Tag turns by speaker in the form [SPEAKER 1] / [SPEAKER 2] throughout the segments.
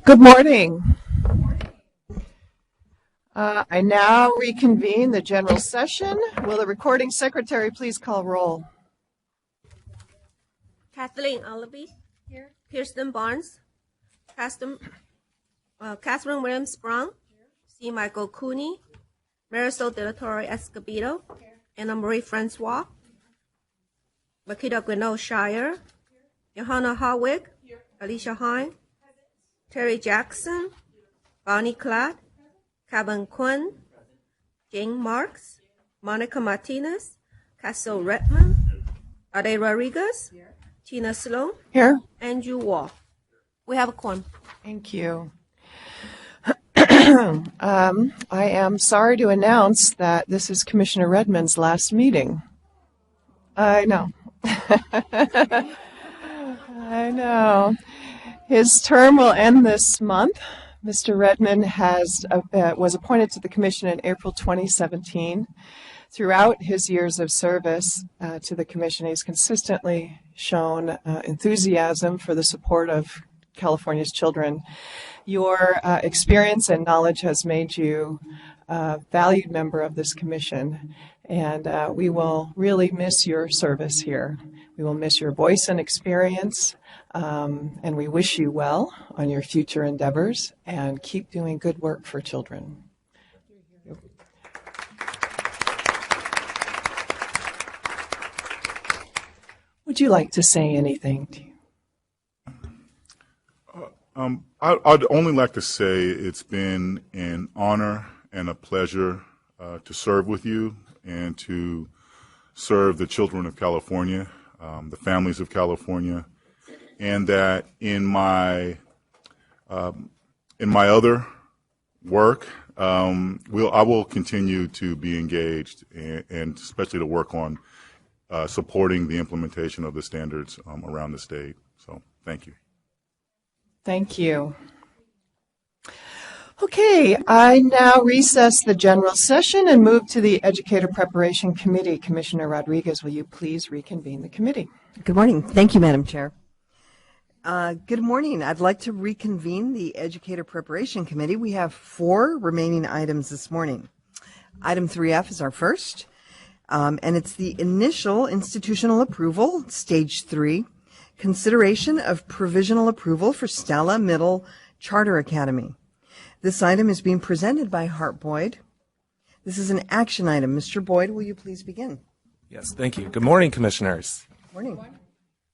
[SPEAKER 1] Good morning. I now reconvene the general session. Will the recording secretary please call roll?
[SPEAKER 2] Kathleen Allaby. Here. Kirsten Barnes. Catherine Williams Brown. C. Michael Cooney. Marisol De La Torre Escobedo. Anna Marie Francois. Makita Gwynol Shire. Johanna Harwig. Alicia Hine. Terry Jackson. Bonnie Cladd. Kevin Quinn. Jane Marks. Monica Martinez. Castle Redmond. Ade Rodriguez. Tina Sloan.
[SPEAKER 1] Here.
[SPEAKER 2] Andrew Wall. We have a quorum.
[SPEAKER 1] Thank you. I am sorry to announce that this is Commissioner Redmond's last meeting. I know. I know. His term will end this month. Mr. Redmond was appointed to the Commission in April 2017. Throughout his years of service to the Commission, he's consistently shown enthusiasm for the support of California's children. Your experience and knowledge has made you a valued member of this Commission, and we will really miss your service here. We will miss your voice and experience, and we wish you well on your future endeavors, and keep doing good work for children. Would you like to say anything to you?
[SPEAKER 3] I'd only like to say it's been an honor and a pleasure to serve with you and to serve the children of California, the families of California, and that in my other work, I will continue to be engaged and especially to work on supporting the implementation of the standards around the state. So thank you.
[SPEAKER 1] Thank you. Okay, I now recess the general session and move to the Educator Preparation Committee. Commissioner Rodriguez, will you please reconvene the committee?
[SPEAKER 4] Good morning. Thank you, Madam Chair. Good morning. I'd like to reconvene the Educator Preparation Committee. We have 4 remaining items this morning. Item 3F is our first, and it's the initial institutional approval, Stage 3, consideration of provisional approval for Stella Middle Charter Academy. This item is being presented by Hart Boyd. This is an action item. Mr. Boyd, will you please begin?
[SPEAKER 5] Yes, thank you. Good morning, Commissioners.
[SPEAKER 4] Morning.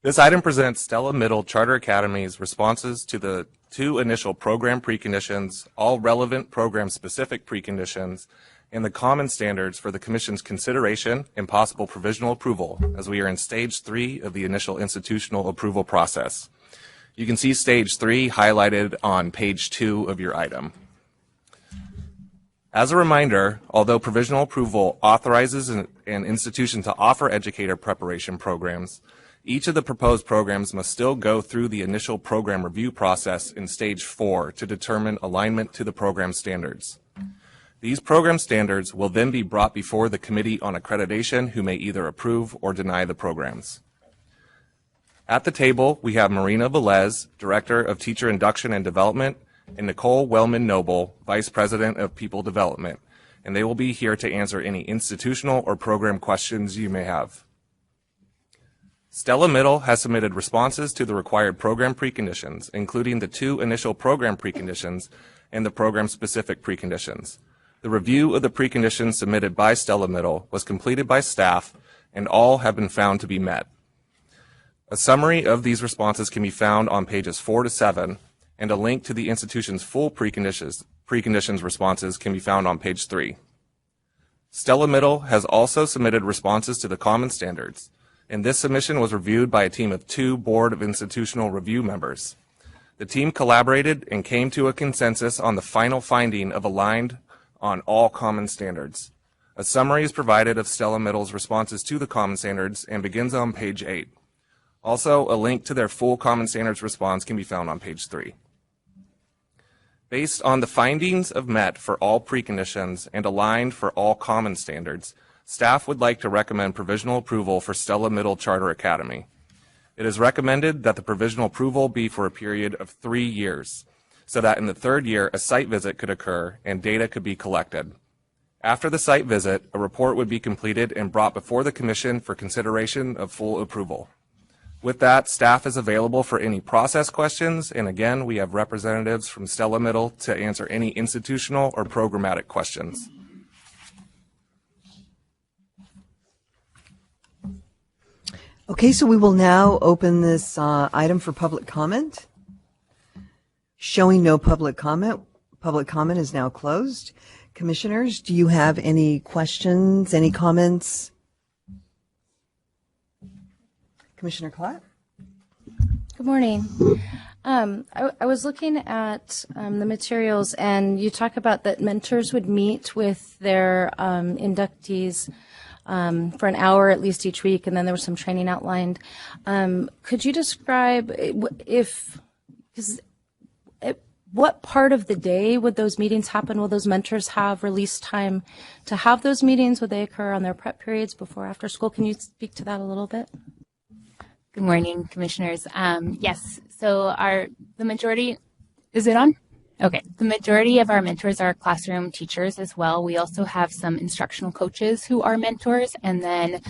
[SPEAKER 5] This item presents Stella Middle Charter Academy's responses to the 2 initial program preconditions, all relevant program-specific preconditions, and the common standards for the Commission's consideration and possible provisional approval, as we are in Stage 3 of the initial institutional approval process. You can see Stage 3 highlighted on page 2 of your item. As a reminder, although provisional approval authorizes an institution to offer educator preparation programs, each of the proposed programs must still go through the initial program review process in Stage 4 to determine alignment to the program standards. These program standards will then be brought before the Committee on Accreditation, who may either approve or deny the programs. At the table, we have Marina Velez, Director of Teacher Induction and Development, and Nicole Wellman-Noble, Vice President of People Development, and they will be here to answer any institutional or program questions you may have. Stella Middle has submitted responses to the required program preconditions, including the 2 initial program preconditions and the program-specific preconditions. The review of the preconditions submitted by Stella Middle was completed by staff, and all have been found to be met. A summary of these responses can be found on pages 4 to 7, and a link to the institution's full preconditions responses can be found on page 3. Stella Middle has also submitted responses to the common standards, and this submission was reviewed by a team of 2 Board of Institutional Review members. The team collaborated and came to a consensus on the final finding of aligned on all common standards. A summary is provided of Stella Middle's responses to the common standards and begins on page 8. Also, a link to their full common standards response can be found on page 3. Based on the findings of met for all preconditions and aligned for all common standards, staff would like to recommend provisional approval for Stella Middle Charter Academy. It is recommended that the provisional approval be for a period of 3 years. so that in the third year a site visit could occur and data could be collected. After the site visit, a report would be completed and brought before the Commission for consideration of full approval. With that, staff is available for any process questions, and again, we have representatives from Stella Middle to answer any institutional or programmatic questions.
[SPEAKER 4] Okay, so we will now open this item for public comment. Showing no public comment is now closed. Commissioners, do you have any questions, any comments? Commissioner Klatt?
[SPEAKER 6] Good morning. I was looking at the materials, and you talk about that mentors would meet with their inductees for an hour at least each week, and then there was some training outlined. Could you describe what part of the day would those meetings happen? Will those mentors have release time to have those meetings? Would they occur on their prep periods before, after school? Can you speak to that a little bit?
[SPEAKER 7] Good morning, commissioners. Yes, so the majority, is it on? Okay, the majority of our mentors are classroom teachers as well. We also have some instructional coaches who are mentors, and then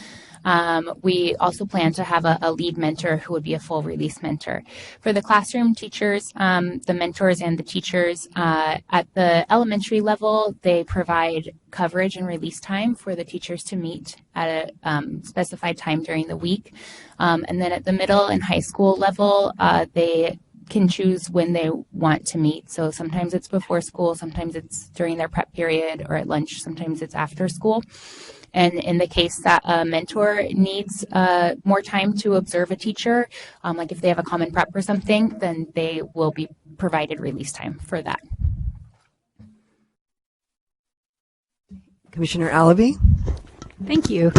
[SPEAKER 7] we also plan to have a lead mentor who would be a full release mentor. For the classroom teachers, the mentors and the teachers at the elementary level, they provide coverage and release time for the teachers to meet at a specified time during the week. And then at the middle and high school level, they can choose when they want to meet. So sometimes it's before school, sometimes it's during their prep period or at lunch, sometimes it's after school. And in the case that a mentor needs more time to observe a teacher, like if they have a common prep or something, then they will be provided release time for that.
[SPEAKER 4] Commissioner Allaby?
[SPEAKER 8] Thank you.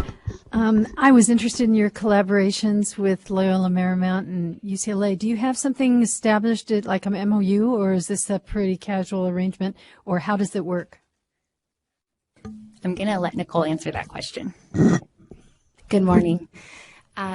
[SPEAKER 8] I was interested in your collaborations with Loyola Marymount and UCLA. Do you have something established at like an MOU, or is this a pretty casual arrangement, or how does it work?
[SPEAKER 7] I'm going to let Nicole answer that question. Good morning.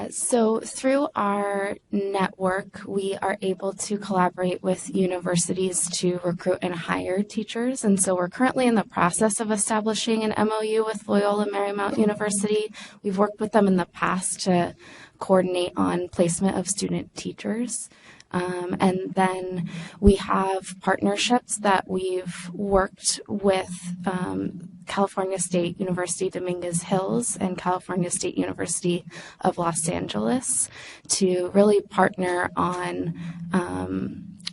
[SPEAKER 7] So through our network, we are able to collaborate with universities to recruit and hire teachers. And so we're currently in the process of establishing an MOU with Loyola Marymount University. We've worked with them in the past to coordinate on placement of student teachers. And then we have partnerships that we've worked with California State University Dominguez Hills and California State University of Los Angeles to really partner on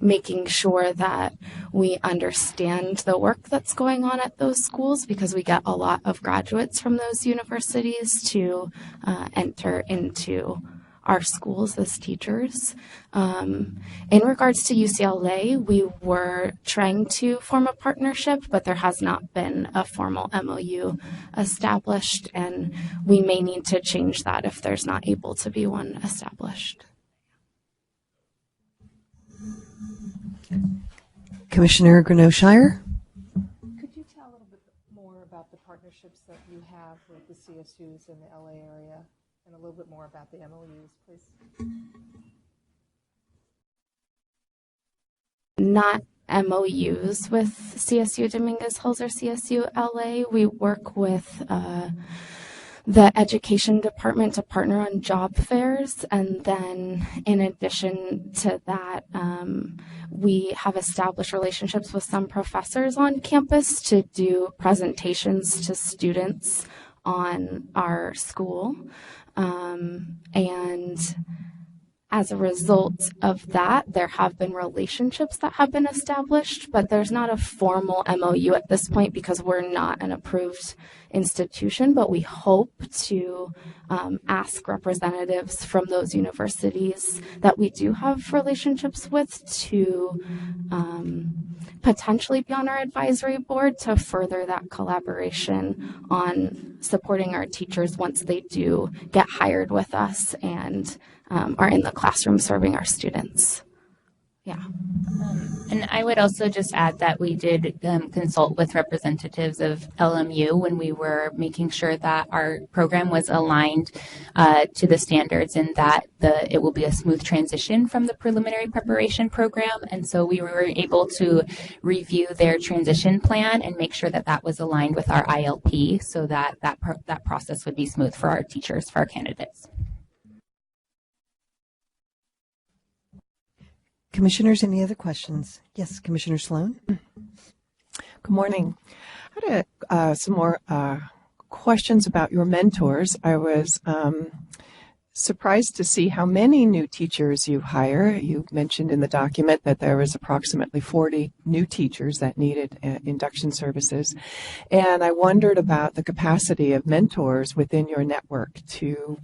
[SPEAKER 7] making sure that we understand the work that's going on at those schools, because we get a lot of graduates from those universities to enter into our schools as teachers. In regards to UCLA, we were trying to form a partnership, but there has not been a formal MOU established, and we may need to change that if there's not able to be one established.
[SPEAKER 4] Commissioner Greneau-Shire?
[SPEAKER 1] Could you tell a little bit more about the partnerships that you have with the CSUs in the LA area, and a little bit more about the MOUs, please?
[SPEAKER 7] Not MOUs with CSU Dominguez Hills or CSU LA. We work with the education department to partner on job fairs, and then in addition to that, we have established relationships with some professors on campus to do presentations to students on our school. And as a result of that, there have been relationships that have been established, but there's not a formal MOU at this point because we're not an approved institution, but we hope to ask representatives from those universities that we do have relationships with to potentially be on our advisory board to further that collaboration on supporting our teachers once they do get hired with us and are in the classroom serving our students. Yeah. And I would also just add that we did consult with representatives of LMU when we were making sure that our program was aligned to the standards and that it will be a smooth transition from the preliminary preparation program. And so we were able to review their transition plan and make sure that that was aligned with our ILP so that that process would be smooth for our teachers, for our candidates.
[SPEAKER 4] Commissioners, any other questions? Yes, Commissioner Sloan.
[SPEAKER 1] Good morning. I had some more questions about your mentors. I was surprised to see how many new teachers you hire. You mentioned in the document that there was approximately 40 new teachers that needed induction services. And I wondered about the capacity of mentors within your network to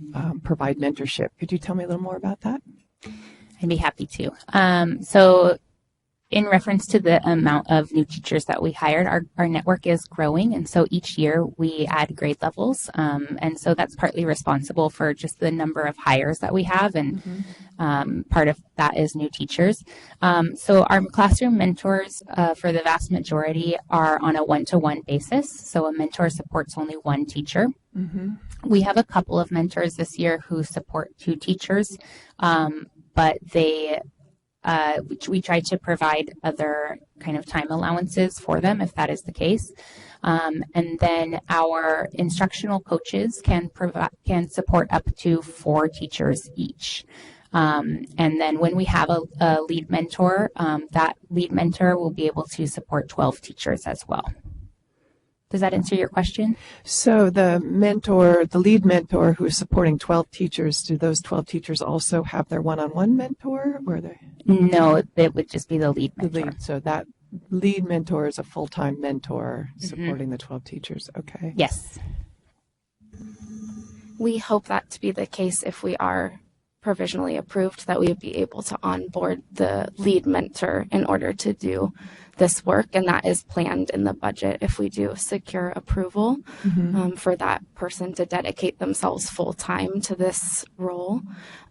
[SPEAKER 1] provide mentorship. Could you tell me a little more about that?
[SPEAKER 7] I'd be happy to. So in reference to the amount of new teachers that we hired, our network is growing. And so each year we add grade levels. And so that's partly responsible for just the number of hires that we have. And part of that is new teachers. So our classroom mentors, for the vast majority, are on a one-to-one basis. So a mentor supports only one teacher. We have a couple of mentors this year who support two teachers. But we try to provide other kind of time allowances for them if that is the case. And then our instructional coaches can support up to 4 teachers each. And then when we have a lead mentor, that lead mentor will be able to support 12 teachers as well. Does that answer your question?
[SPEAKER 1] So the lead mentor who is supporting 12 teachers, do those 12 teachers also have their one-on-one mentor? Or
[SPEAKER 7] No, it would just be the lead mentor.
[SPEAKER 1] So that lead mentor is a full-time mentor supporting the 12 teachers. Okay.
[SPEAKER 7] Yes.
[SPEAKER 6] We hope that to be the case if we are provisionally approved, that we would be able to onboard the lead mentor in order to do this work, and that is planned in the budget if we do secure approval for that person to dedicate themselves full-time to this role.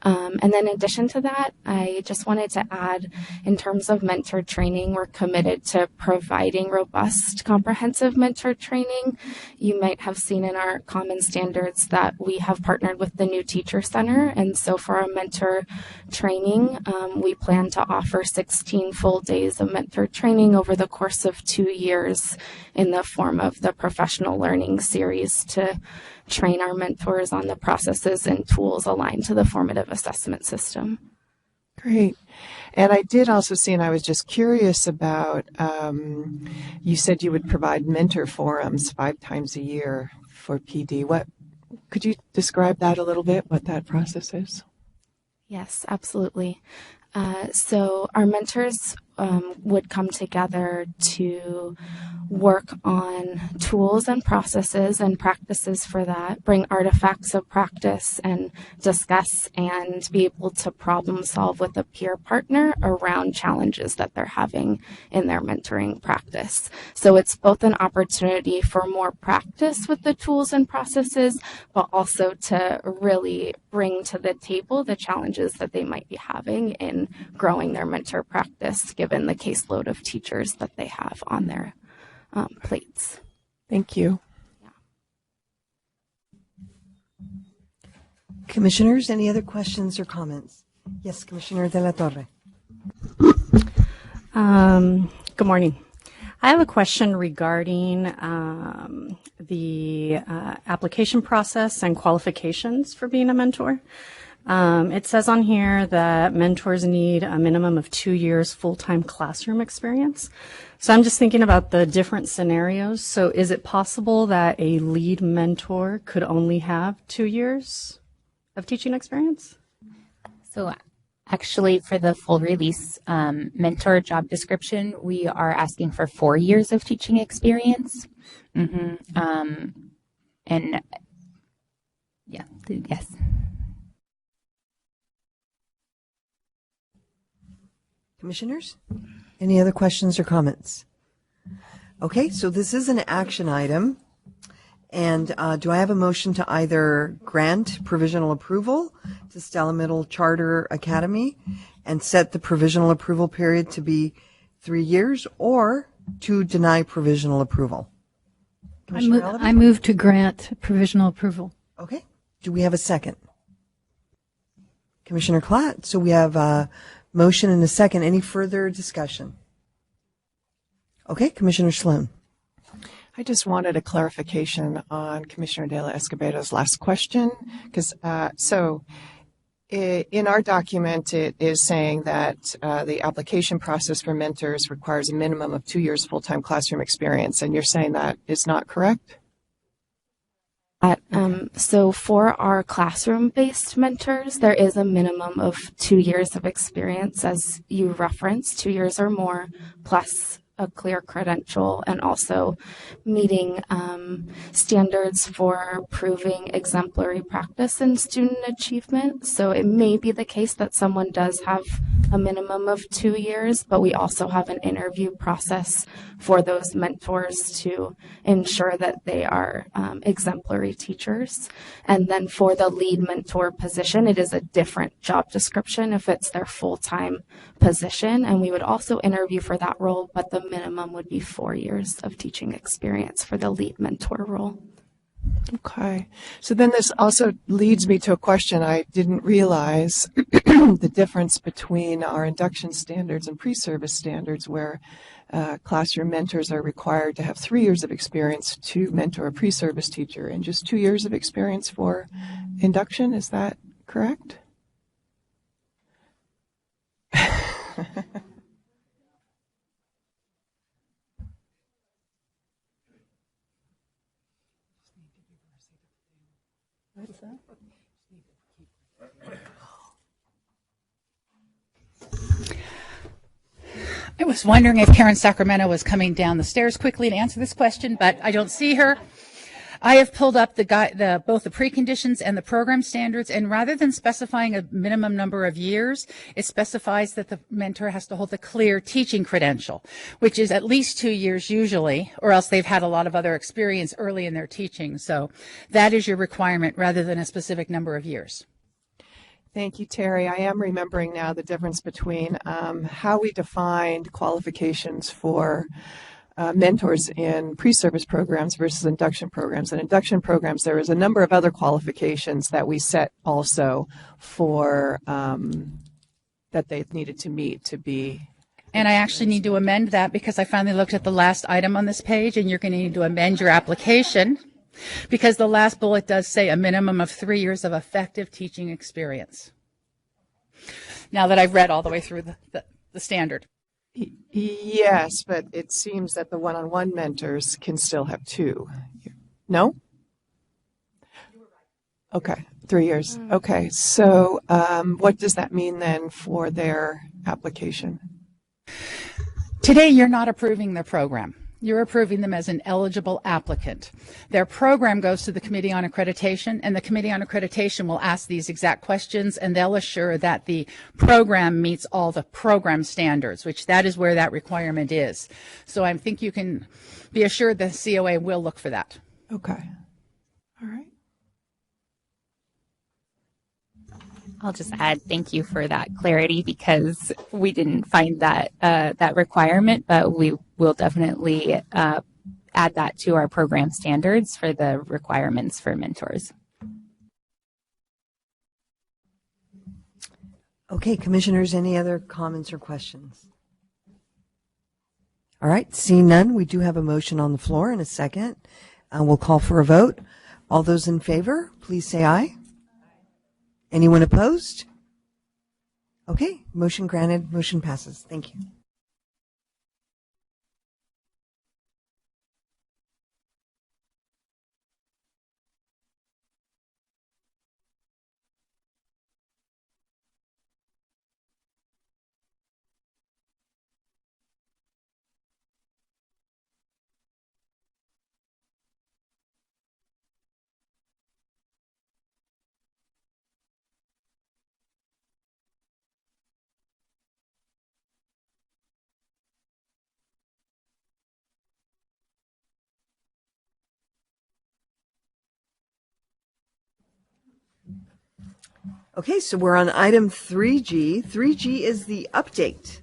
[SPEAKER 6] And then in addition to that, I just wanted to add, in terms of mentor training, we're committed to providing robust, comprehensive mentor training. You might have seen in our common standards that we have partnered with the New Teacher Center, and so for our mentor training, we plan to offer 16 full days of mentor training over the course of 2 years in the form of the Professional Learning Series to train our mentors on the processes and tools aligned to the formative assessment system.
[SPEAKER 1] Great. And I did also see, and I was just curious about, you said you would provide mentor forums 5 times a year for PD. Could you describe that a little bit, what that process is?
[SPEAKER 6] Yes, absolutely. So our mentors would come together to work on tools and processes and practices for that, bring artifacts of practice and discuss and be able to problem solve with a peer partner around challenges that they're having in their mentoring practice. So it's both an opportunity for more practice with the tools and processes, but also to really bring to the table the challenges that they might be having in growing their mentor practice, given the caseload of teachers that they have on their plates.
[SPEAKER 1] Thank you.
[SPEAKER 6] Yeah.
[SPEAKER 4] Commissioners, any other questions or comments? Yes, Commissioner De La Torre.
[SPEAKER 9] Good morning. I have a question regarding the application process and qualifications for being a mentor. It says on here that mentors need a minimum of 2 years full-time classroom experience. So I'm just thinking about the different scenarios. So is it possible that a lead mentor could only have 2 years of teaching experience?
[SPEAKER 7] So actually, for the full release mentor job description, we are asking for 4 years of teaching experience. And yeah, yes.
[SPEAKER 4] Commissioners, any other questions or comments? Okay, so this is an action item. And do I have a motion to either grant provisional approval to Stella Middle Charter Academy and set the provisional approval period to be 3 years, or to deny provisional approval? Commissioner Allaby?
[SPEAKER 8] I move to grant provisional approval.
[SPEAKER 4] Okay. Do we have a second? Commissioner Klatt. So we have a motion and a second. Any further discussion? Okay. Commissioner Sloan.
[SPEAKER 1] I just wanted a clarification on Commissioner De La Escobedo's last question, because in our document, it is saying that the application process for mentors requires a minimum of 2 years full-time classroom experience, and you're saying that is not correct?
[SPEAKER 7] So for our classroom-based mentors, there is a minimum of 2 years of experience, as you referenced, 2 years or more, plus a clear credential, and also meeting standards for proving exemplary practice in student achievement. So it may be the case that someone does have a minimum of 2 years, but we also have an interview process for those mentors to ensure that they are exemplary teachers. And then for the lead mentor position, it is a different job description if it's their full-time position, and we would also interview for that role, but the minimum would be 4 years of teaching experience for the lead mentor role.
[SPEAKER 1] Okay. So then this also leads me to a question. I didn't realize the difference between our induction standards and pre-service standards, where classroom mentors are required to have 3 years of experience to mentor a pre-service teacher and just 2 years of experience for induction. Is that correct?
[SPEAKER 10] I was wondering if Karen Sacramento was coming down the stairs quickly to answer this question, but I don't see her. I have pulled up both the preconditions and the program standards, and rather than specifying a minimum number of years, it specifies that the mentor has to hold a clear teaching credential, which is at least 2 years usually, or else they've had a lot of other experience early in their teaching. So that is your requirement rather than a specific number of years.
[SPEAKER 1] Thank you, Terry. I am remembering now the difference between how we defined qualifications for mentors in pre-service programs versus induction programs. In induction programs, there is a number of other qualifications that we set also for that they needed to meet to be.
[SPEAKER 10] And I actually need to amend that because I finally looked at the last item on this page, and you're going to need to amend your application, because the last bullet does say a minimum of 3 years of effective teaching experience. Now that I've read all the way through the standard.
[SPEAKER 1] Yes, but it seems that the one-on-one mentors can still have 2. No? Okay, 3 years. Okay, so what does that mean then for their application?
[SPEAKER 10] Today, you're not approving their program. You're approving them as an eligible applicant. Their program goes to the Committee on Accreditation, and the Committee on Accreditation will ask these exact questions, and they'll assure that the program meets all the program standards, which that is where that requirement is. So I think you can be assured the COA will look for that.
[SPEAKER 1] Okay. All right.
[SPEAKER 11] I'll just add thank you for that clarity, because we didn't find that that requirement, but we will definitely add that to our program standards for the requirements for mentors.
[SPEAKER 4] Okay, commissioners, any other comments or questions? All right, seeing none, we do have a motion on the floor in a second. We'll call for a vote. All those in favor, please say aye. Anyone opposed? Okay, motion granted, motion passes. Thank you. Okay, so we're on item 3G. 3G is the update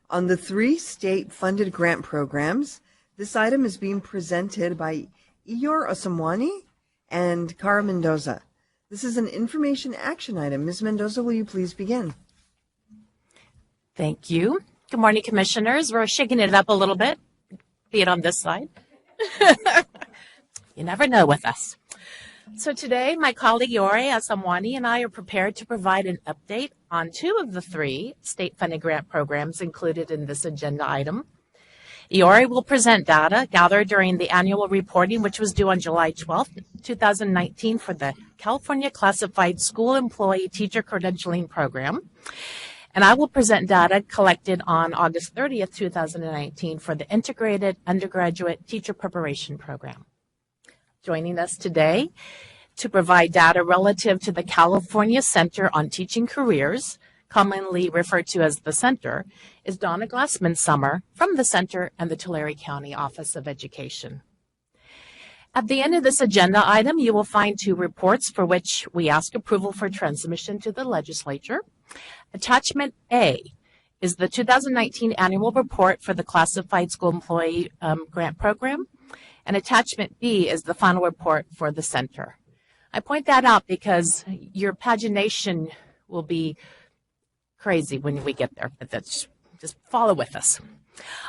[SPEAKER 4] on the 3 state-funded grant programs. This item is being presented by Eyor Osamwani and Cara Mendoza. This is an information action item. Ms. Mendoza, will you please begin?
[SPEAKER 12] Thank you. Good morning, Commissioners. We're shaking it up a little bit, be it on this side. You never know with us. So today, my colleague Yore Asamwani and I are prepared to provide an update on 2 of the 3 state-funded grant programs included in this agenda item. Yore will present data gathered during the annual reporting, which was due on July 12, 2019 for the California Classified School Employee Teacher Credentialing Program. And I will present data collected on August 30th, 2019 for the Integrated Undergraduate Teacher Preparation Program. Joining us today to provide data relative to the California Center on Teaching Careers, commonly referred to as the Center, is Donna Glassman-Summer from the Center and the Tulare County Office of Education. At the end of this agenda item, you will find 2 reports for which we ask approval for transmission to the legislature. Attachment A is the 2019 annual report for the Classified School Employee Grant Program, and Attachment B is the final report for the Center. I point that out because your pagination will be crazy when we get there, but that's just follow with us.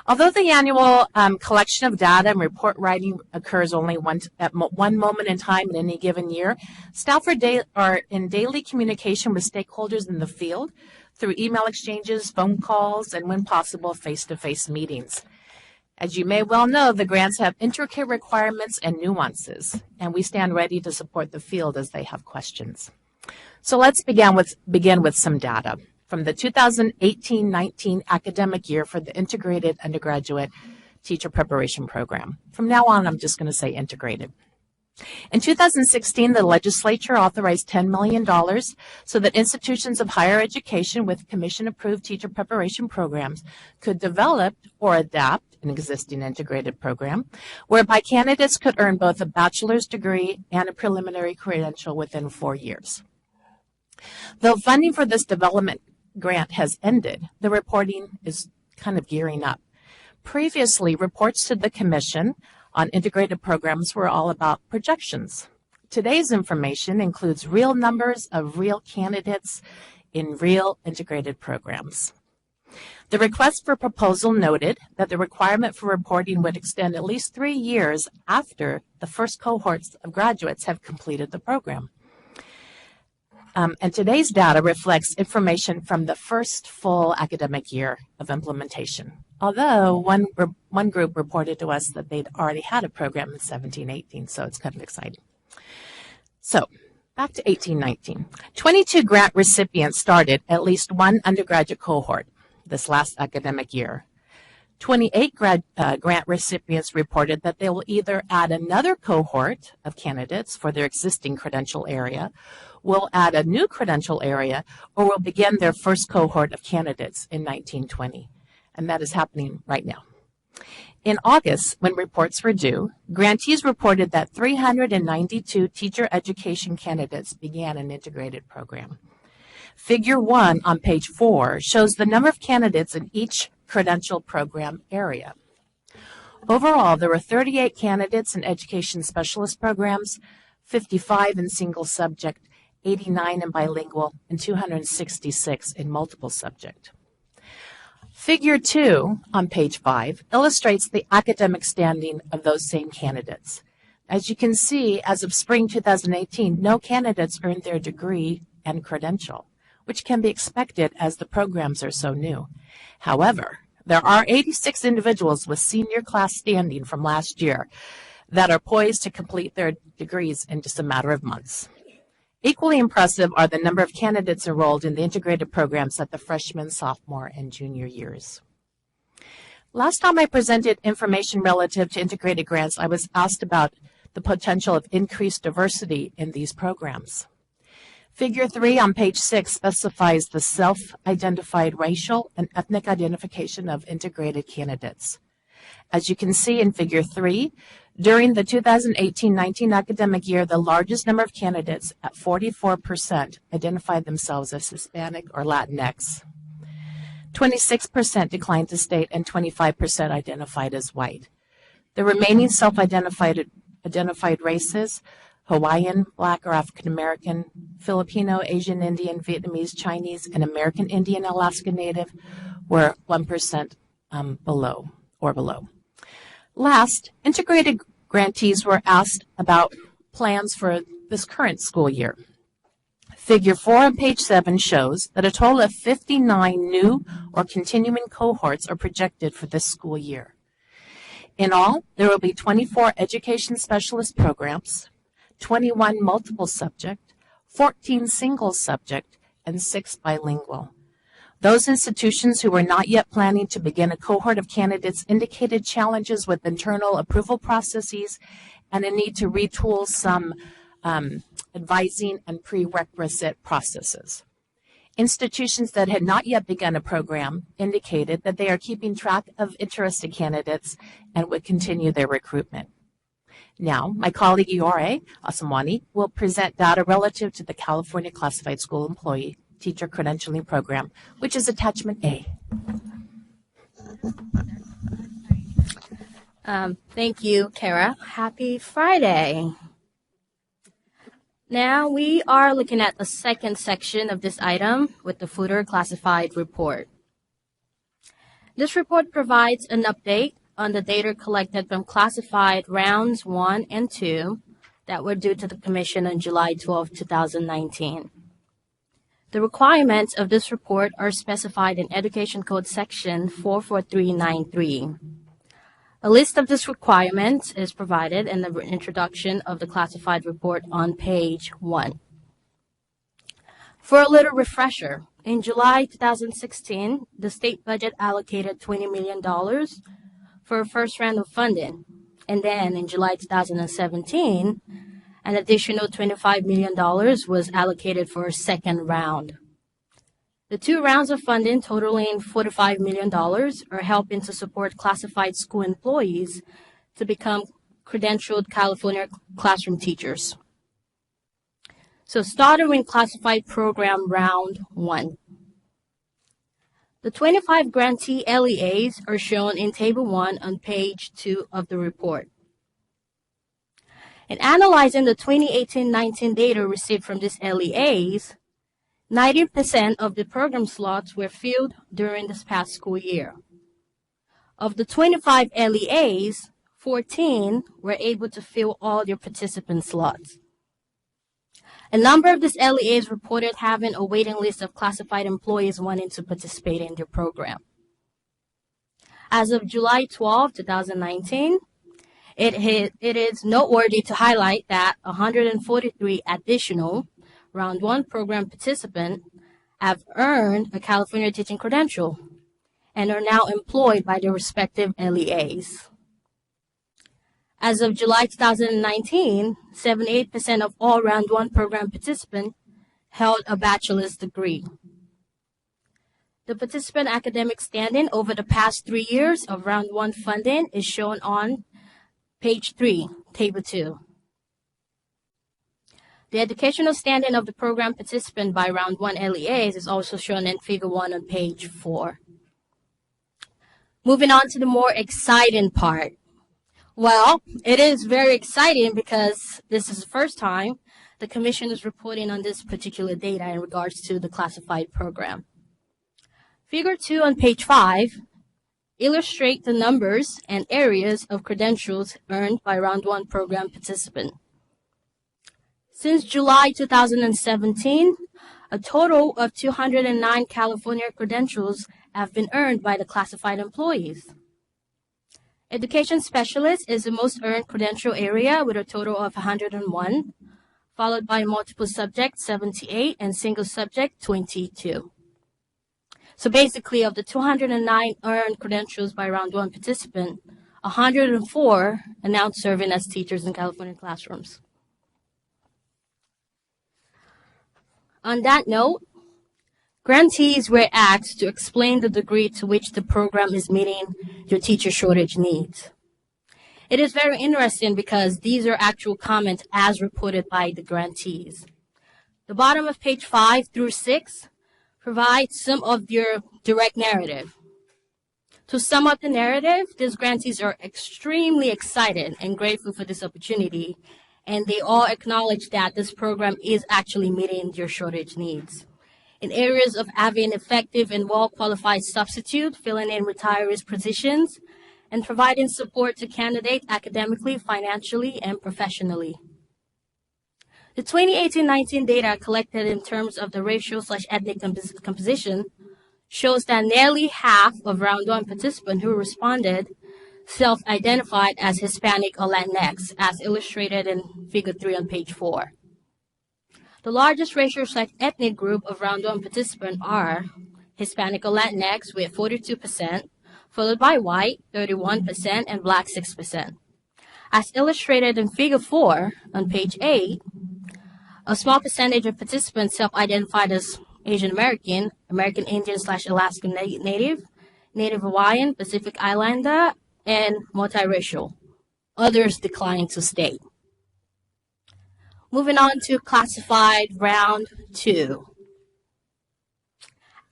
[SPEAKER 12] Although the annual collection of data and report writing occurs only at one moment in time in any given year, staff are in daily communication with stakeholders in the field through email exchanges, phone calls, and when possible, face-to-face meetings. As you may well know, the grants have intricate requirements and nuances, and we stand ready to support the field as they have questions. So let's begin with some data from the 2018-19 academic year for the Integrated Undergraduate Teacher Preparation Program. From now on, I'm just going to say integrated. In 2016, the legislature authorized $10 million so that institutions of higher education with commission-approved teacher preparation programs could develop or adapt an existing integrated program, whereby candidates could earn both a bachelor's degree and a preliminary credential within 4 years. Though funding for this development grant has ended, the reporting is kind of gearing up. Previously, reports to the Commission on integrated programs were all about projections. Today's information includes real numbers of real candidates in real integrated programs. The request for proposal noted that the requirement for reporting would extend at least 3 years after the first cohorts of graduates have completed the program. And today's data reflects information from the first full academic year of implementation. Although one group reported to us that they'd already had a program in 17-18, so it's kind of exciting. So back to 18-19. 22 grant recipients started at least one undergraduate cohort this last academic year. 28 grant recipients reported that they will either add another cohort of candidates for their existing credential area, will add a new credential area, or will begin their first cohort of candidates in 1920. And that is happening right now. In August, when reports were due, grantees reported that 392 teacher education candidates began an integrated program. Figure 1 on page 4 shows the number of candidates in each credential program area. Overall, there were 38 candidates in education specialist programs, 55 in single subject, 89 in bilingual, and 266 in multiple subject. Figure 2 on page 5 illustrates the academic standing of those same candidates. As you can see, as of spring 2018, no candidates earned their degree and credential, which can be expected as the programs are so new. However, there are 86 individuals with senior class standing from last year that are poised to complete their degrees in just a matter of months. Equally impressive are the number of candidates enrolled in the integrated programs at the freshman, sophomore, and junior years. Last time I presented information relative to integrated grants, I was asked about the potential of increased diversity in these programs. Figure 3 on page 6 specifies the self-identified racial and ethnic identification of integrated candidates. As you can see in Figure 3, during the 2018-19 academic year, the largest number of candidates, at 44%, identified themselves as Hispanic or Latinx. 26% declined to state, and 25% identified as white. The remaining self-identified races, Hawaiian, Black or African American, Filipino, Asian Indian, Vietnamese, Chinese, and American Indian Alaska Native, were 1% below. Last, integrated grantees were asked about plans for this current school year. Figure 4 on page 7 shows that a total of 59 new or continuing cohorts are projected for this school year. In all, there will be 24 education specialist programs, 21 multiple subject, 14 single subject, and 6 bilingual. Those institutions who were not yet planning to begin a cohort of candidates indicated challenges with internal approval processes and a need to retool some advising and prerequisite processes. Institutions that had not yet begun a program indicated that they are keeping track of interested candidates and would continue their recruitment. Now, my colleague Iore Asamwani will present data relative to the California Classified School Employee Teacher Credentialing Program, which is Attachment A.
[SPEAKER 13] Thank you, Kara. Happy Friday. Now we are looking at the second section of this item with the footer classified report. This report provides an update on the data collected from classified rounds 1 and 2 that were due to the Commission on July 12, 2019. The requirements of this report are specified in Education Code Section 44393. A list of these requirements is provided in the introduction of the classified report on page 1. For a little refresher, in July 2016, the state budget allocated $20 million for a first round of funding, and then in July 2017, an additional $25 million was allocated for a second round. The 2 rounds of funding totaling $45 million are helping to support classified school employees to become credentialed California classroom teachers. So starting with classified program round 1. The 25 grantee LEAs are shown in table 1 on page 2 of the report. In analyzing the 2018-19 data received from these LEAs, 90% of the program slots were filled during this past school year. Of the 25 LEAs, 14 were able to fill all their participant slots. A number of these LEAs reported having a waiting list of classified employees wanting to participate in their program. As of July 12, 2019, it is noteworthy to highlight that 143 additional Round 1 program participants have earned a California teaching credential and are now employed by their respective LEAs. As of July 2019, 78% of all Round 1 program participants held a bachelor's degree. The participant academic standing over the past 3 years of Round 1 funding is shown on page 3, table 2. The educational standing of the program participant by Round 1 LEAs is also shown in figure 1 on page 4. Moving on to the more exciting part. Well, it is very exciting because this is the first time the Commission is reporting on this particular data in regards to the classified program. Figure 2 on page 5 illustrate the numbers and areas of credentials earned by Round 1 program participants. Since July 2017, a total of 209 California credentials have been earned by the classified employees. Education specialist is the most earned credential area with a total of 101, followed by multiple subject 78 and single subject 22. So basically, of the 209 earned credentials by Round 1 participant, 104 are now serving as teachers in California classrooms. On that note, Grantees were asked to explain the degree to which the program is meeting your teacher shortage needs. It is very interesting because these are actual comments as reported by the grantees. The bottom of page 5 through 6 provides some of your direct narrative. To sum up the narrative, these grantees are extremely excited and grateful for this opportunity, and they all acknowledge that this program is actually meeting your shortage needs. In areas of having effective and well-qualified substitute, filling in retirees' positions, and providing support to candidates academically, financially, and professionally. The 2018-19 data collected in terms of the racial/ethnic composition shows that nearly half of round 1 participants who responded self-identified as Hispanic or Latinx, as illustrated in figure 3 on page 4. The largest racial/ethnic group of round 1 participants are Hispanic or Latinx with 42%, followed by white, 31%, and black, 6%. As illustrated in figure 4 on page 8, a small percentage of participants self-identified as Asian American, American Indian/Alaskan Native, Native Hawaiian, Pacific Islander, and multiracial. Others declined to state. Moving on to classified round 2.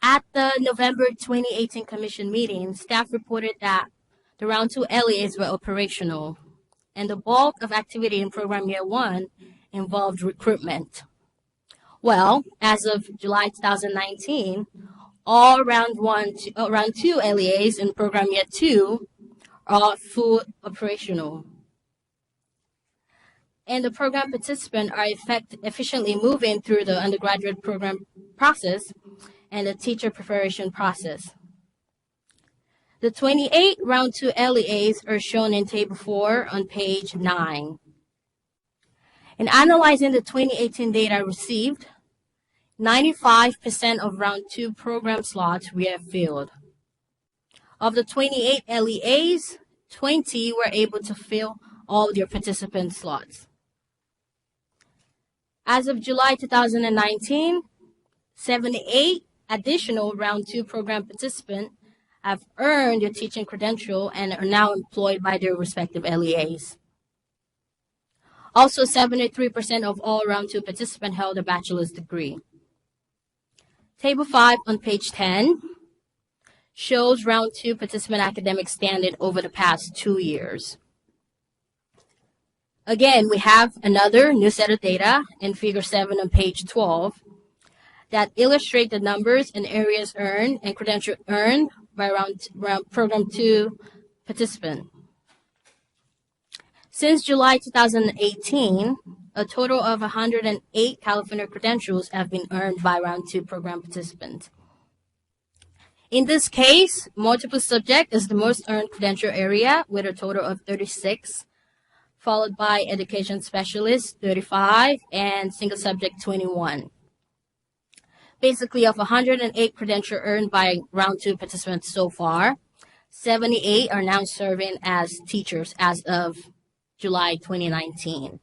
[SPEAKER 13] At the November 2018 Commission meeting, staff reported that the round 2 LEAs were operational, and the bulk of activity in program year 1 involved recruitment. Well, as of July 2019, all round 2 LEAs in program year 2 are full operational. And the program participants are efficiently moving through the undergraduate program process and the teacher preparation process. The 28 round 2 LEAs are shown in table 4 on page 9. In analyzing the 2018 data received, 95% of round 2 program slots were filled. Of the 28 LEAs, 20 were able to fill all their participant slots. As of July 2019, 78 additional round 2 program participants have earned their teaching credential and are now employed by their respective LEAs. Also, 73% of all round 2 participants held a bachelor's degree. Table 5 on page 10 shows round 2 participant academic standing over the past 2 years. Again, we have another new set of data in figure 7 on page 12 that illustrate the numbers and areas earned and credential earned by round program 2 participant. Since July 2018, a total of 108 California credentials have been earned by round 2 program participants. In this case, multiple subject is the most earned credential area with a total of 36, followed by education specialist, 35, and single subject, 21. Basically, of 108 credentials earned by round 2 participants so far, 78 are now serving as teachers as of July 2019.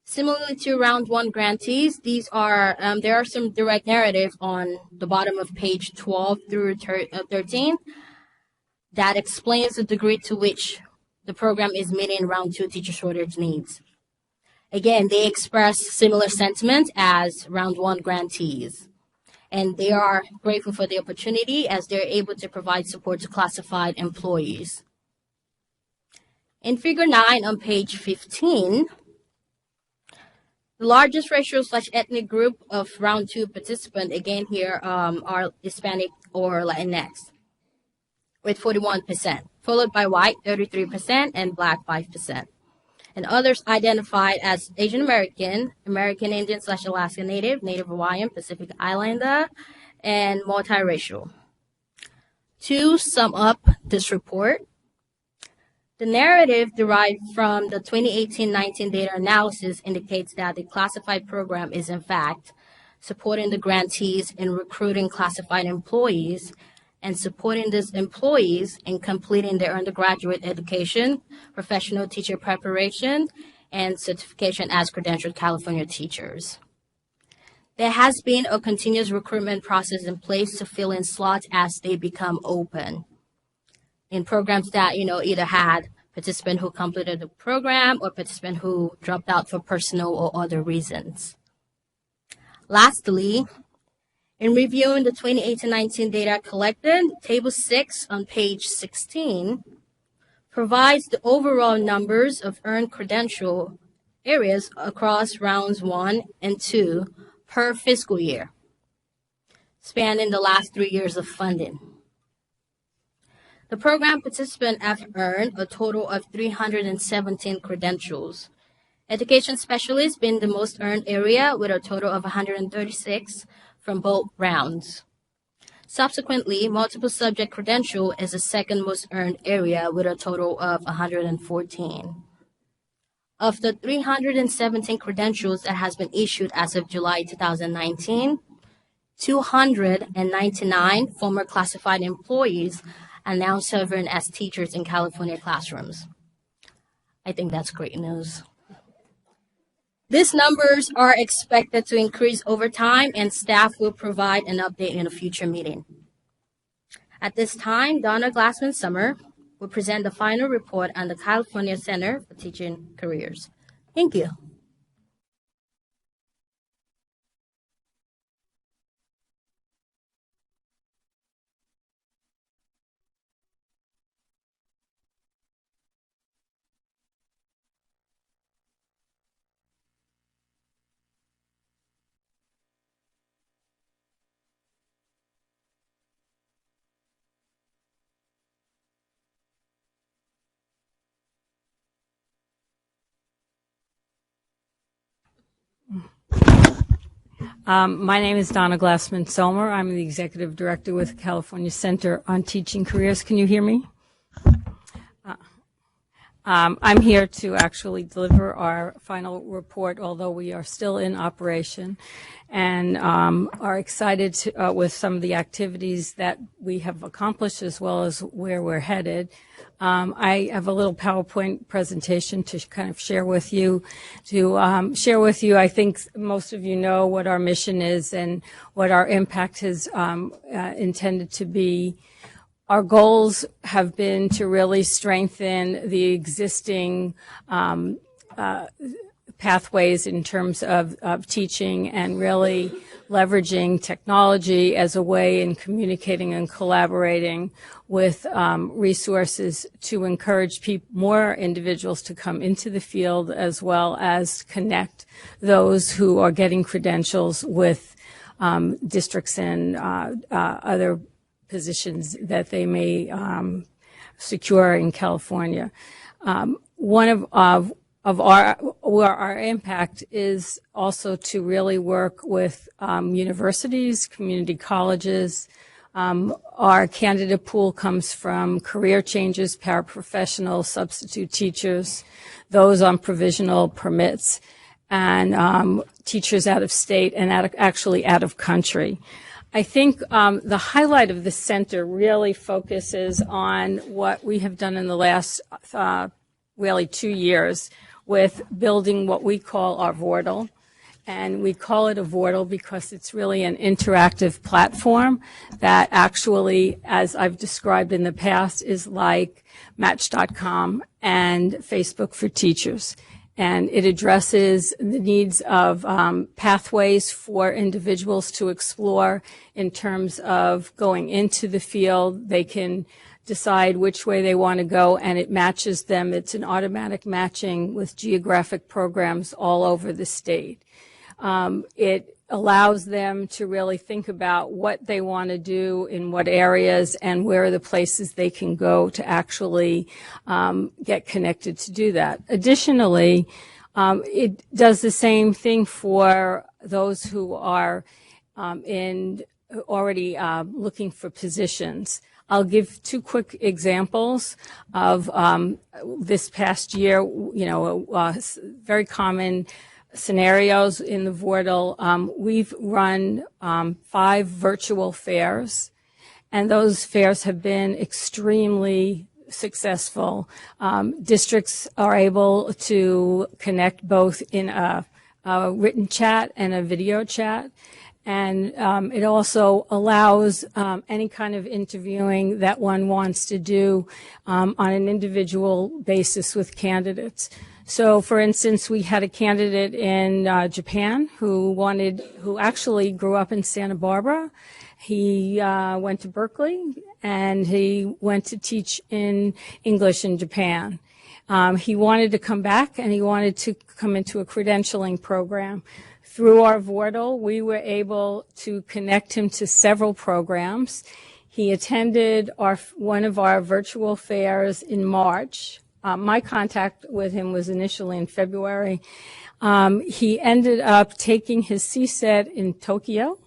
[SPEAKER 13] Similarly to round 1 grantees, these are there are some direct narrative on the bottom of page 12 through 13 that explains the degree to which the program is meeting round 2 teacher shortage needs. Again, they express similar sentiment as round 1 grantees, and they are grateful for the opportunity as they're able to provide support to classified employees. In figure 9 on page 15, the largest racial/ethnic group of round 2 participants, again here, are Hispanic or Latinx, with 41%, followed by white, 33%, and black, 5%. And others identified as Asian American, American Indian/Alaskan Native, Native Hawaiian, Pacific Islander, and multiracial. To sum up this report, the narrative derived from the 2018-19 data analysis indicates that the classified program is in fact supporting the grantees in recruiting classified employees and supporting these employees in completing their undergraduate education, professional teacher preparation, and certification as credentialed California teachers. There has been a continuous recruitment process in place to fill in slots as they become open. In programs that, either had participant who completed the program or participant who dropped out for personal or other reasons. Lastly, in reviewing the 2018-19 data collected, Table 6 on page 16 provides the overall numbers of earned credential areas across rounds 1 and 2 per fiscal year, spanning the last 3 years of funding. The program participants have earned a total of 317 credentials. Education specialists being the most earned area with a total of 136 from both rounds. Subsequently, multiple subject credential is the second most earned area with a total of 114. Of the 317 credentials that has been issued as of July 2019, 299 former classified employees are now serving as teachers in California classrooms. I think that's great news. These numbers are expected to increase over time, and staff will provide an update in a future meeting. At this time, Donna Glassman-Summer will present the final report on the California Center for Teaching Careers. Thank you.
[SPEAKER 14] My name is Donna Glassman-Selmer. I'm the Executive Director with the California Center on Teaching Careers. Can you hear me? I'm here to actually deliver our final report, although we are still in operation, and are excited with some of the activities that we have accomplished as well as where we're headed. I have a little PowerPoint presentation to kind of share with you. I think most of you know what our mission is and what our impact is intended to be. Our goals have been to really strengthen the existing pathways in terms of teaching and really leveraging technology as a way in communicating and collaborating with resources to encourage more individuals to come into the field, as well as connect those who are getting credentials with districts and other positions that they may secure in California. One of our impact is also to really work with universities, community colleges. Our candidate pool comes from career changes, paraprofessionals, substitute teachers, those on provisional permits, and teachers out of state and actually out of country. I think the highlight of the center really focuses on what we have done in the last really 2 years with building what we call our Vortal. And we call it a Vortal because it's really an interactive platform that actually, as I've described in the past, is like Match.com and Facebook for Teachers. And it addresses the needs of pathways for individuals to explore in terms of going into the field. They can decide which way they want to go, and it matches them. It's an automatic matching with geographic programs all over the state. It allows them to really think about what they want to do in what areas and where are the places they can go to actually get connected to do that. Additionally, it does the same thing for those who are already looking for positions. I'll give 2 quick examples of this past year, very common scenarios in the Vortal. We've run 5 virtual fairs, and those fairs have been extremely successful. Districts are able to connect both in a a written chat and a video chat. And it also allows any kind of interviewing that one wants to do on an individual basis with candidates. So, for instance, we had a candidate in Japan who actually grew up in Santa Barbara. He went to Berkeley, and he went to teach in English in Japan. He wanted to come back, and he wanted to come into a credentialing program. Through our portal, we were able to connect him to several programs. He attended one of our virtual fairs in March. My contact with him was initially in February. He ended up taking his CSET in Tokyo,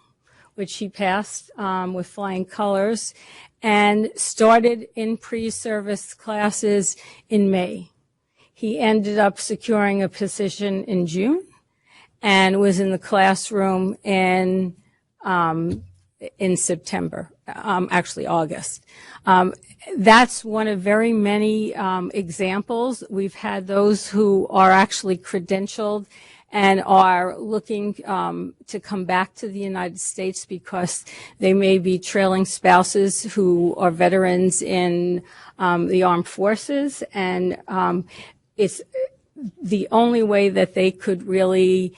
[SPEAKER 14] which he passed with flying colors, and started in pre-service classes in May. He ended up securing a position in June and was in the classroom in September, actually August. That's one of very many examples. We've had those who are actually credentialed and are looking to come back to the United States because they may be trailing spouses who are veterans in the armed forces, and it's the only way that they could really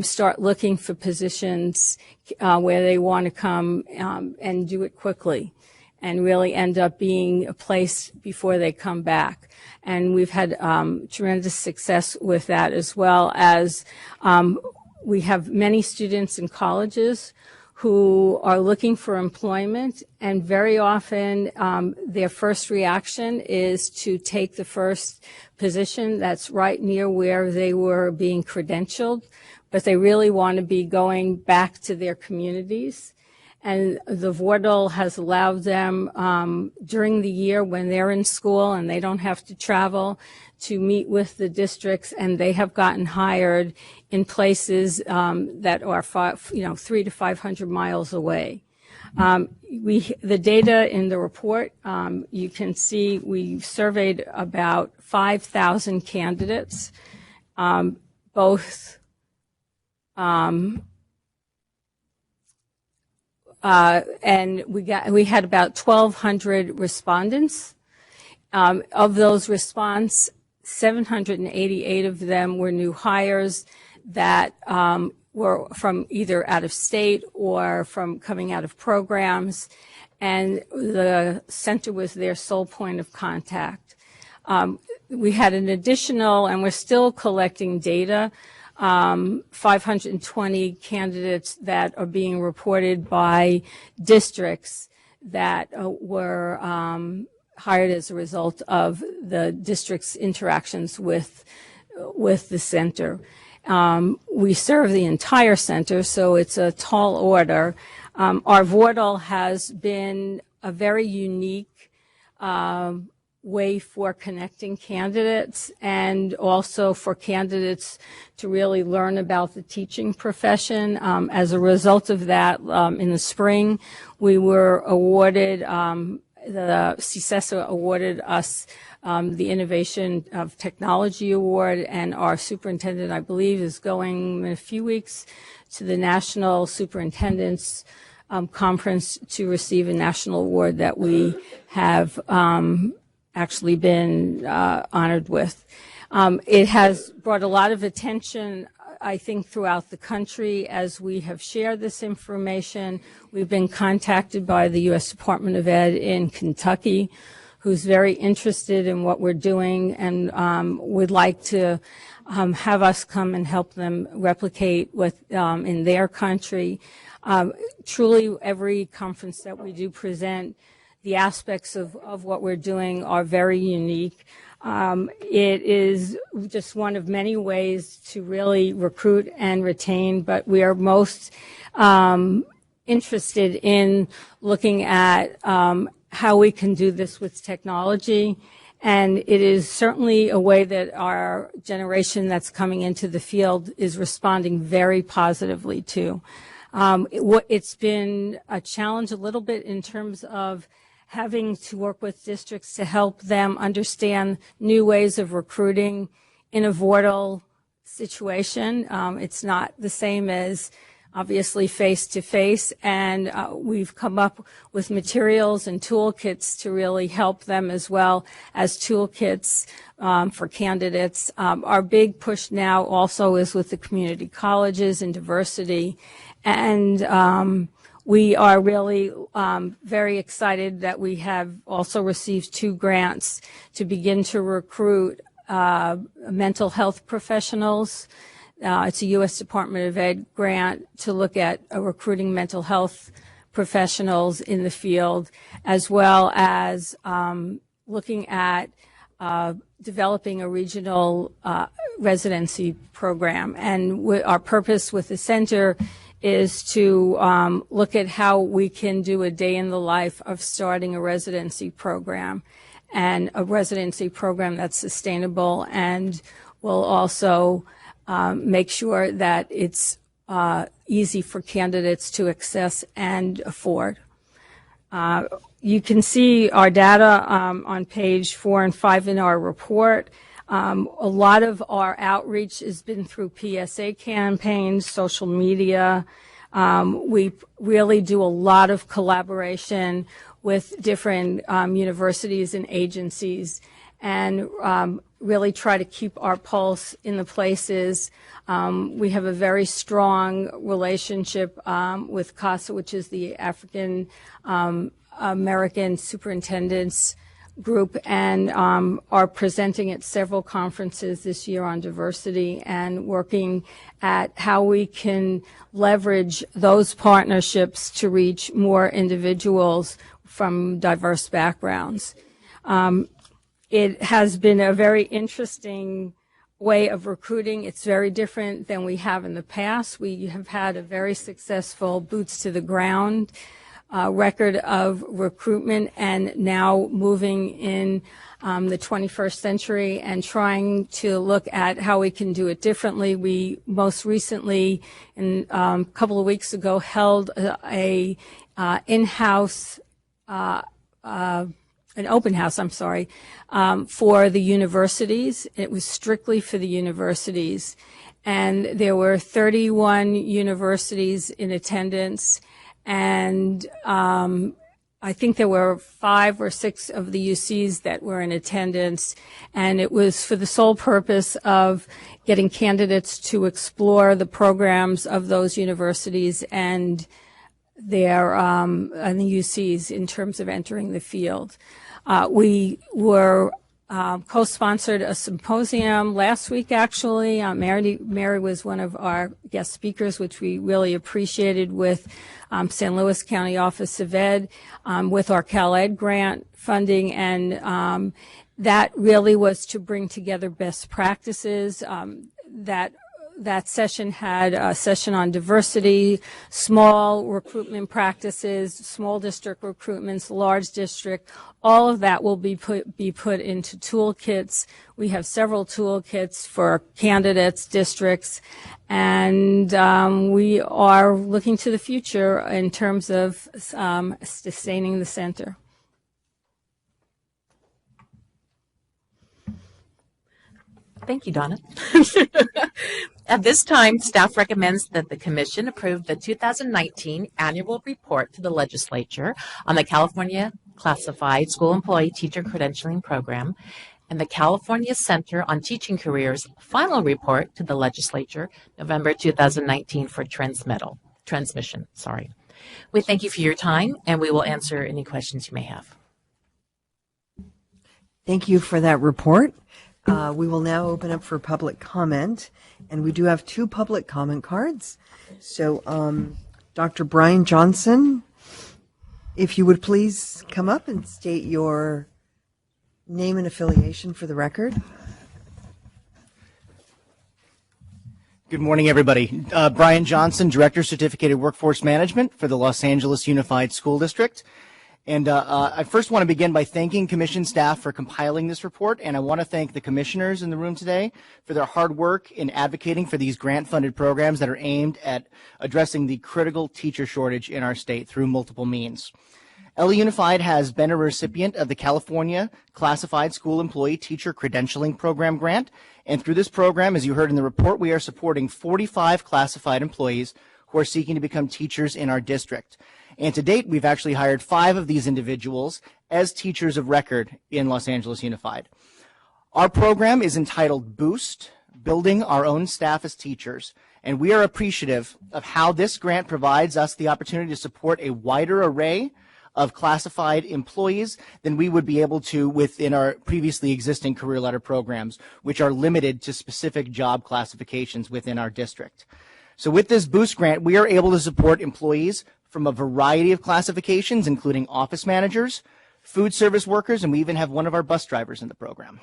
[SPEAKER 14] start looking for positions where they want to come and do it quickly and really end up being a place before they come back. And we've had tremendous success with that, as well as we have many students in colleges who are looking for employment, and very often their first reaction is to take the first position that's right near where they were being credentialed, but they really want to be going back to their communities. And the portal has allowed them during the year when they're in school and they don't have to travel to meet with the districts, and they have gotten hired in places that are 300 to 500 miles away. The data in the report, you can see we surveyed about 5,000 candidates, both and we had about 1,200 respondents. Of those response, 788 of them were new hires that were from either out of state or from coming out of programs, and the center was their sole point of contact. We had an additional, and we're still collecting data, 520 candidates that are being reported by districts that were hired as a result of the district's interactions with the center. We serve the entire center, so it's a tall order. Our portal has been a very unique way for connecting candidates, and also for candidates to really learn about the teaching profession. As a result of that, in the spring, we were awarded, the CSET awarded us the Innovation of Technology Award, and our superintendent, I believe, is going in a few weeks to the National Superintendent's Conference to receive a national award that we have actually been honored with. It has brought a lot of attention, I think, throughout the country as we have shared this information. We've been contacted by the U.S. Department of Ed in Kentucky, who's very interested in what we're doing and would like to have us come and help them replicate what in their country. Truly, every conference that we do present, the aspects of what we're doing are very unique. It is just one of many ways to really recruit and retain, but we are most interested in looking at how we can do this with technology. And it is certainly a way that our generation that's coming into the field is responding very positively to. It's been a challenge a little bit in terms of having to work with districts to help them understand new ways of recruiting in a portal situation. It's not the same as obviously face-to-face, and we've come up with materials and toolkits to really help them, as well as toolkits for candidates. Our big push now also is with the community colleges and diversity, and we are really very excited that we have also received 2 grants to begin to recruit mental health professionals. It's a U.S. Department of Ed grant to look at recruiting mental health professionals in the field, as well as looking at developing a regional residency program. And our purpose with the center is to look at how we can do a day in the life of starting a residency program, and a residency program that's sustainable and will also make sure that it's easy for candidates to access and afford. You can see our data on page 4 and 5 in our report. A lot of our outreach has been through PSA campaigns, social media. We really do a lot of collaboration with different universities and agencies, and really try to keep our pulse in the places. We have a very strong relationship with CASA, which is the African American Superintendents Group, and are presenting at several conferences this year on diversity, and working at how we can leverage those partnerships to reach more individuals from diverse backgrounds. It has been a very interesting way of recruiting. It's very different than we have in the past. We have had a very successful boots to the ground record of recruitment, and now moving in the 21st century and trying to look at how we can do it differently. We most recently, a couple of weeks ago, held a in-house an open house, for the universities. It was strictly for the universities. And there were 31 universities in attendance, and I think there were 5 or 6 of the UCs that were in attendance, and it was for the sole purpose of getting candidates to explore the programs of those universities and their and the UCs in terms of entering the field. We were co-sponsored a symposium last week, actually. Mary was one of our guest speakers, which we really appreciated, with San Luis County Office of Ed, with our CalEd grant funding, and that really was to bring together best practices. That session had a session on diversity, small recruitment practices, small district recruitments, large district. All of that will be put into toolkits. We have several toolkits for candidates, districts, and we are looking to the future in terms of sustaining the center.
[SPEAKER 12] Thank you, Donna. At this time, staff recommends that the Commission approve the 2019 annual report to the legislature on the California Classified School Employee Teacher Credentialing Program, and the California Center on Teaching Careers final report to the legislature November 2019 for transmission. We thank you for your time, and we will answer any questions you may have.
[SPEAKER 4] Thank you for that report. We will now open up for public comment, and we do have 2 public comment cards. So, Dr. Brian Johnson, if you would please come up and state your name and affiliation for the record.
[SPEAKER 15] Good morning, everybody. Brian Johnson, Director, Certificated Workforce Management for the Los Angeles Unified School District. And I first want to begin by thanking Commission staff for compiling this report, and I want to thank the commissioners in the room today for their hard work in advocating for these grant-funded programs that are aimed at addressing the critical teacher shortage in our state through multiple means. LA Unified has been a recipient of the California Classified School Employee Teacher Credentialing Program grant, and through this program, as you heard in the report, we are supporting 45 classified employees who are seeking to become teachers in our district. And to date, we've actually hired 5 of these individuals as teachers of record in Los Angeles Unified. Our program is entitled Boost, Building Our Own Staff as Teachers, and we are appreciative of how this grant provides us the opportunity to support a wider array of classified employees than we would be able to within our previously existing career letter programs, which are limited to specific job classifications within our district. So with this Boost grant, we are able to support employees from a variety of classifications, including office managers, food service workers, and we even have one of our bus drivers in the program.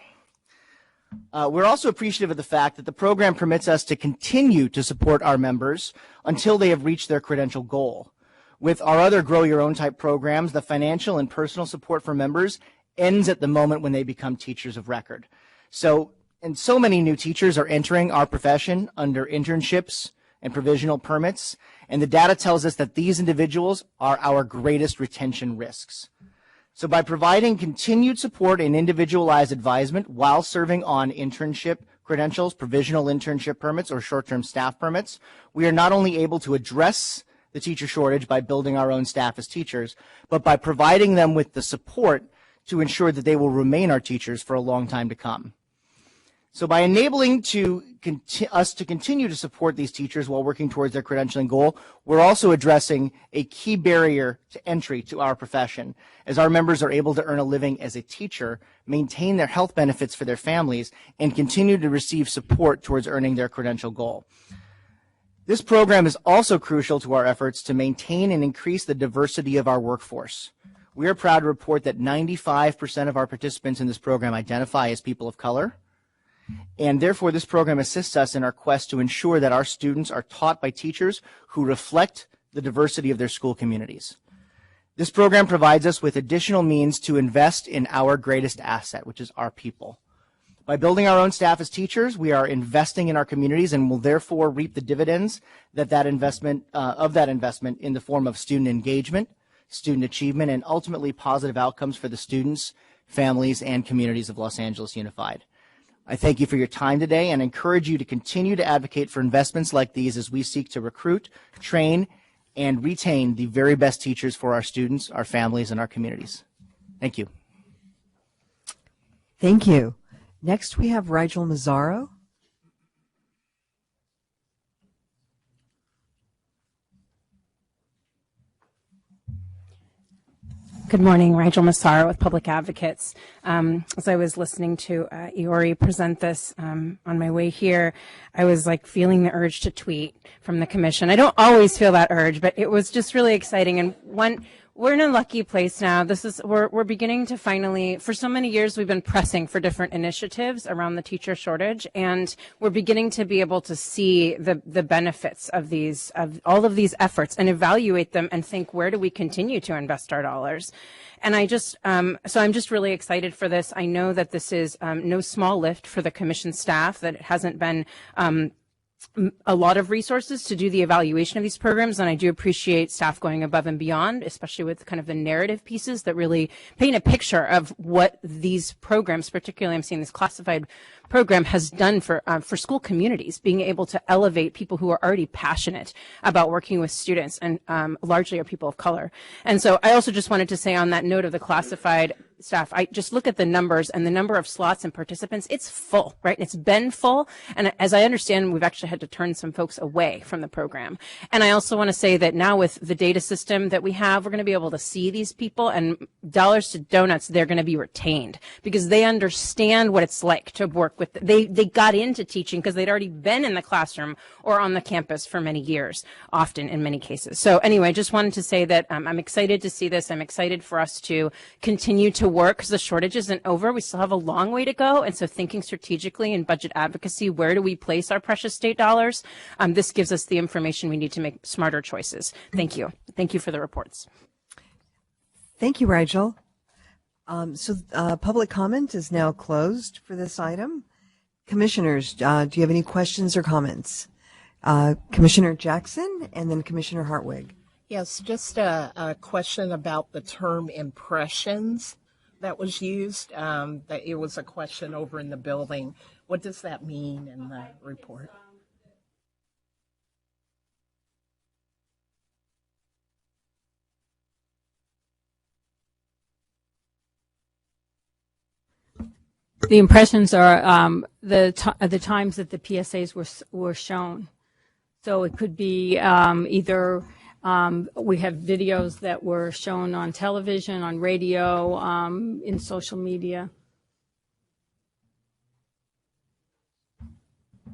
[SPEAKER 15] We're also appreciative of the fact that the program permits us to continue to support our members until they have reached their credential goal. With our other Grow Your Own type programs, the financial and personal support for members ends at the moment when they become teachers of record. So many new teachers are entering our profession under internships and provisional permits, and the data tells us that these individuals are our greatest retention risks. So by providing continued support and individualized advisement while serving on internship credentials, provisional internship permits, or short-term staff permits, we are not only able to address the teacher shortage by building our own staff as teachers, but by providing them with the support to ensure that they will remain our teachers for a long time to come. So by enabling us to continue to support these teachers while working towards their credentialing goal, we're also addressing a key barrier to entry to our profession, as our members are able to earn a living as a teacher, maintain their health benefits for their families, and continue to receive support towards earning their credential goal. This program is also crucial to our efforts to maintain and increase the diversity of our workforce. We are proud to report that 95% of our participants in this program identify as people of color, and therefore this program assists us in our quest to ensure that our students are taught by teachers who reflect the diversity of their school communities. This program provides us with additional means to invest in our greatest asset, which is our people. By building our own staff as teachers, we are investing in our communities and will therefore reap the dividends that investment in the form of student engagement, student achievement, and ultimately positive outcomes for the students, families, and communities of Los Angeles Unified. I thank you for your time today and encourage you to continue to advocate for investments like these as we seek to recruit, train, and retain the very best teachers for our students, our families, and our communities. Thank you.
[SPEAKER 4] Thank you. Next, we have Rigel Mazzaro.
[SPEAKER 16] Good morning, Rigel Massaro with Public Advocates. As I was listening to Iori present this on my way here, I was like feeling the urge to tweet from the commission. I don't always feel that urge, but it was just really exciting. And we're in a lucky place now. We're beginning to finally, for so many years, we've been pressing for different initiatives around the teacher shortage, and we're beginning to be able to see the benefits of all of these efforts and evaluate them and think, where do we continue to invest our dollars? And so I'm just really excited for this. I know that this is no small lift for the commission staff, that it hasn't been a lot of resources to do the evaluation of these programs, and I do appreciate staff going above and beyond, especially with kind of the narrative pieces that really paint a picture of what these programs, particularly I'm seeing this classified program, has done for school communities, being able to elevate people who are already passionate about working with students, and largely are people of color. And so I also just wanted to say, on that note of the classified staff, I just look at the numbers and the number of slots and participants. It's full, right? It's been full. And as I understand, we've actually had to turn some folks away from the program. And I also want to say that now with the data system that we have, we're going to be able to see these people, and dollars to donuts, they're going to be retained because they understand what it's like to work with. They got into teaching because they'd already been in the classroom or on the campus for many years, often in many cases. So anyway, I just wanted to say that I'm excited to see this. I'm excited for us to continue to work because the shortage isn't over. We still have a long way to go. And so thinking strategically in budget advocacy, where do we place our precious state dollars? This gives us the information we need to make smarter choices. Thank you. Thank you for the reports.
[SPEAKER 4] Thank you, Rigel. Public comment is now closed for this item. Commissioners, do you have any questions or comments? Commissioner Jackson and then Commissioner Hartwig.
[SPEAKER 12] Yes, just a question about the term impressions that was used. That it was a question over in the building. What does that mean in the report?
[SPEAKER 14] The impressions are the times that the PSAs were shown. So it could be either we have videos that were shown on television, on radio, in social media.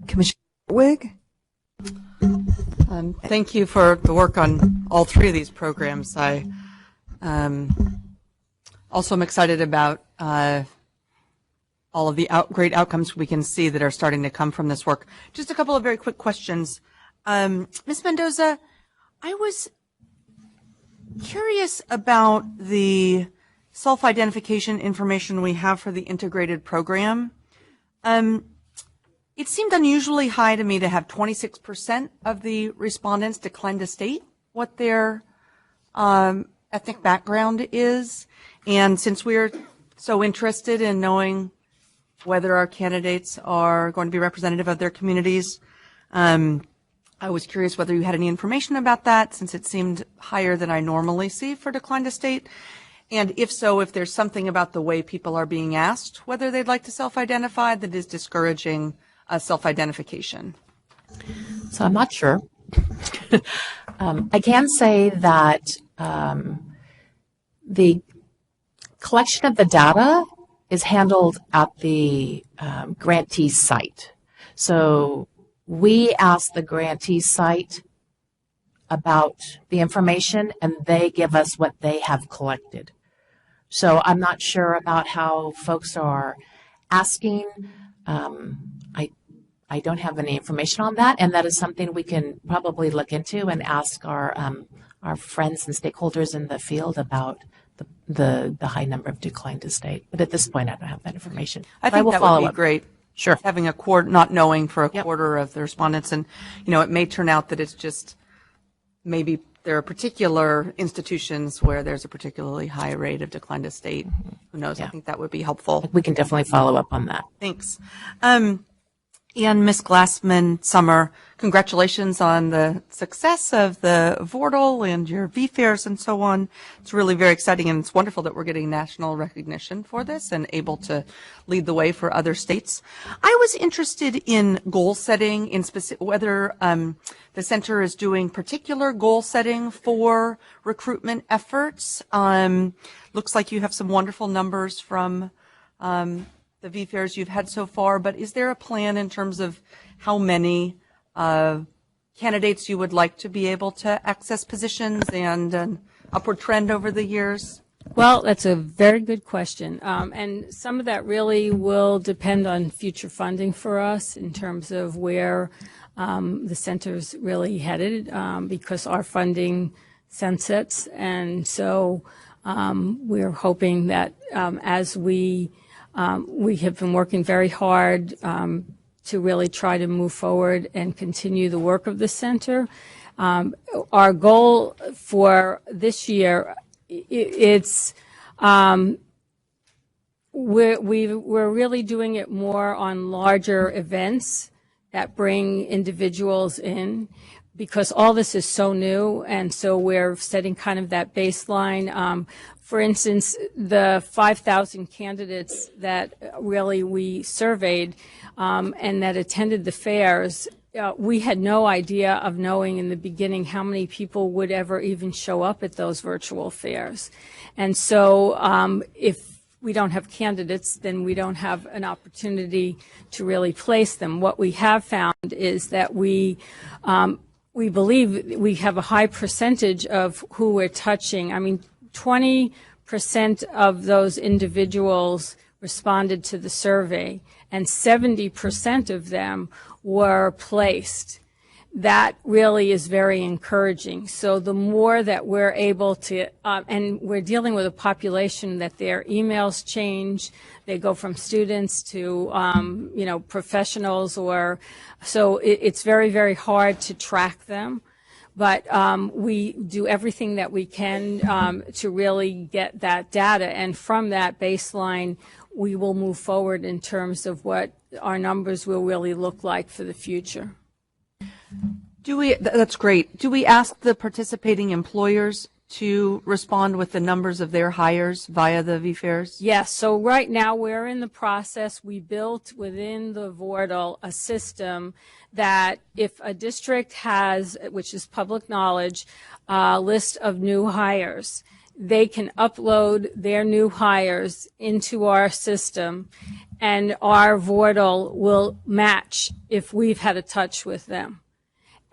[SPEAKER 4] Commissioner Wig? Thank you for the work on all three of these programs. I also am excited about all of the great outcomes we can see that are starting to come from this work. Just a couple of very quick questions. Ms. Mendoza, I was curious about the self-identification information we have for the integrated program. It seemed unusually high to me to have 26% of the respondents decline to state what their ethnic background is. And since we're so interested in knowing whether our candidates are going to be representative of their communities, I was curious whether you had any information about that, since it seemed higher than I normally see for decline to state. And if so, if there's something about the way people are being asked whether they'd like to self-identify that is discouraging self-identification.
[SPEAKER 12] So I'm not sure. I can say that the collection of the data is handled at the grantee site. So we ask the grantee site about the information, and they give us what they have collected. So I'm not sure about how folks are asking. I don't have any information on that, and that is something we can probably look into and ask our friends and stakeholders in the field about the high number of decline to state. But at this point, I don't have that information.
[SPEAKER 4] I think that would be great.
[SPEAKER 12] Sure.
[SPEAKER 4] Having a quarter, not knowing for a quarter of the respondents, and it may turn out that it's just maybe there are particular institutions where there's a particularly high rate of decline to state. Who knows? Yeah. I think that would be helpful.
[SPEAKER 12] We can definitely follow up on that.
[SPEAKER 4] Thanks. And Ms. Glassman-Summer, congratulations on the success of the Vortal and your VFairs and so on. It's really very exciting, and it's wonderful that we're getting national recognition for this and able to lead the way for other states. I was interested in goal setting, in specific, whether the center is doing particular goal setting for recruitment efforts. Looks like you have some wonderful numbers from the VFairs you've had so far, but is there a plan in terms of how many candidates you would like to be able to access positions and an upward trend over the years?
[SPEAKER 14] Well, that's a very good question. And some of that really will depend on future funding for us in terms of where the center's really headed, because our funding sunsets. And so we're hoping that as we have been working very hard to really try to move forward and continue the work of the center. Our goal for this year, we're really doing it more on larger events that bring individuals in, because all this is so new, and so we're setting kind of that baseline. For instance, the 5,000 candidates that really we surveyed and that attended the fairs, we had no idea of knowing in the beginning how many people would ever even show up at those virtual fairs. And so if we don't have candidates, then we don't have an opportunity to really place them. What we have found is that we believe we have a high percentage of who we're touching. I mean, 20% of those individuals responded to the survey, and 70% of them were placed. That really is very encouraging. So the more that we're able to, and we're dealing with a population that their emails change, they go from students to, professionals, or so it's very, very hard to track them. But we do everything that we can to really get that data, and from that baseline, we will move forward in terms of what our numbers will really look like for the future.
[SPEAKER 17] That's great. Do we ask the participating employers to respond with the numbers of their hires via the VFairs?
[SPEAKER 14] Yes. So right now we're in the process. We built within the Vortal a system that if a district has, which is public knowledge, a list of new hires, they can upload their new hires into our system, and our Vortal will match if we've had a touch with them.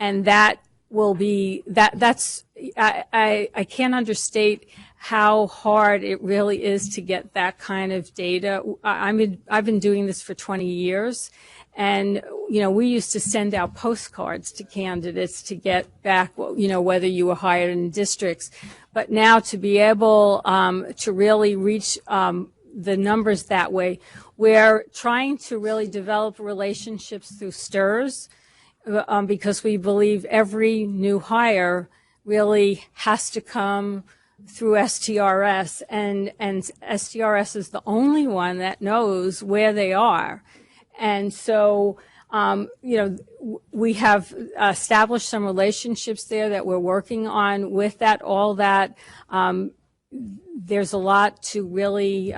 [SPEAKER 14] And that will be, that's, I can't understate how hard it really is to get that kind of data. I've been doing this for 20 years. And, you know, we used to send out postcards to candidates to get back, you know, whether you were hired in districts. But now to be able to really reach the numbers that way, we're trying to really develop relationships through STIRS because we believe every new hire really has to come through STRS, and STRS is the only one that knows where they are. And so, you know, we have established some relationships there that we're working on with that, all that. There's a lot to really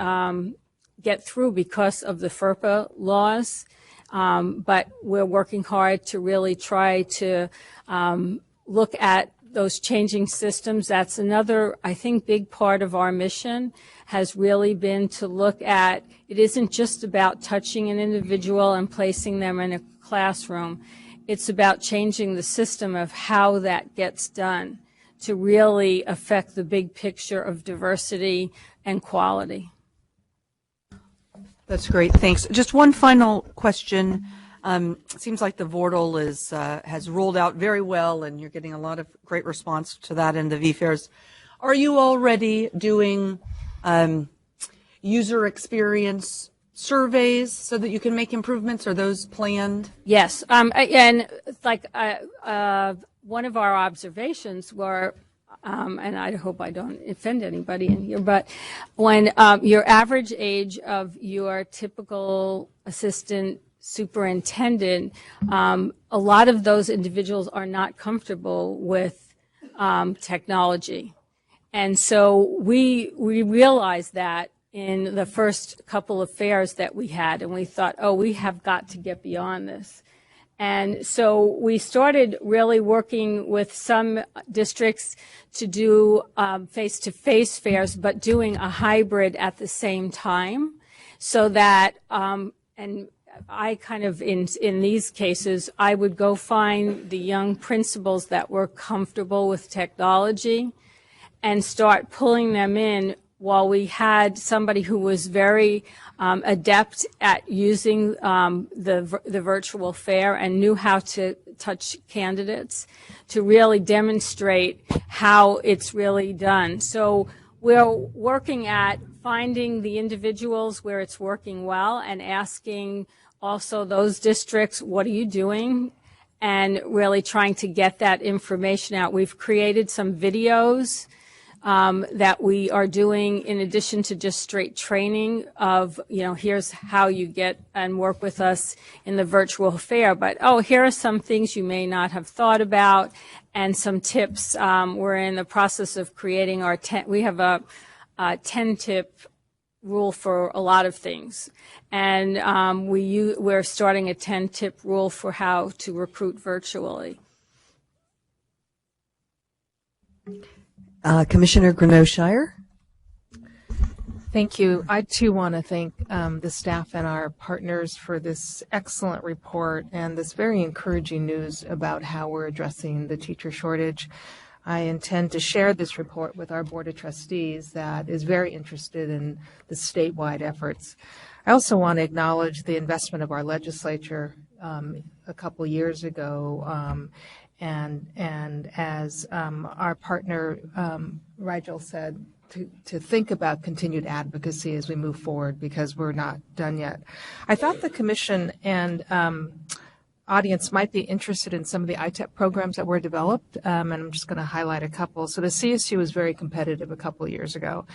[SPEAKER 14] get through because of the FERPA laws, but we're working hard to really try to look at those changing systems. That's another, I think, big part of our mission has really been to look at, it isn't just about touching an individual and placing them in a classroom. It's about changing the system of how that gets done to really affect the big picture of diversity and quality.
[SPEAKER 17] That's great. Thanks. Just one final question. It seems like the Vortal has rolled out very well, and you're getting a lot of great response to that in the VFairs. Are you already doing user experience surveys so that you can make improvements? Are those planned?
[SPEAKER 14] Yes. And like one of our observations were, and I hope I don't offend anybody in here, but when your average age of your typical assistant superintendent, a lot of those individuals are not comfortable with technology. And so we realized that in the first couple of fairs that we had, and we thought, oh, we have got to get beyond this. And so we started really working with some districts to do face-to-face fairs, but doing a hybrid at the same time, so that, and I kind of, in these cases, I would go find the young principals that were comfortable with technology and start pulling them in while we had somebody who was very adept at using the virtual fair and knew how to touch candidates to really demonstrate how it's really done. So we're working at finding the individuals where it's working well and asking also those districts, what are you doing? And really trying to get that information out. We've created some videos that we are doing in addition to just straight training of, you know, here's how you get and work with us in the virtual fair. But, oh, here are some things you may not have thought about and some tips. We're in the process of creating our we have a 10-tip rule for a lot of things. And we're starting a 10-tip rule for how to recruit virtually.
[SPEAKER 4] Commissioner Greneau-Shire.
[SPEAKER 18] Thank you. I too want to thank the staff and our partners for this excellent report and this very encouraging news about how we're addressing the teacher shortage. I intend to share this report with our Board of Trustees that is very interested in the statewide efforts. I also want to acknowledge the investment of our legislature a couple years ago, and as our partner Rigel said, to think about continued advocacy as we move forward, because we're not done yet. I thought the Commission and audience might be interested in some of the ITEP programs that were developed, and I'm just going to highlight a couple. So the CSU was very competitive a couple of years ago,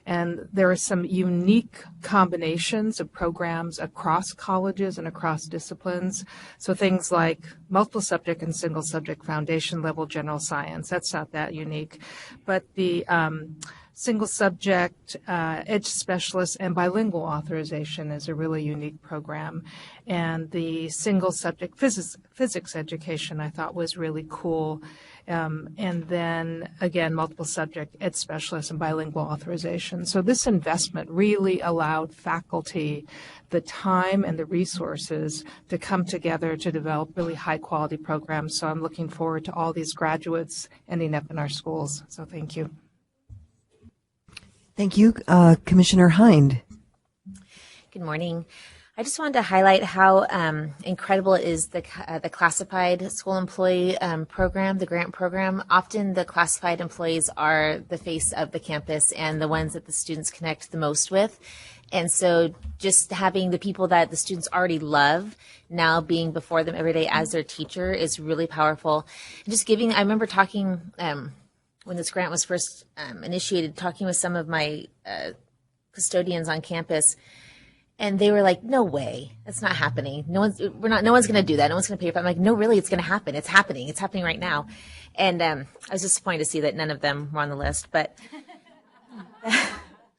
[SPEAKER 18] and there are some unique combinations of programs across colleges and across disciplines. So things like multiple subject and single subject foundation level general science, that's not that unique. But the single subject, edge specialist, and bilingual authorization is a really unique program. And the single subject physics education I thought was really cool. And then again, multiple subject, ed specialist, and bilingual authorization. So this investment really allowed faculty the time and the resources to come together to develop really high quality programs. So I'm looking forward to all these graduates ending up in our schools. So thank you.
[SPEAKER 4] Thank you. Commissioner Hind.
[SPEAKER 19] Good morning. I just wanted to highlight how incredible it is the classified school employee program, the grant program. Often the classified employees are the face of the campus and the ones that the students connect the most with. And so just having the people that the students already love now being before them every day as their teacher is really powerful. And just giving, I remember talking when this grant was first initiated, talking with some of my custodians on campus, and they were like, "No way, that's not happening. No one's going to do that. No one's going to pay for it." I'm like, "No, really, it's going to happen. It's happening. It's happening right now." And I was disappointed to see that none of them were on the list, but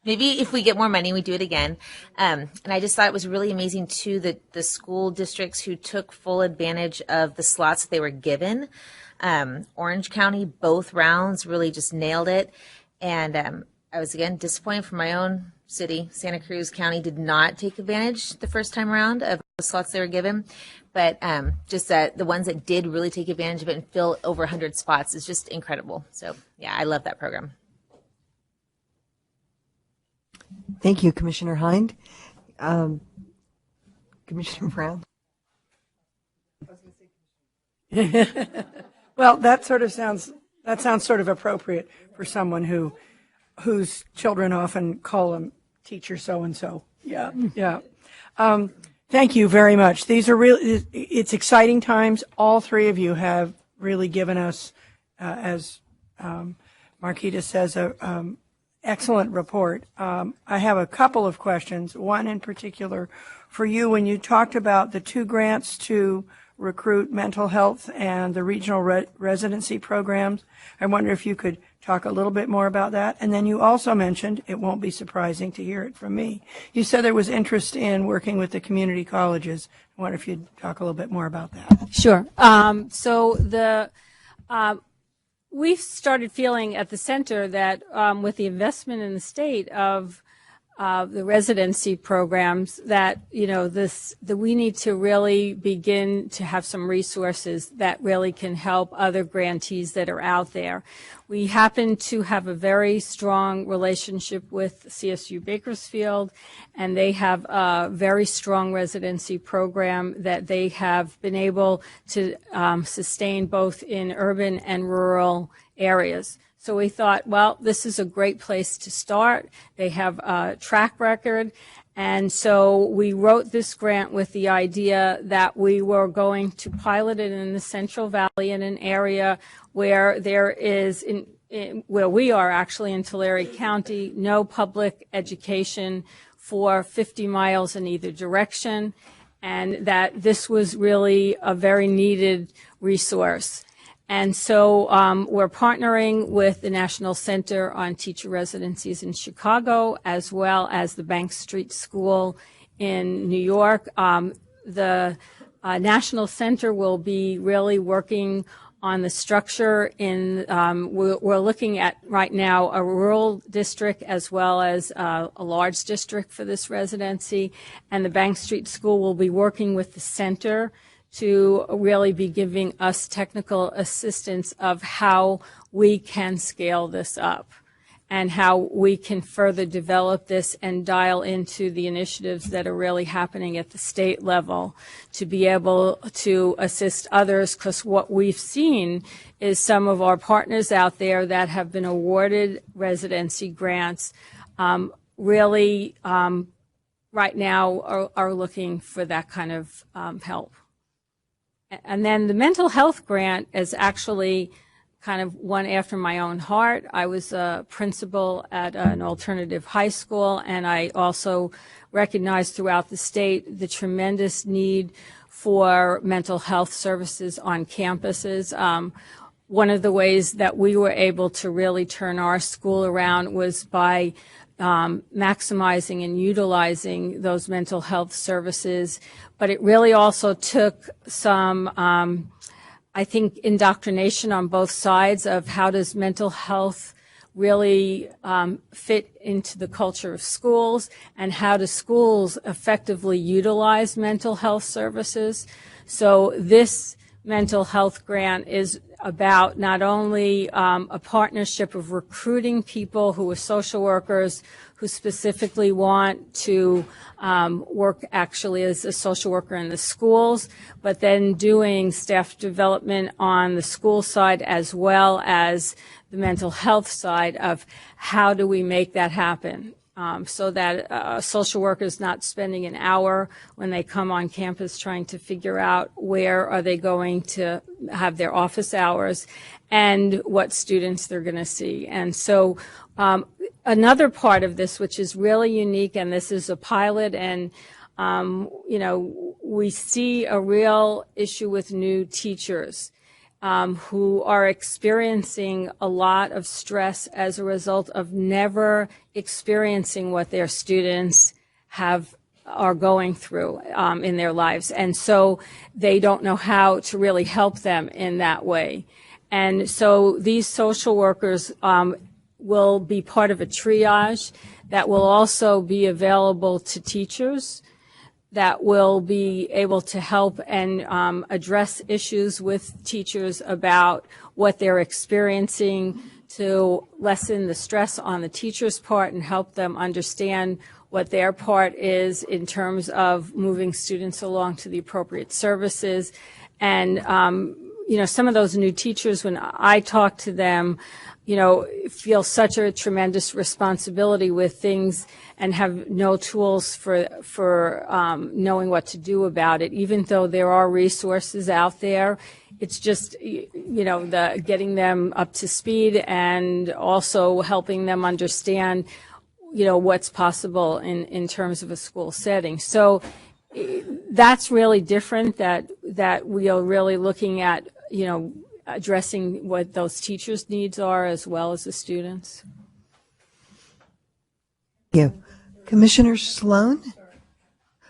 [SPEAKER 19] maybe if we get more money, we do it again. And I just thought it was really amazing too that the school districts who took full advantage of the slots that they were given. Orange County, both rounds really just nailed it. And I was, again, disappointed for my own city. Santa Cruz County did not take advantage the first time around of the slots they were given. But just that the ones that did really take advantage of it and fill over 100 spots is just incredible. So, yeah, I love that program.
[SPEAKER 4] Thank you, Commissioner Hind. Commissioner Brown.
[SPEAKER 20] Well, that sounds sort of appropriate for someone whose children often call them teacher so and so. Yeah, yeah. Thank you very much. These are really, it's exciting times. All three of you have really given us, as Marquita says, a excellent report. I have a couple of questions. One in particular for you, when you talked about the two grants to recruit mental health and the regional residency programs. I wonder if you could talk a little bit more about that. And then you also mentioned, it won't be surprising to hear it from me, you said there was interest in working with the community colleges. I wonder if you'd talk a little bit more about that.
[SPEAKER 14] Sure. We've started feeling at the center that with the investment in the state of the residency programs, that we need to really begin to have some resources that really can help other grantees that are out there. We happen to have a very strong relationship with CSU Bakersfield, and they have a very strong residency program that they have been able to sustain both in urban and rural areas. So we thought, well, this is a great place to start. They have a track record. And so we wrote this grant with the idea that we were going to pilot it in the Central Valley in an area where there is, where we are actually in Tulare County, no public education for 50 miles in either direction, and that this was really a very needed resource. And so we're partnering with the National Center on Teacher Residencies in Chicago, as well as the Bank Street School in New York. The National Center will be really working on the structure in, we're looking at right now a rural district as well as a large district for this residency. And the Bank Street School will be working with the center to really be giving us technical assistance of how we can scale this up and how we can further develop this and dial into the initiatives that are really happening at the state level to be able to assist others, because what we've seen is some of our partners out there that have been awarded residency grants really right now are looking for that kind of help. And then the mental health grant is actually kind of one after my own heart. I was a principal at an alternative high school, and I also recognized throughout the state the tremendous need for mental health services on campuses. One of the ways that we were able to really turn our school around was by maximizing and utilizing those mental health services. But it really also took some, I think, indoctrination on both sides of how does mental health really fit into the culture of schools, and how do schools effectively utilize mental health services. So this mental health grant is about not only a partnership of recruiting people who are social workers who specifically want to work actually as a social worker in the schools, but then doing staff development on the school side as well as the mental health side of how do we make that happen. So that a social worker is not spending an hour when they come on campus trying to figure out where are they going to have their office hours and what students they're going to see. And so another part of this, which is really unique, and this is a pilot, and we see a real issue with new teachers who are experiencing a lot of stress as a result of never experiencing what their students are going through in their lives. And so they don't know how to really help them in that way. And so these social workers will be part of a triage that will also be available to teachers, that will be able to help and address issues with teachers about what they're experiencing, to lessen the stress on the teacher's part and help them understand what their part is in terms of moving students along to the appropriate services. And, some of those new teachers, when I talk to them, feel such a tremendous responsibility with things and have no tools for knowing what to do about it. Even though there are resources out there, it's just, the getting them up to speed and also helping them understand, what's possible in terms of a school setting. So that's really different, that we are really looking at, addressing what those teachers' needs are as well as the students.
[SPEAKER 4] Thank you. Commissioner Sloan?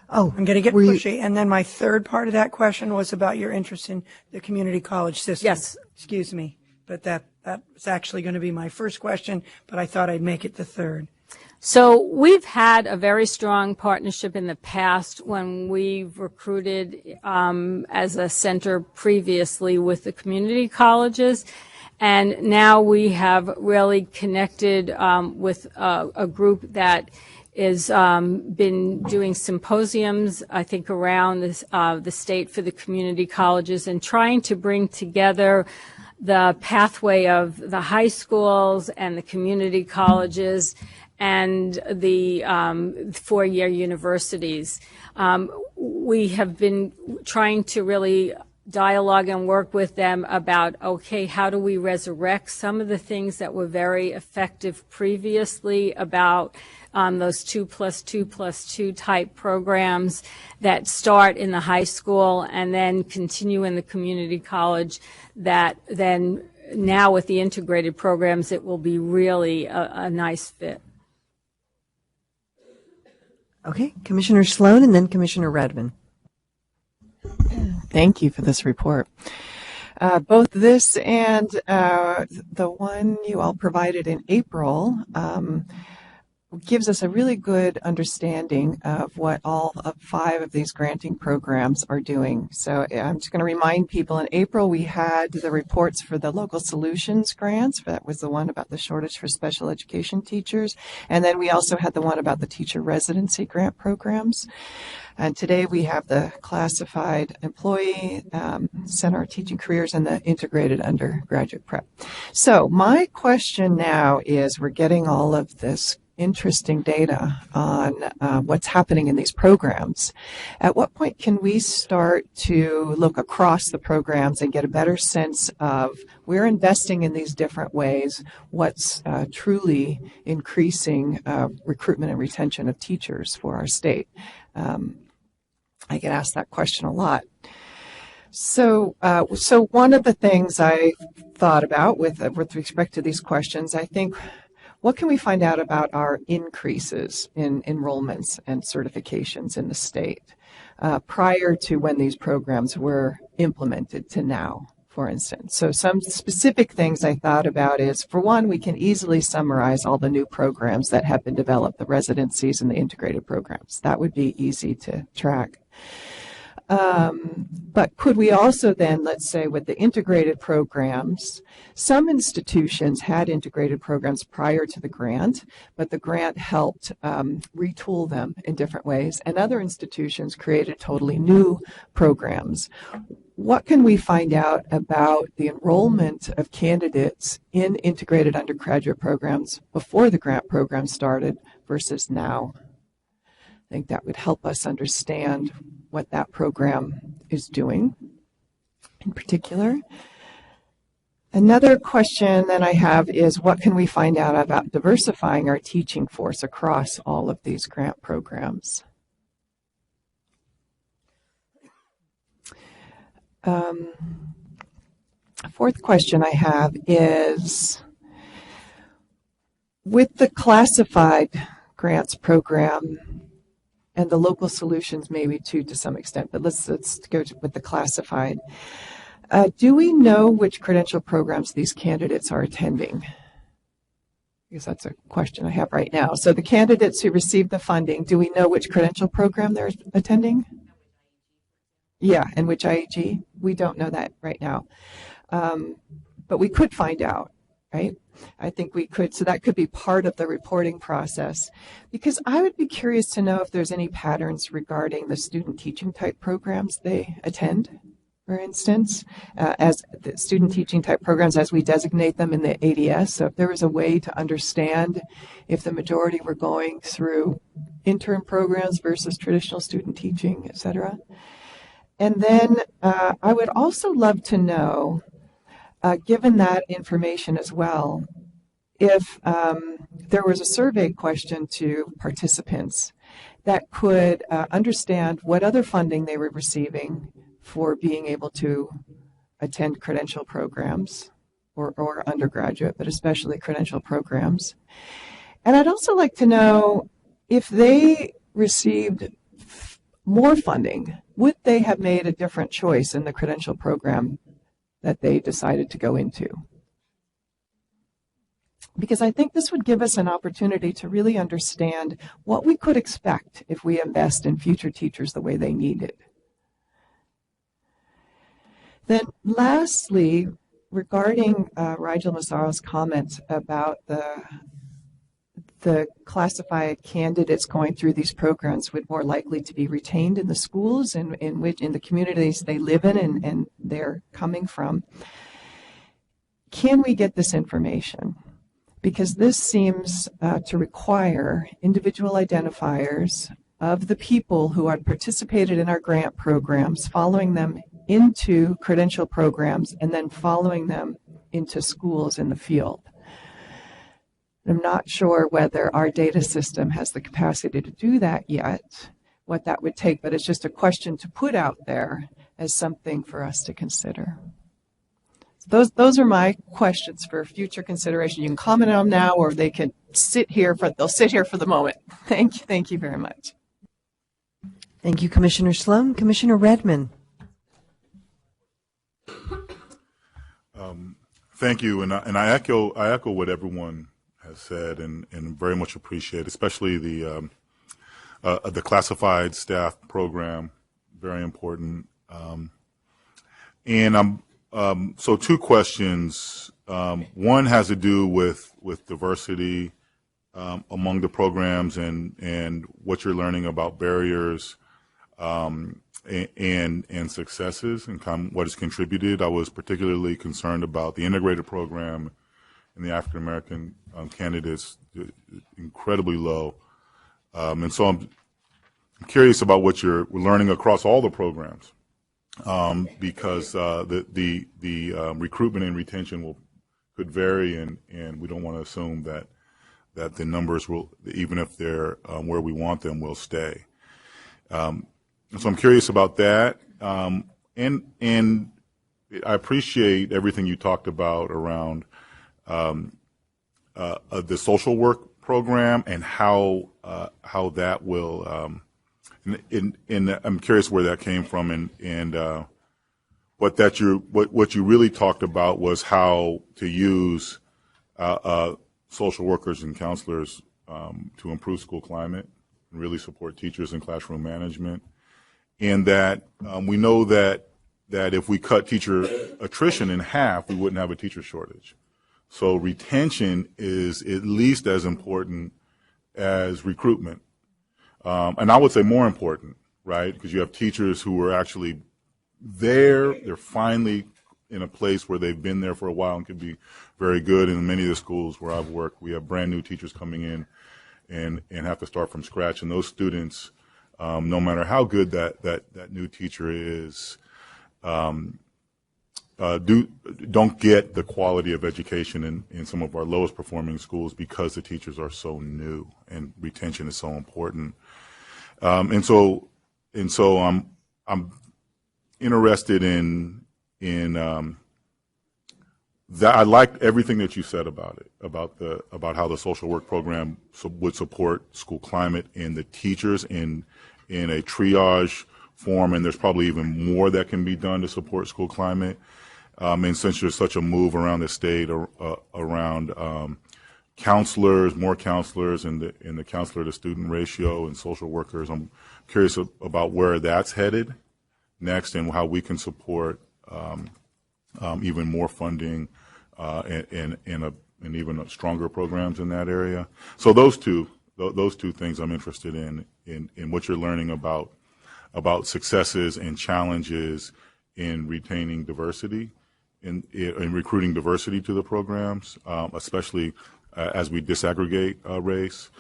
[SPEAKER 4] Oh,
[SPEAKER 20] I'm going to get pushy. And then my third part of that question was about your interest in the community college system.
[SPEAKER 14] Yes.
[SPEAKER 20] Excuse me. But that was actually going to be my first question, but I thought I'd make it the third.
[SPEAKER 14] So we've had a very strong partnership in the past when we've recruited as a center previously with the community colleges. And now we have really connected with a group that is been doing symposiums, I think, around this, the state for the community colleges, and trying to bring together the pathway of the high schools and the community colleges and the four-year universities. We have been trying to really dialogue and work with them about, okay, how do we resurrect some of the things that were very effective previously about those 2+2+2 type programs that start in the high school and then continue in the community college, that then now with the integrated programs, it will be really a nice fit.
[SPEAKER 4] Okay, Commissioner Sloan and then Commissioner Redmond.
[SPEAKER 1] Thank you for this report. Both this and the one you all provided in April gives us a really good understanding of what all of 5 of these granting programs are doing. So I'm just going to remind people, in April we had the reports for the local solutions grants. That was the one about the shortage for special education teachers. And then we also had the one about the teacher residency grant programs. And today we have the classified employee, center teaching careers, and the integrated undergraduate prep. So my question now is, we're getting all of this interesting data on what's happening in these programs. At what point can we start to look across the programs and get a better sense of we're investing in these different ways, what's truly increasing recruitment and retention of teachers for our state? I get asked that question a lot. So one of the things I thought about with respect to these questions, I think, what can we find out about our increases in enrollments and certifications in the state prior to when these programs were implemented to now, for instance? So some specific things I thought about is, for one, we can easily summarize all the new programs that have been developed, the residencies and the integrated programs. That would be easy to track. But could we also then, let's say with the integrated programs, some institutions had integrated programs prior to the grant, but the grant helped retool them in different ways, and other institutions created totally new programs. What can we find out about the enrollment of candidates in integrated undergraduate programs before the grant program started versus now? I think that would help us understand what that program is doing in particular. Another question that I have is, what can we find out about diversifying our teaching force across all of these grant programs? A fourth question I have is, with the classified grants program, and the local solutions maybe too to some extent, but let's go with the classified. Do we know which credential programs these candidates are attending? Because that's a question I have right now. So the candidates who received the funding, do we know which credential program they're attending? Yeah, and which IEG? We don't know that right now. But we could find out, right? I think we could, so that could be part of the reporting process, because I would be curious to know if there's any patterns regarding the student teaching type programs they attend, for instance, as the student teaching type programs as we designate them in the ADS. So if there was a way to understand if the majority were going through intern programs versus traditional student teaching, et cetera. And then I would also love to know, given that information as well, if there was a survey question to participants that could understand what other funding they were receiving for being able to attend credential programs or undergraduate, but especially credential programs. And I'd also like to know if they received more funding, would they have made a different choice in the credential program that they decided to go into? Because I think this would give us an opportunity to really understand what we could expect if we invest in future teachers the way they need it. Then lastly, regarding Rigel Massaro's comments about the classified candidates going through these programs would more likely to be retained in the schools in the communities they live in and they're coming from. Can we get this information? Because this seems to require individual identifiers of the people who had participated in our grant programs, following them into credential programs, and then following them into schools in the field. I'm not sure whether our data system has the capacity to do that yet, what that would take, but it's just a question to put out there as something for us to consider. Those are my questions for future consideration. You can comment on them now, or they can sit here for the moment. Thank you very much.
[SPEAKER 4] Thank you, Commissioner Sloan. Commissioner Redmond.
[SPEAKER 3] Thank you, and I echo what everyone has said, and very much appreciate, especially the classified staff program, very important. And so two questions. One has to do with diversity among the programs and what you're learning about barriers and successes and what has contributed. I was particularly concerned about the integrated program in the African American candidates incredibly low. And so I'm curious about what you're learning across all the programs, because the recruitment and retention could vary, and we don't want to assume that the numbers will, even if they're where we want them, will stay. So I'm curious about that, and I appreciate everything you talked about around the social work program and how that will. And I'm curious where that came from, and what you really talked about was how to use social workers and counselors to improve school climate and really support teachers in classroom management, and that we know that if we cut teacher attrition in half, we wouldn't have a teacher shortage. So retention is at least as important as recruitment. And I would say more important, right? Because you have teachers who are actually there. They're finally in a place where they've been there for a while and could be very good. In many of the schools where I've worked, we have brand new teachers coming in and have to start from scratch. And those students, no matter how good that new teacher is, don't get the quality of education in some of our lowest performing schools because the teachers are so new and retention is so important. And so I'm interested in that. I liked everything that you said about it, about how the social work program would support school climate and the teachers in a triage form, and there's probably even more that can be done to support school climate. And since there's such a move around the state around counselors, more counselors, in the counselor to student ratio and social workers, I'm curious about where that's headed next and how we can support even more funding and even stronger programs in that area. So those two things I'm interested in what you're learning about successes and challenges in retaining diversity, in recruiting diversity to the programs, especially as we disaggregate race,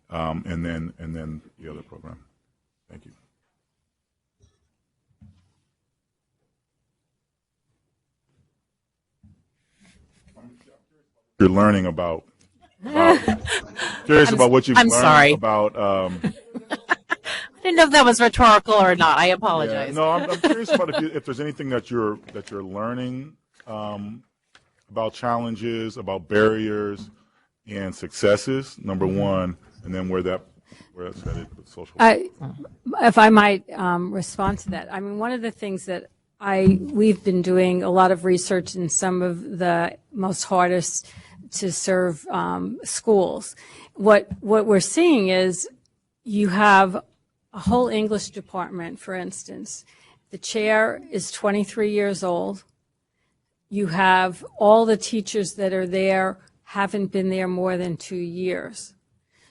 [SPEAKER 3] and then the other program. Thank you. You're learning about. Curious about what you've learned about.
[SPEAKER 12] I didn't know if that was rhetorical or not. I apologize.
[SPEAKER 3] Yeah, no, I'm curious about if there's anything that you're learning about challenges, about worries, and successes. Number one, and then where that's headed with social.
[SPEAKER 14] If I might respond to that, I mean, one of the things that we've been doing a lot of research in some of the most hardest to serve schools. What we're seeing is you have a whole English department, for instance. The chair is 23 years old. You have all the teachers that are there haven't been there more than 2 years.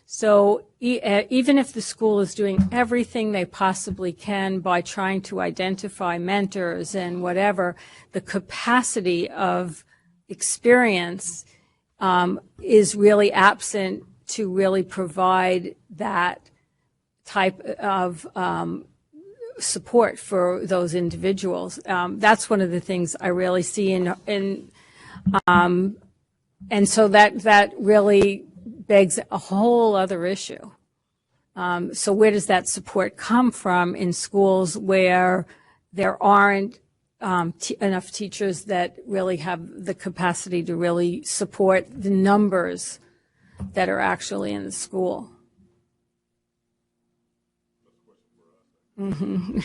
[SPEAKER 14] So even if the school is doing everything they possibly can by trying to identify mentors and whatever, the capacity of experience is really absent to really provide that type of support for those individuals. That's one of the things I really see and so that really begs a whole other issue. So where does that support come from in schools where there aren't enough teachers that really have the capacity to really support the numbers that are actually in the school? Mm-hmm.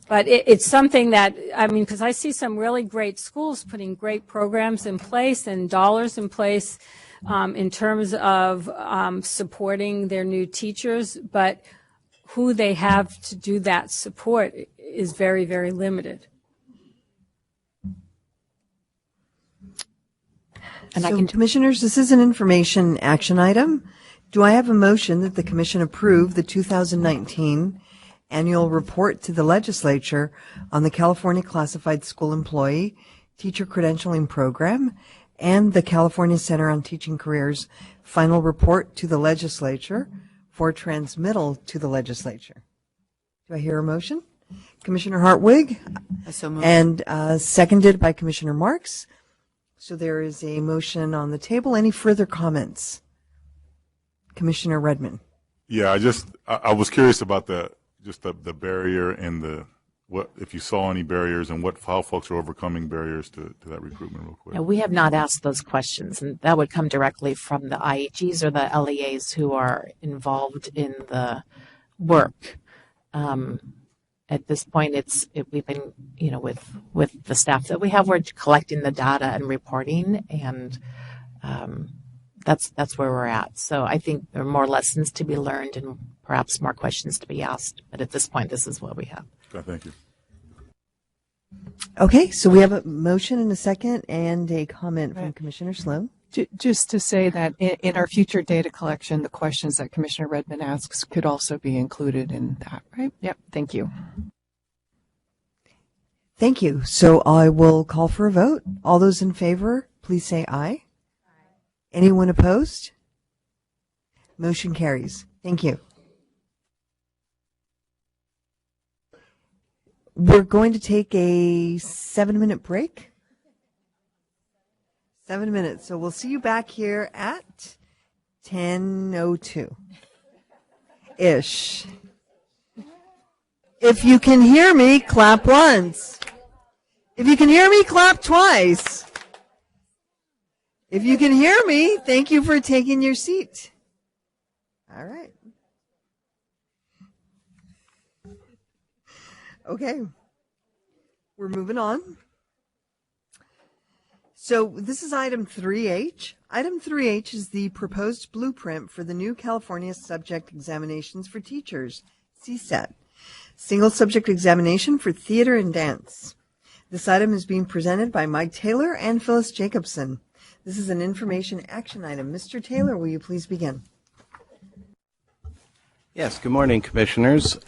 [SPEAKER 14] But it's something that, I mean, because I see some really great schools putting great programs in place and dollars in place in terms of supporting their new teachers, but who they have to do that support is very, very limited.
[SPEAKER 4] And Commissioners, this is an information action item. Do I have a motion that the Commission approve the 2019 annual report to the legislature on the California Classified School Employee Teacher Credentialing Program and the California Center on Teaching Careers final report to the legislature for transmittal to the legislature. Do I hear a motion? Commissioner Hartwig,
[SPEAKER 17] So moved.
[SPEAKER 4] and seconded by Commissioner Marks. So there is a motion on the table. Any further comments? Commissioner Redmond.
[SPEAKER 3] Yeah, I was curious about the barrier and what if you saw any barriers and how folks are overcoming barriers to that recruitment real quick.
[SPEAKER 12] Now, we have not asked those questions, and that would come directly from the IHEs or the LEAs who are involved in the work. At this point, we've been, with the staff that we have, we're collecting the data and reporting, and that's where we're at. So I think there are more lessons to be learned and perhaps more questions to be asked. But at this point, this is what we have.
[SPEAKER 3] Okay, thank you.
[SPEAKER 4] Okay, so we have a motion and a second and a comment from Commissioner Sloan.
[SPEAKER 1] Just to say that in our future data collection, the questions that Commissioner Redmond asks could also be included in that, right? Yep, thank you.
[SPEAKER 4] Thank you. So I will call for a vote. All those in favor, please say aye. Anyone opposed? Motion carries. Thank you. We're going to take a 7-minute break. 7 minutes. So we'll see you back here at 10:02 ish. If you can hear me, clap once. If you can hear me, clap twice. If you can hear me, thank you for taking your seat. All right. Okay. We're moving on. So this is item 3H. Item 3H is the proposed blueprint for the new California subject examinations for teachers, CSET, single subject examination for theater and dance. This item is being presented by Mike Taylor and Phyllis Jacobson. This is an information action item. Mr. Taylor, will you please begin?
[SPEAKER 21] Yes, good morning, Commissioners.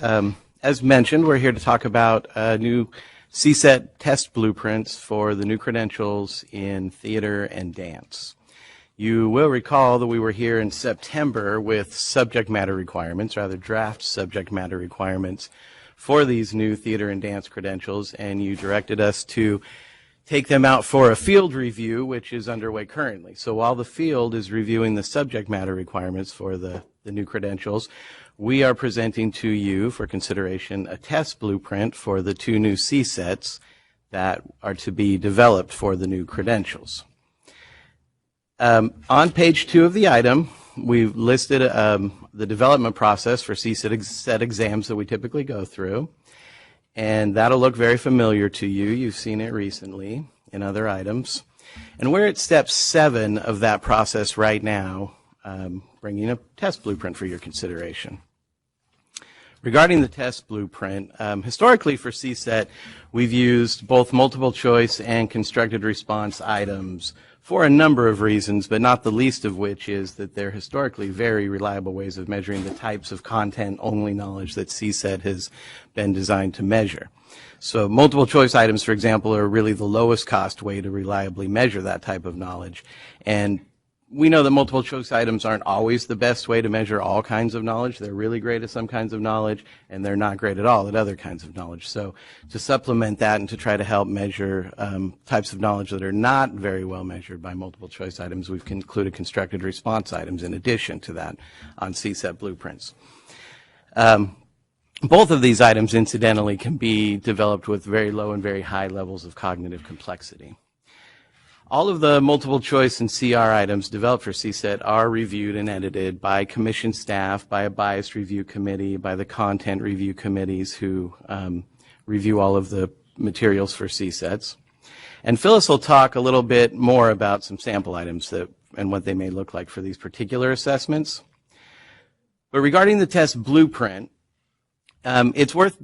[SPEAKER 21] As mentioned, we're here to talk about new CSET test blueprints for the new credentials in theater and dance. You will recall that we were here in September with subject matter requirements, rather draft subject matter requirements for these new theater and dance credentials, and you directed us to take them out for a field review, which is underway currently. So while the field is reviewing the subject matter requirements for the new credentials, we are presenting to you for consideration a test blueprint for the two new CSETs that are to be developed for the new credentials. On page 2 of the item, we've listed the development process for CSET exams that we typically go through, and that'll look very familiar to you. You've seen it recently in other items. And we're at step 7 of that process right now, bringing a test blueprint for your consideration. Regarding the test blueprint, historically for CSET, we've used both multiple choice and constructed response items for a number of reasons, but not the least of which is that they're historically very reliable ways of measuring the types of content-only knowledge that CSET has been designed to measure. So multiple choice items, for example, are really the lowest cost way to reliably measure that type of knowledge. And we know that multiple choice items aren't always the best way to measure all kinds of knowledge. They're really great at some kinds of knowledge, and they're not great at all at other kinds of knowledge. So to supplement that and to try to help measure types of knowledge that are not very well measured by multiple choice items, we've included constructed response items in addition to that on CSET blueprints. Both of these items, incidentally, can be developed with very low and very high levels of cognitive complexity. All of the multiple choice and CR items developed for CSET are reviewed and edited by commission staff, by a bias review committee, by the content review committees who review all of the materials for CSETs. And Phyllis will talk a little bit more about some sample items and what they may look like for these particular assessments. But regarding the test blueprint, it's worth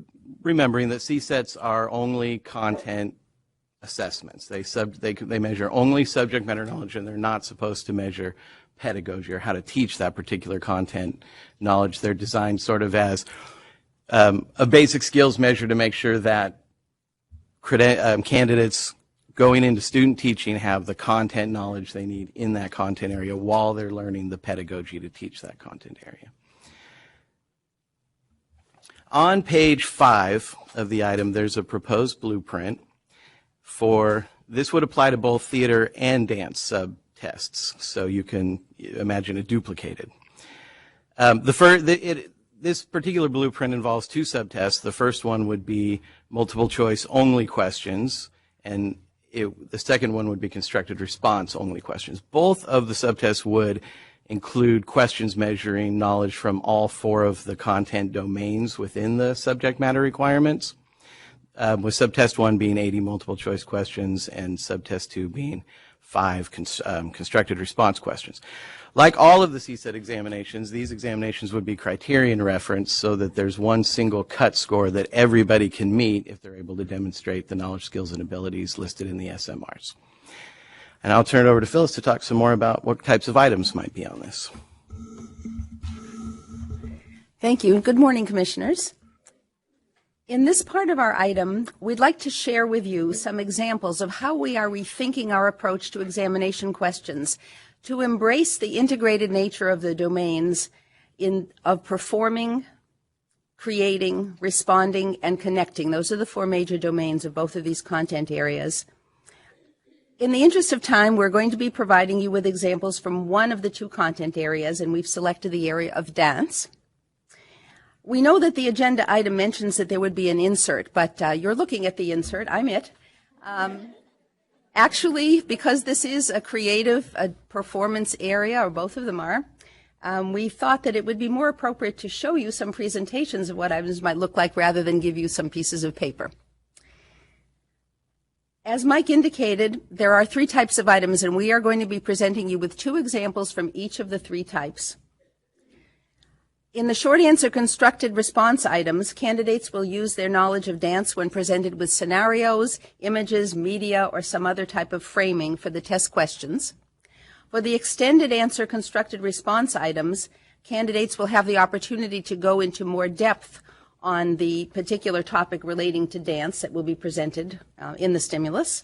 [SPEAKER 21] remembering that CSETs are only content assessments. They measure only subject matter knowledge, and they're not supposed to measure pedagogy or how to teach that particular content knowledge. They're designed sort of as a basic skills measure to make sure that candidates going into student teaching have the content knowledge they need in that content area while they're learning the pedagogy to teach that content area. On page 5 of the item, there's a proposed blueprint for, this would apply to both theater and dance subtests, so you can imagine it duplicated. This particular blueprint involves 2 subtests. The first one would be multiple choice only questions, and the second one would be constructed response only questions. Both of the subtests would include questions measuring knowledge from all 4 of the content domains within the subject matter requirements, with subtest 1 being 80 multiple choice questions and subtest 2 being 5 constructed response questions. Like all of the CSET examinations, these examinations would be criterion referenced so that there's one single cut score that everybody can meet if they're able to demonstrate the knowledge, skills, and abilities listed in the SMRs. And I'll turn it over to Phyllis to talk some more about what types of items might be on this.
[SPEAKER 2] Thank you. Good morning, Commissioners. In this part of our item, we'd like to share with you some examples of how we are rethinking our approach to examination questions to embrace the integrated nature of the domains of performing, creating, responding, and connecting. Those are the 4 major domains of both of these content areas. In the interest of time, we're going to be providing you with examples from one of the 2 content areas, and we've selected the area of dance. We know that the agenda item mentions that there would be an insert, but you're looking at the insert. I'm it. Actually, because this is a creative performance area, or both of them are, we thought that it would be more appropriate to show you some presentations of what items might look like rather than give you some pieces of paper. As Mike indicated, there are 3 types of items, and we are going to be presenting you with 2 examples from each of the 3 types. In the short answer constructed response items, candidates will use their knowledge of dance when presented with scenarios, images, media, or some other type of framing for the test questions. For the extended answer constructed response items, candidates will have the opportunity to go into more depth on the particular topic relating to dance that will be presented in the stimulus,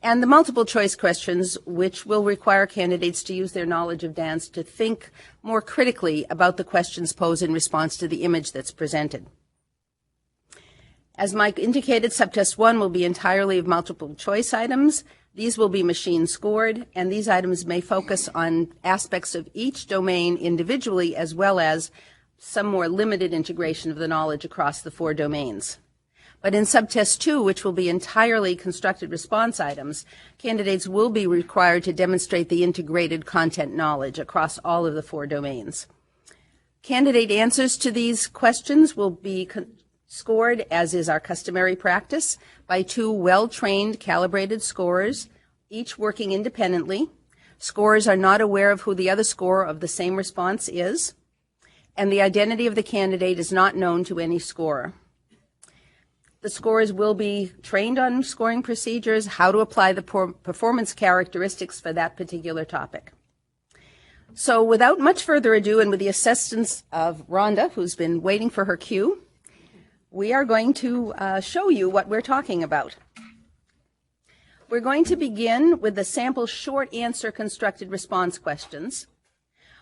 [SPEAKER 2] and the multiple choice questions, which will require candidates to use their knowledge of dance to think more critically about the questions posed in response to the image that's presented. As Mike indicated, subtest 1 will be entirely of multiple choice items. These will be machine scored, and these items may focus on aspects of each domain individually, as well as some more limited integration of the knowledge across the 4 domains. But in subtest 2, which will be entirely constructed response items, candidates will be required to demonstrate the integrated content knowledge across all of the 4 domains. Candidate answers to these questions will be scored, as is our customary practice, by 2 well-trained, calibrated scorers, each working independently. Scorers are not aware of who the other scorer of the same response is, and the identity of the candidate is not known to any scorer. The scorers will be trained on scoring procedures, how to apply the performance characteristics for that particular topic. So without much further ado, and with the assistance of Rhonda, who's been waiting for her cue, we are going to show you what we're talking about. We're going to begin with the sample short answer constructed response questions.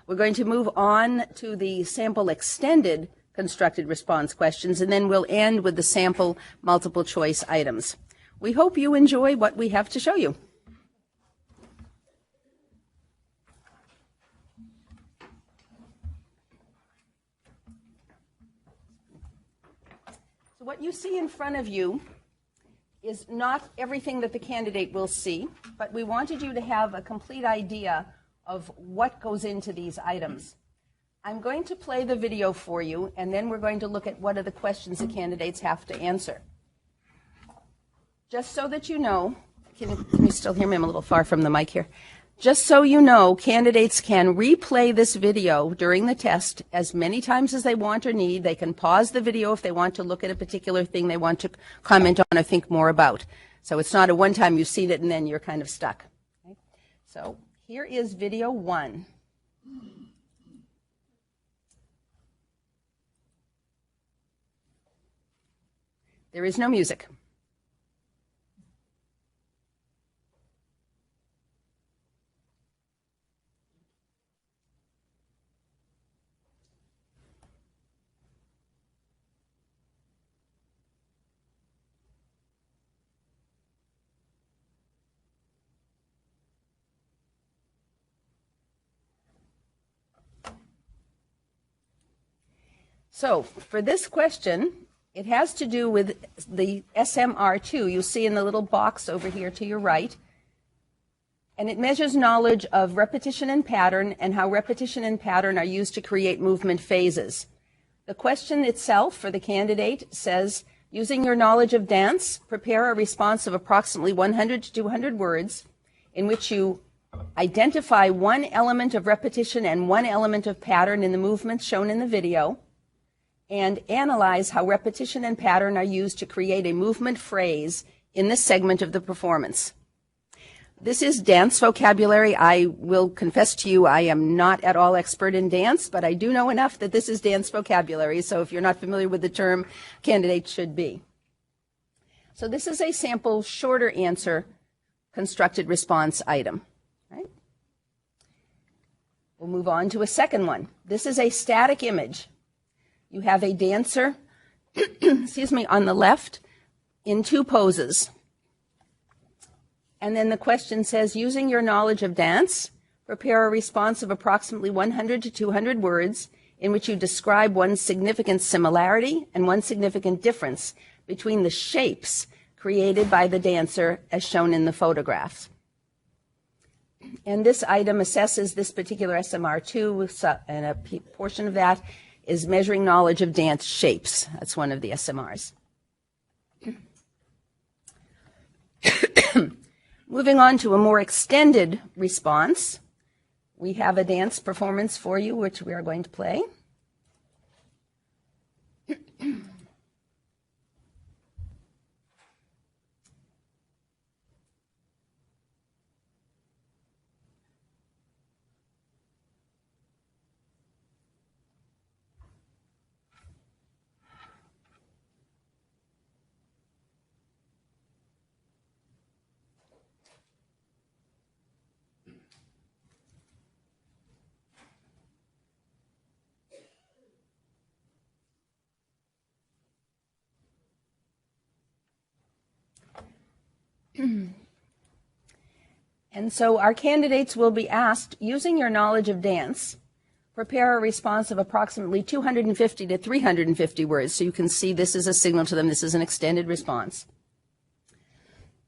[SPEAKER 2] We're going to move on to the sample extended constructed response questions, and then we'll end with the sample multiple choice items. We hope you enjoy what we have to show you. So what you see in front of you is not everything that the candidate will see, but we wanted you to have a complete idea of what goes into these items. I'm going to play the video for you, and then we're going to look at what are the questions the candidates have to answer. Just so that you know, can you still hear me? I'm a little far from the mic here. Just so you know, candidates can replay this video during the test as many times as they want or need. They can pause the video if they want to look at a particular thing they want to comment on or think more about. So it's not a one-time you've seen it and then you're kind of stuck. Okay? So here is video 1. There is no music. So for this question, it has to do with the SMR2 you see in the little box over here to your right. And it measures knowledge of repetition and pattern and how repetition and pattern are used to create movement phases. The question itself for the candidate says, using your knowledge of dance, prepare a response of approximately 100 to 200 words in which you identify one element of repetition and one element of pattern in the movements shown in the video, and analyze how repetition and pattern are used to create a movement phrase in this segment of the performance. This is dance vocabulary. I will confess to you, I am not at all expert in dance, but I do know enough that this is dance vocabulary, so if you're not familiar with the term, candidates should be. So this is a sample shorter answer constructed response item. Right? We'll move on to a second one. This is a static image. You have a dancer, excuse me, on the left in two poses. And then the question says, using your knowledge of dance, prepare a response of approximately 100 to 200 words in which you describe one significant similarity and one significant difference between the shapes created by the dancer as shown in the photographs. And this item assesses this particular SMR2, and a portion of that is measuring knowledge of dance shapes. That's one of the SMRs. Moving on to a more extended response, we have a dance performance for you, which we are going to play. And so our candidates will be asked, using your knowledge of dance, prepare a response of approximately 250 to 350 words. So you can see this is a signal to them, this is an extended response,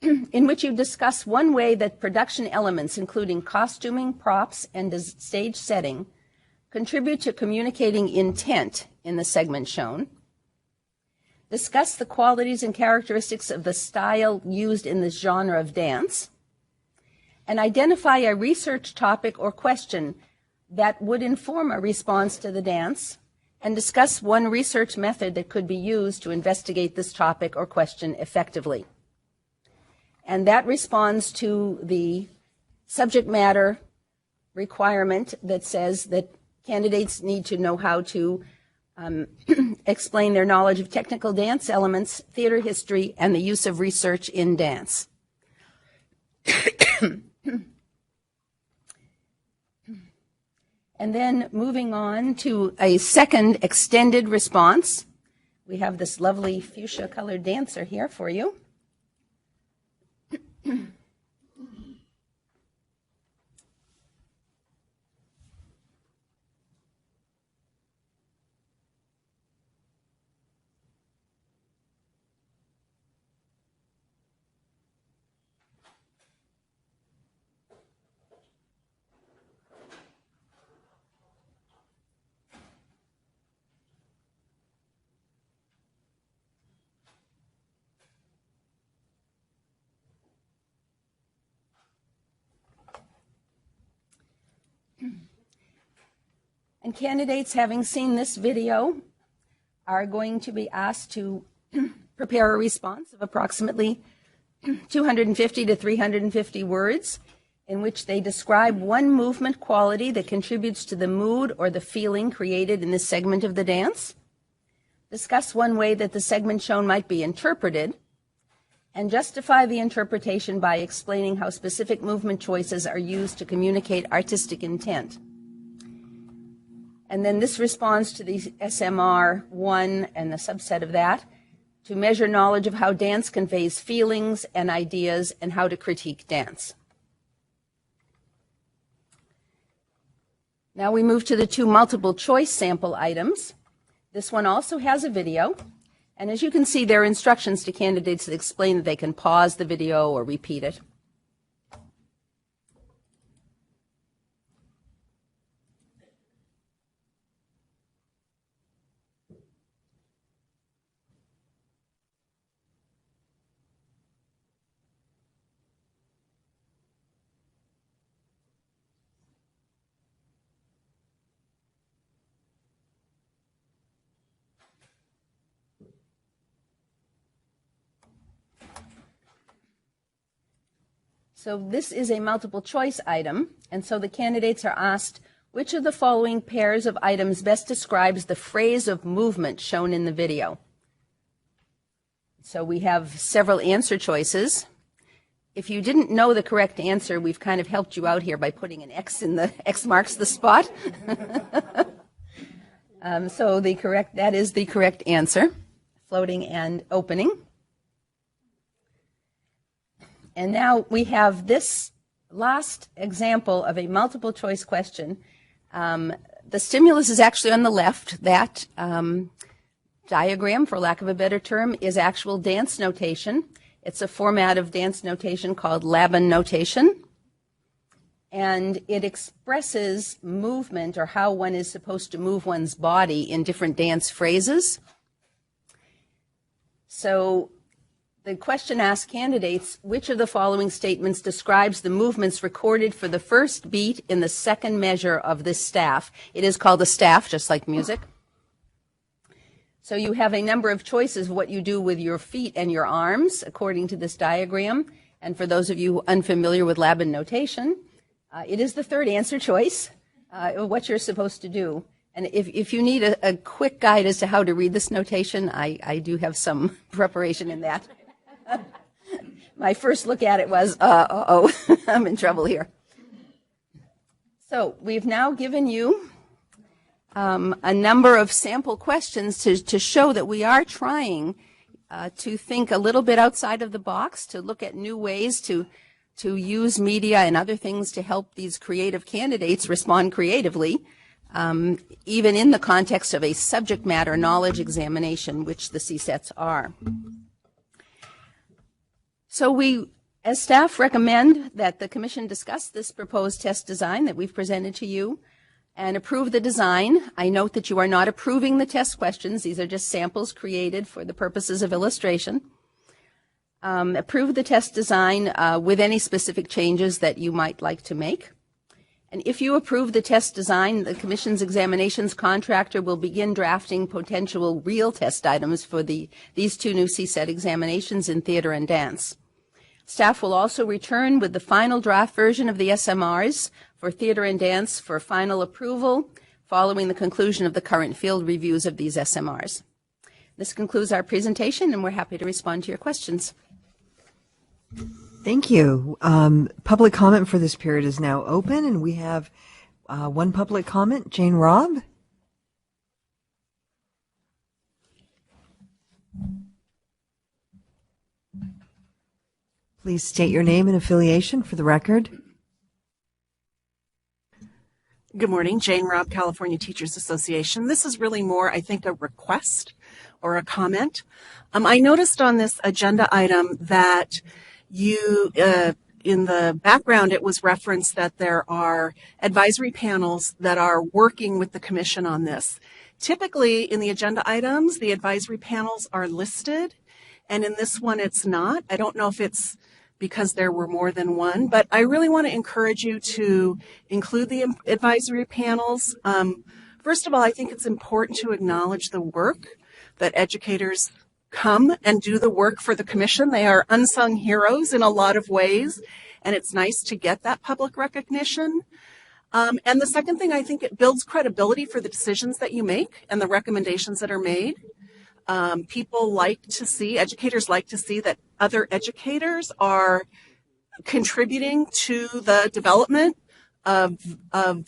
[SPEAKER 2] in which you discuss one way that production elements, including costuming, props, and stage setting, contribute to communicating intent in the segment shown. Discuss the qualities and characteristics of the style used in this genre of dance, and identify a research topic or question that would inform a response to the dance, and discuss one research method that could be used to investigate this topic or question effectively. And that responds to the subject matter requirement that says that candidates need to know how to explain their knowledge of technical dance elements, theater history, and the use of research in dance. And then moving on to a second extended response, we have this lovely fuchsia colored dancer here for you. And candidates, having seen this video, are going to be asked to prepare a response of approximately 250 to 350 words in which they describe one movement quality that contributes to the mood or the feeling created in this segment of the dance, discuss one way that the segment shown might be interpreted, and justify the interpretation by explaining how specific movement choices are used to communicate artistic intent. And then this responds to the SMR1 and the subset of that, to measure knowledge of how dance conveys feelings and ideas and how to critique dance. Now we move to the two multiple choice sample items. This one also has a video. And as you can see, there are instructions to candidates that explain that they can pause the video or repeat it. So this is a multiple choice item, and so the candidates are asked, which of the following pairs of items best describes the phrase of movement shown in the video? So we have several answer choices. If you didn't know the correct answer, we've kind of helped you out here by putting an X in the, X marks the spot. So that is the correct answer, floating and opening. And now we have this last example of a multiple choice question. The stimulus is actually on the left. That diagram, for lack of a better term, is actual dance notation. It's a format of dance notation called Laban notation. And it expresses movement, or how one is supposed to move one's body in different dance phrases. So the question asks candidates, which of the following statements describes the movements recorded for the first beat in the second measure of this staff? It is called a staff, just like music. So you have a number of choices of what you do with your feet and your arms, according to this diagram. And for those of you unfamiliar with Laban notation, it is the third answer choice, what you're supposed to do. And if you need a quick guide as to how to read this notation, I do have some preparation in that. My first look at it was, I'm in trouble here. So we've now given you a number of sample questions to show that we are trying to think a little bit outside of the box, to look at new ways to use media and other things to help these creative candidates respond creatively, even in the context of a subject matter knowledge examination, which the CSETs are. So we, as staff, recommend that the Commission discuss this proposed test design that we've presented to you and approve the design. I note that you are not approving the test questions. These are just samples created for the purposes of illustration. Approve the test design with any specific changes that you might like to make. And if you approve the test design, the Commission's examinations contractor will begin drafting potential real test items for these two new CSET examinations in theater and dance. Staff will also return with the final draft version of the SMRs for theater and dance for final approval following the conclusion of the current field reviews of these SMRs. This concludes our presentation, and we're happy to respond to your questions.
[SPEAKER 4] Thank you. Public comment for this period is now open, and we have one public comment. Jane Robb. Please state your name and affiliation for the record.
[SPEAKER 5] Good morning, Jane Robb, California Teachers Association. This is really more, I think, a request or a comment. I noticed on this agenda item that you, in the background, it was referenced that there are advisory panels that are working with the Commission on this. Typically, in the agenda items, the advisory panels are listed, and in this one, it's not. I don't know if it's because there were more than one, but I really want to encourage you to include the advisory panels. First of all, I think it's important to acknowledge the work that educators come and do the work for the Commission. They are unsung heroes in a lot of ways, and it's nice to get that public recognition. And the second thing, I think it builds credibility for the decisions that you make and the recommendations that are made. People like to see, educators like to see that other educators are contributing to the development of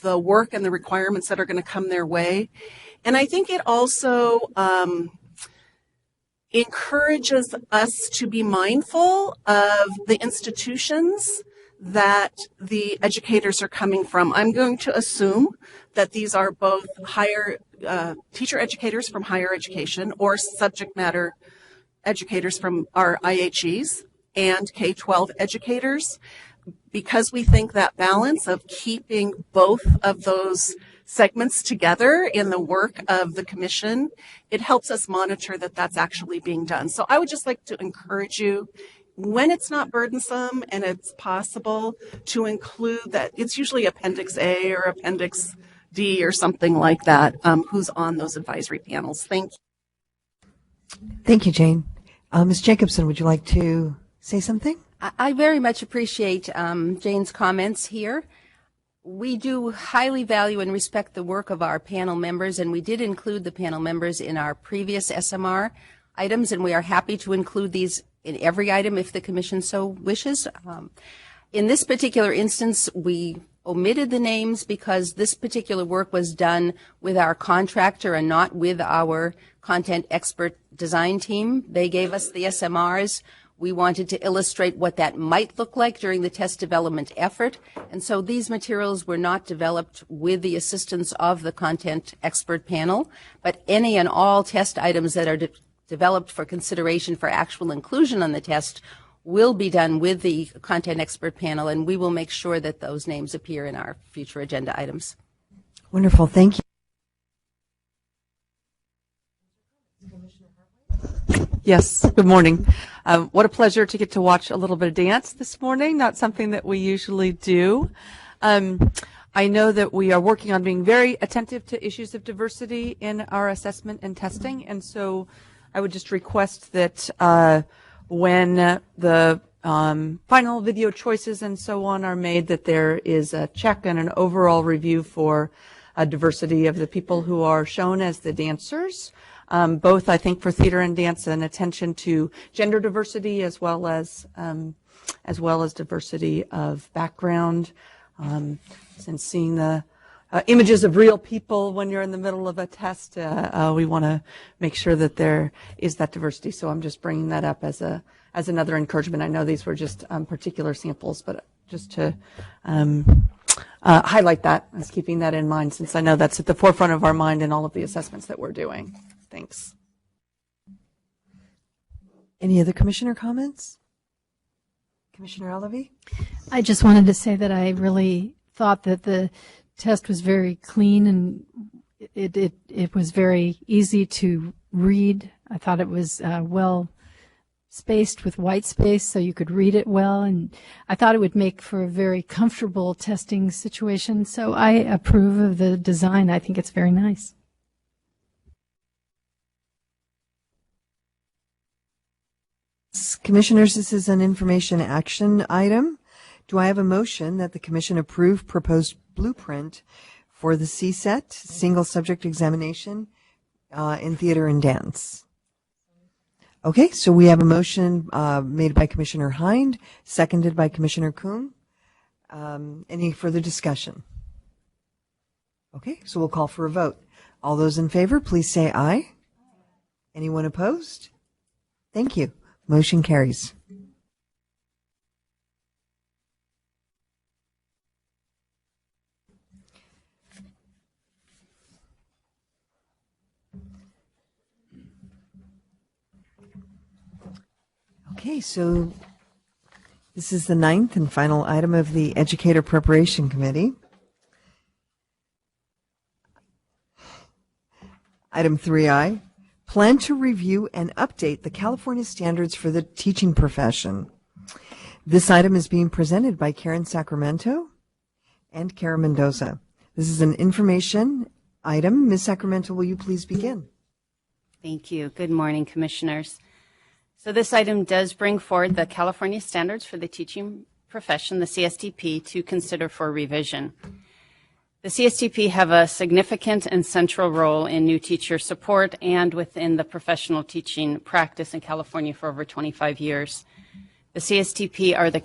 [SPEAKER 5] the work and the requirements that are going to come their way. And I think it also encourages us to be mindful of the institutions that the educators are coming from. I'm going to assume that these are both higher teacher educators from higher education or subject matter educators from our IHEs and K-12 educators, because we think that balance of keeping both of those segments together in the work of the commission, it helps us monitor that that's actually being done. So I would just like to encourage you, when it's not burdensome and it's possible, to include that. It's usually Appendix A or Appendix D or something like that, who's on those advisory panels. Thank you.
[SPEAKER 4] Thank you, Jane. Ms. Jacobson, would you like to say something?
[SPEAKER 2] I very much appreciate Jane's comments here. We do highly value and respect the work of our panel members, and we did include the panel members in our previous SMR items, and we are happy to include these in every item if the Commission so wishes. In this particular instance, we omitted the names because this particular work was done with our contractor and not with our content expert design team. They gave us the SMRs. We wanted to illustrate what that might look like during the test development effort. And so these materials were not developed with the assistance of the content expert panel, but any and all test items that are developed for consideration for actual inclusion on the test will be done with the content expert panel, and we will make sure that those names appear in our future agenda items.
[SPEAKER 4] Wonderful. Thank you.
[SPEAKER 17] Yes, good morning. What a pleasure to get to watch a little bit of dance this morning, not something that we usually do. I know that we are working on being very attentive to issues of diversity in our assessment and testing, and so I would just request that when the final video choices and so on are made, that there is a check and an overall review for diversity of the people who are shown as the dancers. Both, I think, for theater and dance, and attention to gender diversity as well as diversity of background. Since seeing the images of real people when you're in the middle of a test, we want to make sure that there is that diversity. So I'm just bringing that up as another encouragement. I know these were just particular samples, but just to highlight that as keeping that in mind, since I know that's at the forefront of our mind in all of the assessments that we're doing. Thanks.
[SPEAKER 4] Any other commissioner comments? Commissioner Alavi?
[SPEAKER 8] I just wanted to say that I really thought that the test was very clean and it was very easy to read. I thought it was well spaced with white space so you could read it well, and I thought it would make for a very comfortable testing situation. So I approve of the design. I think it's very nice.
[SPEAKER 4] Commissioners, this is an information action item. Do I have a motion that the Commission approve proposed blueprint for the CSET, single subject examination in theater and dance? Okay, so we have a motion made by Commissioner Hind, seconded by Commissioner Kuhn. Any further discussion? Okay, so we'll call for a vote. All those in favor, please say aye. Anyone opposed? Thank you. Motion carries. Okay, so this is the 9th and final item of the Educator Preparation Committee. Item 3I, plan to review and update the California standards for the teaching profession. This item is being presented by Karen Sacramento and Kara Mendoza. This is an information item. Ms. Sacramento, will you please begin?
[SPEAKER 6] Thank you. Good morning, Commissioners. So this item does bring forward the California standards for the teaching profession, the CSTP, to consider for revision. The CSTP have a significant and central role in new teacher support and within the professional teaching practice in California for over 25 years. The CSTP are the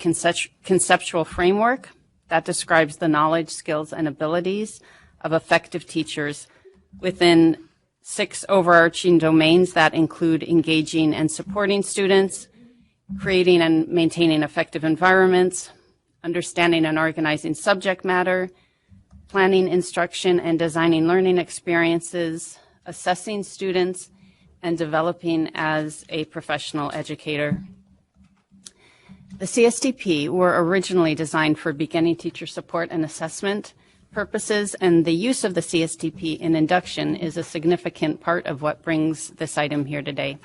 [SPEAKER 6] conceptual framework that describes the knowledge, skills, and abilities of effective teachers within 6 overarching domains that include engaging and supporting students, creating and maintaining effective environments, understanding and organizing subject matter, planning instruction and designing learning experiences, assessing students, and developing as a professional educator. The CSTP were originally designed for beginning teacher support and assessment purposes, and the use of the CSTP in induction is a significant part of what brings this item here today.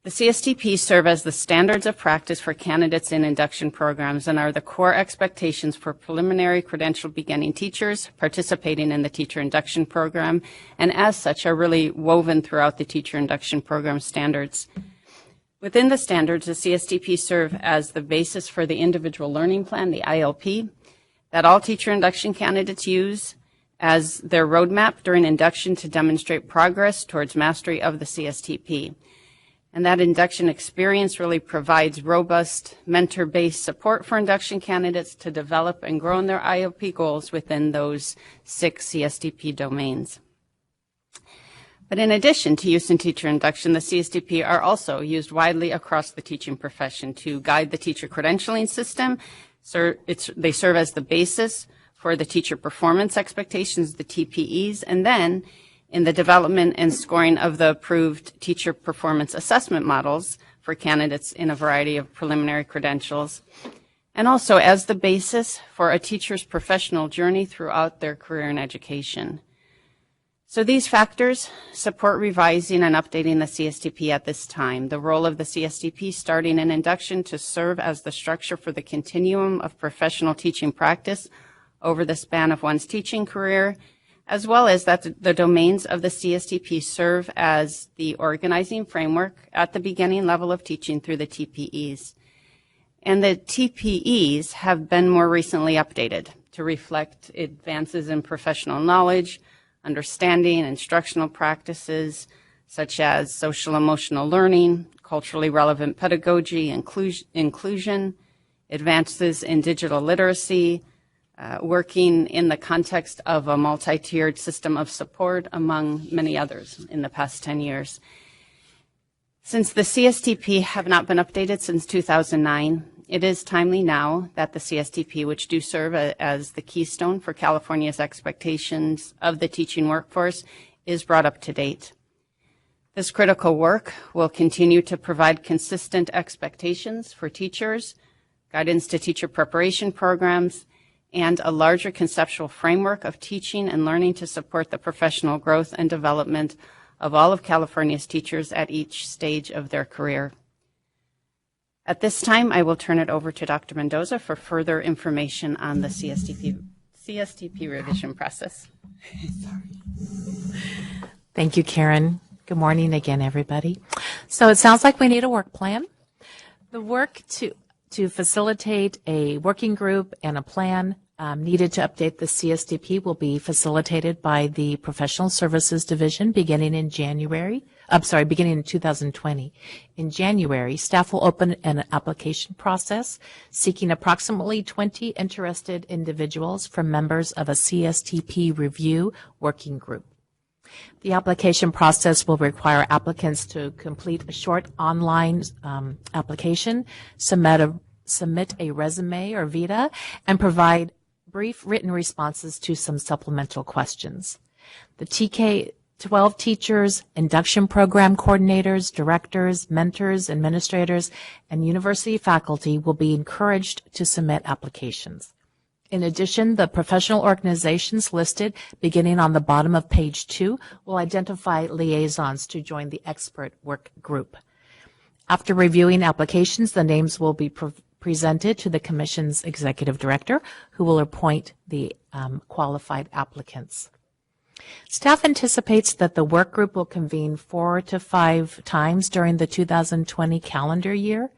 [SPEAKER 6] The CSTP serve as the standards of practice for candidates in induction programs and are the core expectations for preliminary credential beginning teachers participating in the teacher induction program, and as such are really woven throughout the teacher induction program standards. Within the standards, the CSTP serve as the basis for the individual learning plan, the ILP, that all teacher induction candidates use as their roadmap during induction to demonstrate progress towards mastery of the CSTP. And that induction experience really provides robust mentor-based support for induction candidates to develop and grow in their ILP goals within those 6 CSTP domains. But in addition to use in teacher induction, the CSTP are also used widely across the teaching profession to guide the teacher credentialing system. So they serve as the basis for the teacher performance expectations, the TPEs, and then in the development and scoring of the approved teacher performance assessment models for candidates in a variety of preliminary credentials, and also as the basis for a teacher's professional journey throughout their career in education. So these factors support revising and updating the CSTP at this time. The role of the CSTP starting in induction to serve as the structure for the continuum of professional teaching practice over the span of one's teaching career, as well as that the domains of the CSTP serve as the organizing framework at the beginning level of teaching through the TPEs. And the TPEs have been more recently updated to reflect advances in professional knowledge, understanding, instructional practices, such as social emotional learning, culturally relevant pedagogy, inclusion, advances in digital literacy, working in the context of a multi-tiered system of support, among many others in the past 10 years. Since the CSTP have not been updated since 2009, it is timely now that the CSTP, which do serve as the keystone for California's expectations of the teaching workforce, is brought up to date. This critical work will continue to provide consistent expectations for teachers, guidance to teacher preparation programs, and a larger conceptual framework of teaching and learning to support the professional growth and development of all of California's teachers at each stage of their career. At this time, I will turn it over to Dr. Mendoza for further information on the CSTP revision process.
[SPEAKER 12] Thank you, Karen. Good morning again, everybody. So it sounds like we need a work plan. The work to facilitate a working group and a plan needed to update the CSTP will be facilitated by the Professional Services Division beginning in 2020. In January, staff will open an application process seeking approximately 20 interested individuals from members of a CSTP review working group. The application process will require applicants to complete a short online application, submit a resume or vita, and provide brief written responses to some supplemental questions. The TK-12 teachers, induction program coordinators, directors, mentors, administrators, and university faculty will be encouraged to submit applications. In addition, the professional organizations listed beginning on the bottom of page 2 will identify liaisons to join the expert work group. After reviewing applications, the names will be presented to the Commission's Executive Director, who will appoint the qualified applicants. Staff anticipates that the work group will convene 4 to 5 times during the 2020 calendar year.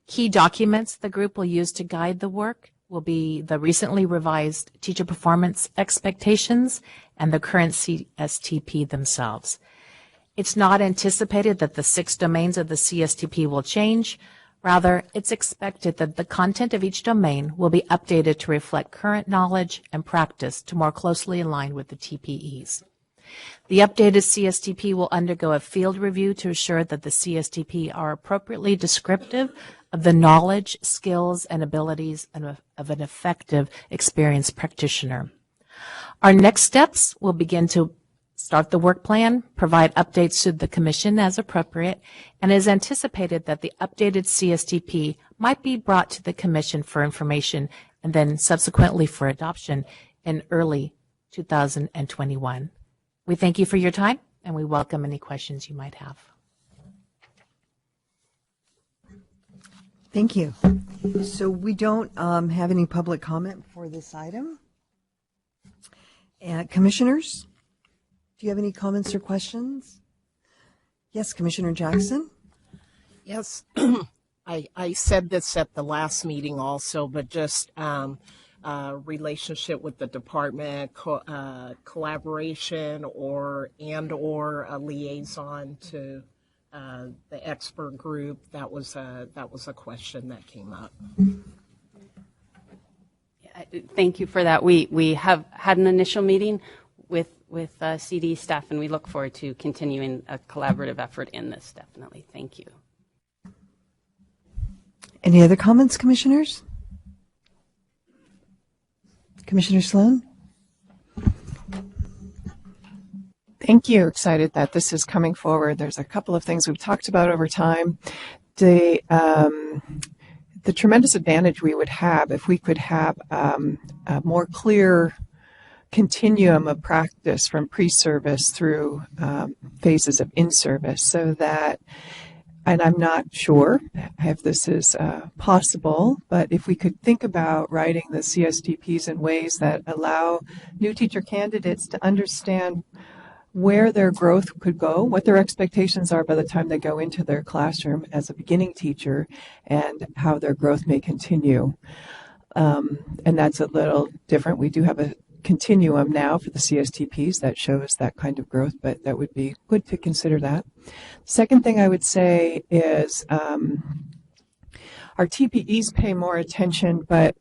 [SPEAKER 12] Key documents the group will use to guide the work will be the recently revised teacher performance expectations and the current CSTP themselves. It's not anticipated that the 6 domains of the CSTP will change. Rather, it's expected that the content of each domain will be updated to reflect current knowledge and practice to more closely align with the TPEs. The updated CSTP will undergo a field review to ensure that the CSTP are appropriately descriptive of the knowledge, skills, and abilities of an effective, experienced practitioner. Our next steps will begin to start the work plan, provide updates to the Commission as appropriate, and it is anticipated that the updated CSTP might be brought to the Commission for information and then subsequently for adoption in early 2021. We thank you for your time, and we welcome any questions you might have.
[SPEAKER 4] Thank you. So we don't have any public comment for this item. Commissioners, do you have any comments or questions? Yes, Commissioner Jackson.
[SPEAKER 9] Yes, I said this at the last meeting also, but just relationship with the department, collaboration or a liaison to the expert group. That was a question that came up.
[SPEAKER 6] Thank you for that. We have had an initial meeting with CD staff, and we look forward to continuing a collaborative effort in this, definitely. Thank you.
[SPEAKER 4] Any other comments, Commissioners? Commissioner Sloan?
[SPEAKER 1] Thank you. Excited that this is coming forward. There's a couple of things we've talked about over time. The tremendous advantage we would have if we could have a more clear continuum of practice from pre-service through phases of in-service, so that, and I'm not sure if this is possible, but if we could think about writing the CSTPs in ways that allow new teacher candidates to understand where their growth could go, what their expectations are by the time they go into their classroom as a beginning teacher, and how their growth may continue. And that's a little different. We do have a continuum now for the CSTPs that shows that kind of growth, but that would be good to consider that. Second thing I would say is our TPEs pay more attention, but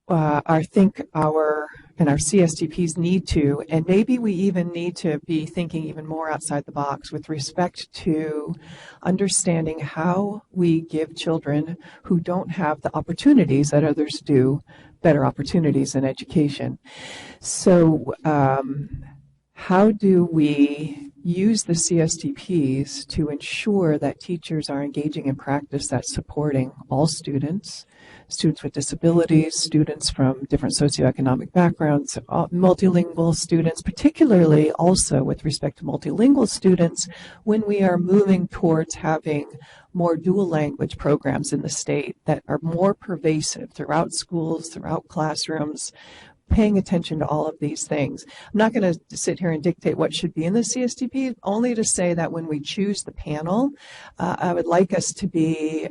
[SPEAKER 1] I think our CSTPs need to, and maybe we even need to be thinking even more outside the box with respect to understanding how we give children who don't have the opportunities that others do better opportunities in education. So how do we use the CSTPs to ensure that teachers are engaging in practice that's supporting all students, students with disabilities, students from different socioeconomic backgrounds, multilingual students, particularly also with respect to multilingual students when we are moving towards having more dual language programs in the state that are more pervasive throughout schools, throughout classrooms, paying attention to all of these things. I'm not going to sit here and dictate what should be in the CSTP, only to say that when we choose the panel, I would like us to be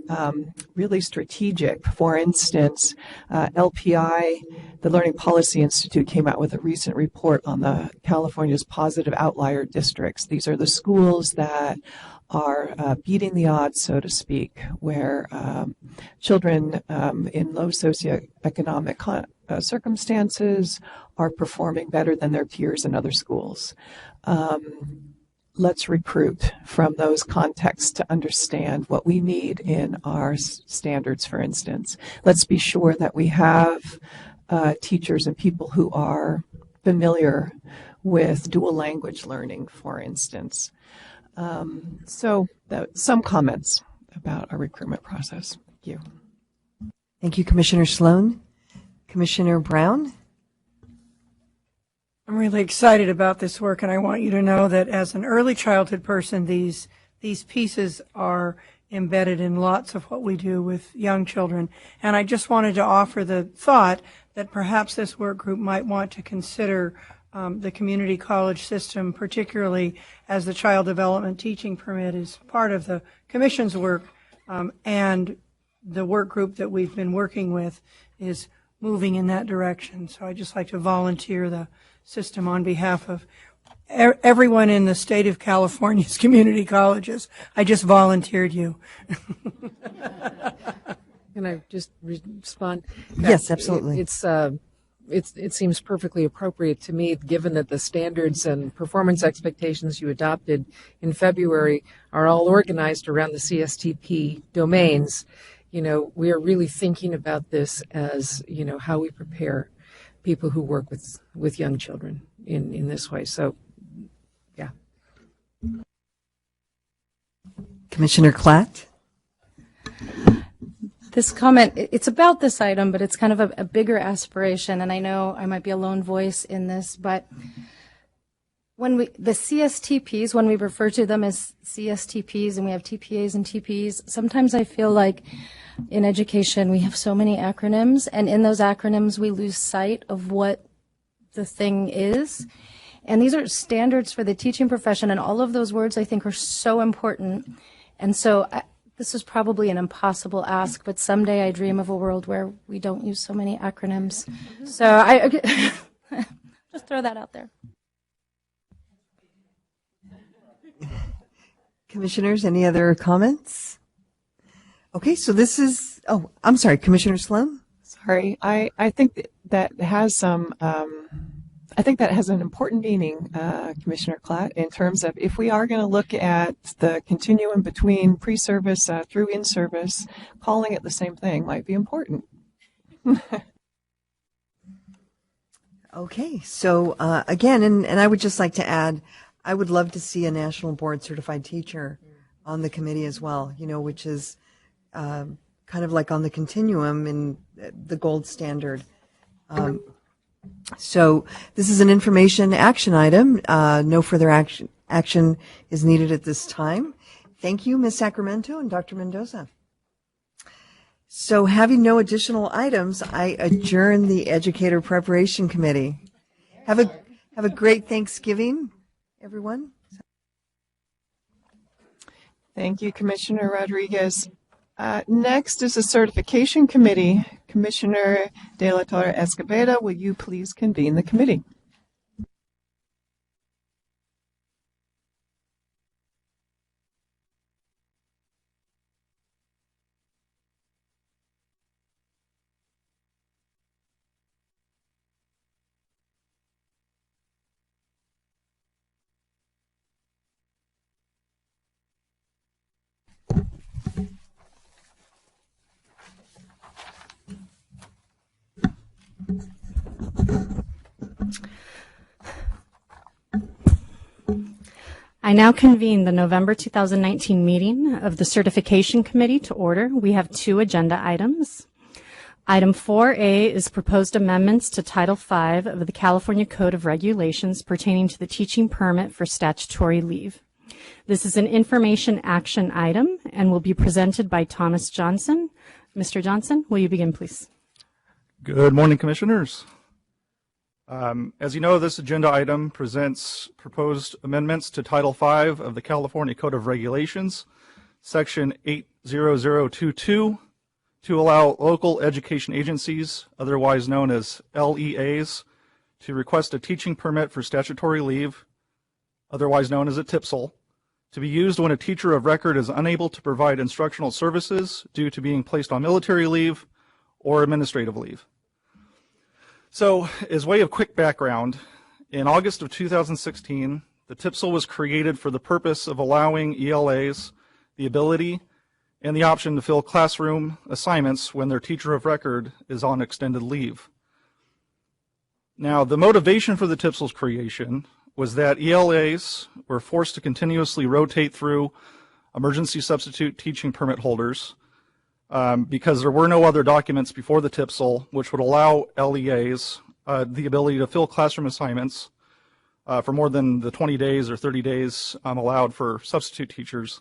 [SPEAKER 1] really strategic. For instance, LPI, the Learning Policy Institute, came out with a recent report on the California's positive outlier districts. These are the schools that are beating the odds, so to speak, where children in low socioeconomic circumstances are performing better than their peers in other schools. Let's recruit from those contexts to understand what we need in our standards, for instance. Let's be sure that we have teachers and people who are familiar with dual language learning, for instance. So some comments about our recruitment process. Thank you.
[SPEAKER 4] Thank you, Commissioner Sloan. Commissioner Brown?
[SPEAKER 20] I'm really excited about this work, and I want you to know that as an early childhood person, these pieces are embedded in lots of what we do with young children. And I just wanted to offer the thought that perhaps this work group might want to consider the community college system, particularly as the child development teaching permit is part of the Commission's work, and the work group that we've been working with is moving in that direction. So I'd just like to volunteer the system on behalf of everyone in the state of California's community colleges. I just volunteered you.
[SPEAKER 22] Can I just respond?
[SPEAKER 4] Yes, absolutely.
[SPEAKER 22] It seems perfectly appropriate to me, given that the standards and performance expectations you adopted in February are all organized around the CSTP domains. we are really thinking about this as, how we prepare people who work with young children in this way. So, yeah.
[SPEAKER 4] Commissioner Klatt?
[SPEAKER 16] This comment, it's about this item, but it's kind of a bigger aspiration, and I know I might be a lone voice in this, but the CSTPs, when we refer to them as CSTPs and we have TPAs and TPs, sometimes I feel like in education we have so many acronyms, and in those acronyms we lose sight of what the thing is. And these are standards for the teaching profession, and all of those words I think are so important. And so this is probably an impossible ask, but someday I dream of a world where we don't use so many acronyms. So I just throw that out there.
[SPEAKER 4] Commissioners, any other comments? Okay, so this is, I'm sorry, Commissioner Sloan?
[SPEAKER 1] Sorry, I think that has some, I think that has an important meaning, Commissioner Klatt, in terms of if we are going to look at the continuum between pre-service through in-service, calling it the same thing might be important.
[SPEAKER 4] Okay, so again, and I would just like to add, I would love to see a national board certified teacher on the committee as well, which is kind of like on the continuum in the gold standard. So this is an information action item. No further action is needed at this time. Thank you, Ms. Sacramento and Dr. Mendoza. So having no additional items, I adjourn the Educator Preparation Committee. Have a great Thanksgiving, everyone.
[SPEAKER 1] Thank you, Commissioner Rodriguez. Next is the Certification Committee. Commissioner De La Torre Escobedo, will you please convene the committee?
[SPEAKER 7] I now convene the November 2019 meeting of the Certification Committee to order. We have two agenda items. Item 4A is proposed amendments to Title V of the California Code of Regulations pertaining to the teaching permit for statutory leave. This is an information action item and will be presented by Thomas Johnson. Mr. Johnson, will you begin, please?
[SPEAKER 10] Good morning, Commissioners. As you know, this agenda item presents proposed amendments to Title V of the California Code of Regulations, Section 80022, to allow local education agencies, otherwise known as LEAs, to request a teaching permit for statutory leave, otherwise known as a TPSL, to be used when a teacher of record is unable to provide instructional services due to being placed on military leave or administrative leave. So, as way of quick background, in August of 2016, the TPSL was created for the purpose of allowing ELAs the ability and the option to fill classroom assignments when their teacher of record is on extended leave. Now, the motivation for the TPSL's creation was that ELAs were forced to continuously rotate through emergency substitute teaching permit holders because there were no other documents before the TPSL which would allow LEAs the ability to fill classroom assignments for more than the 20 days or 30 days allowed for substitute teachers.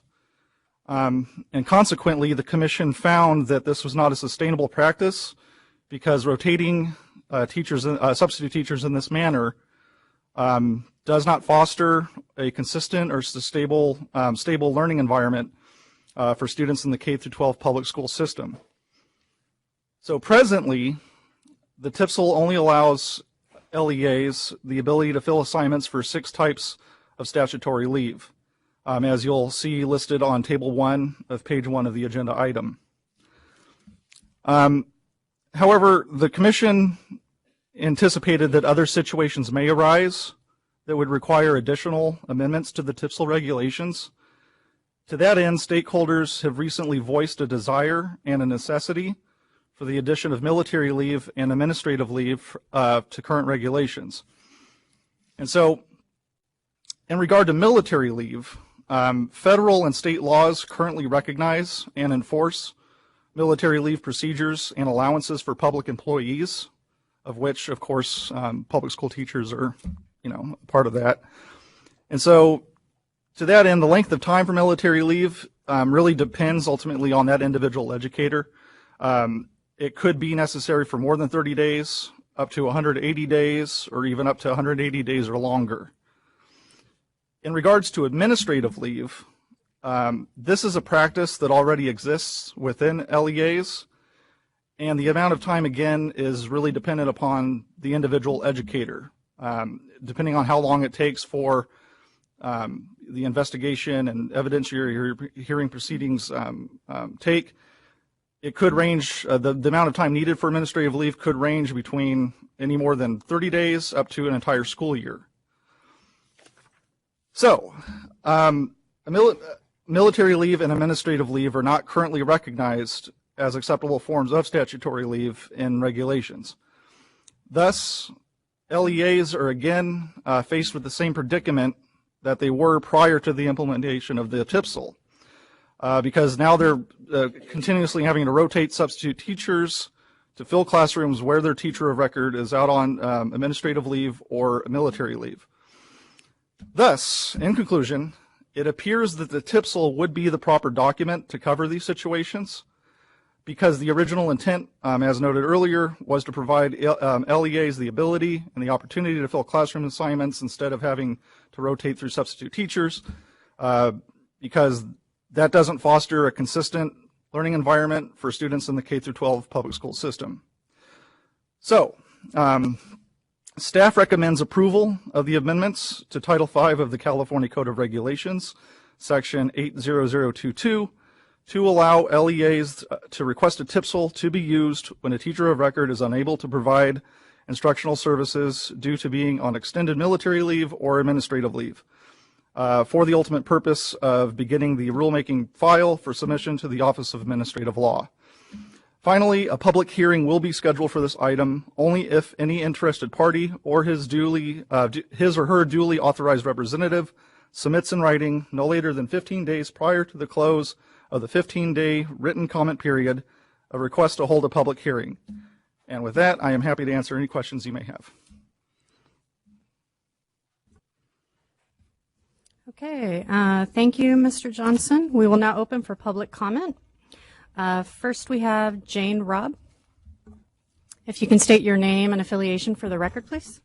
[SPEAKER 10] And consequently, the Commission found that this was not a sustainable practice because rotating substitute teachers in this manner does not foster a consistent or stable learning environment for students in the K-12 public school system. So presently, the TPSL only allows LEAs the ability to fill assignments for 6 types of statutory leave, as you'll see listed on Table 1 of page 1 of the agenda item. However, the Commission anticipated that other situations may arise that would require additional amendments to the TPSL regulations. To that end, stakeholders have recently voiced a desire and a necessity for the addition of military leave and administrative leave to current regulations. And so, in regard to military leave, federal and state laws currently recognize and enforce military leave procedures and allowances for public employees, of which, of course, public school teachers are, part of that. And so, to that end, the length of time for military leave really depends ultimately on that individual educator. It could be necessary for more than 30 days, up to 180 days, or even up to 180 days or longer. In regards to administrative leave, this is a practice that already exists within LEAs, and the amount of time, again, is really dependent upon the individual educator. Depending on how long it takes for the investigation and evidentiary hearing proceedings take, it could range, the amount of time needed for administrative leave could range between any more than 30 days up to an entire school year. So, military leave and administrative leave are not currently recognized as acceptable forms of statutory leave in regulations. Thus, LEAs are again faced with the same predicament that they were prior to the implementation of the TPSL, because now they're continuously having to rotate substitute teachers to fill classrooms where their teacher of record is out on administrative leave or military leave. Thus, in conclusion, it appears that the TPSL would be the proper document to cover these situations, because the original intent, as noted earlier, was to provide LEAs the ability and the opportunity to fill classroom assignments instead of having to rotate through substitute teachers, because that doesn't foster a consistent learning environment for students in the K-12 public school system. So, staff recommends approval of the amendments to Title V of the California Code of Regulations, Section 80022, to allow LEAs to request a TPSL to be used when a teacher of record is unable to provide instructional services due to being on extended military leave or administrative leave, for the ultimate purpose of beginning the rulemaking file for submission to the Office of Administrative Law. Finally, a public hearing will be scheduled for this item only if any interested party or his or her duly authorized representative submits in writing no later than 15 days prior to the close of the 15-day written comment period a request to hold a public hearing. And with that, I am happy to answer any questions you may have.
[SPEAKER 7] Okay, thank you, Mr. Johnson. We will now open for public comment. First, we have Jane Robb. If you can state your name and affiliation for the record, please.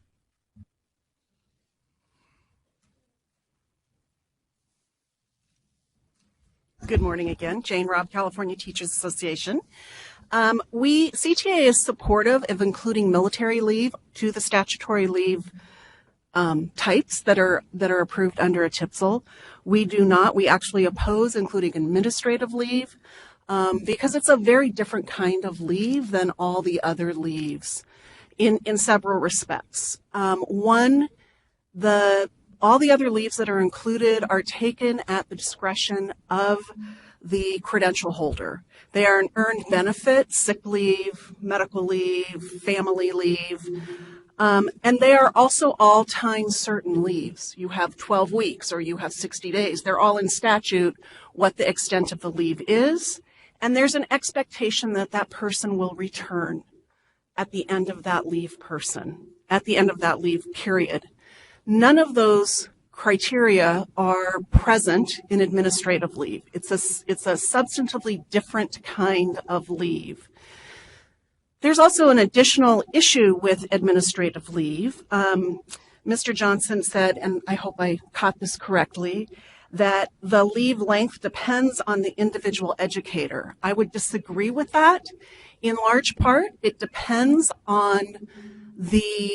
[SPEAKER 5] Good morning again. Jane Robb, California Teachers Association. CTA is supportive of including military leave to the statutory leave types that are approved under a TPSL. We do not. We actually oppose including administrative leave because it's a very different kind of leave than all the other leaves in several respects. One, all the other leaves that are included are taken at the discretion of the credential holder. They are an earned benefit, sick leave, medical leave, family leave, and they are also all time certain leaves. You have 12 weeks or you have 60 days. They're all in statute what the extent of the leave is, and there's an expectation that that person will return at the end of that leave period. None of those criteria are present in administrative leave. It's a substantively different kind of leave. There's also an additional issue with administrative leave. Mr. Johnson said, and I hope I caught this correctly, that the leave length depends on the individual educator. I would disagree with that. In large part, it depends on the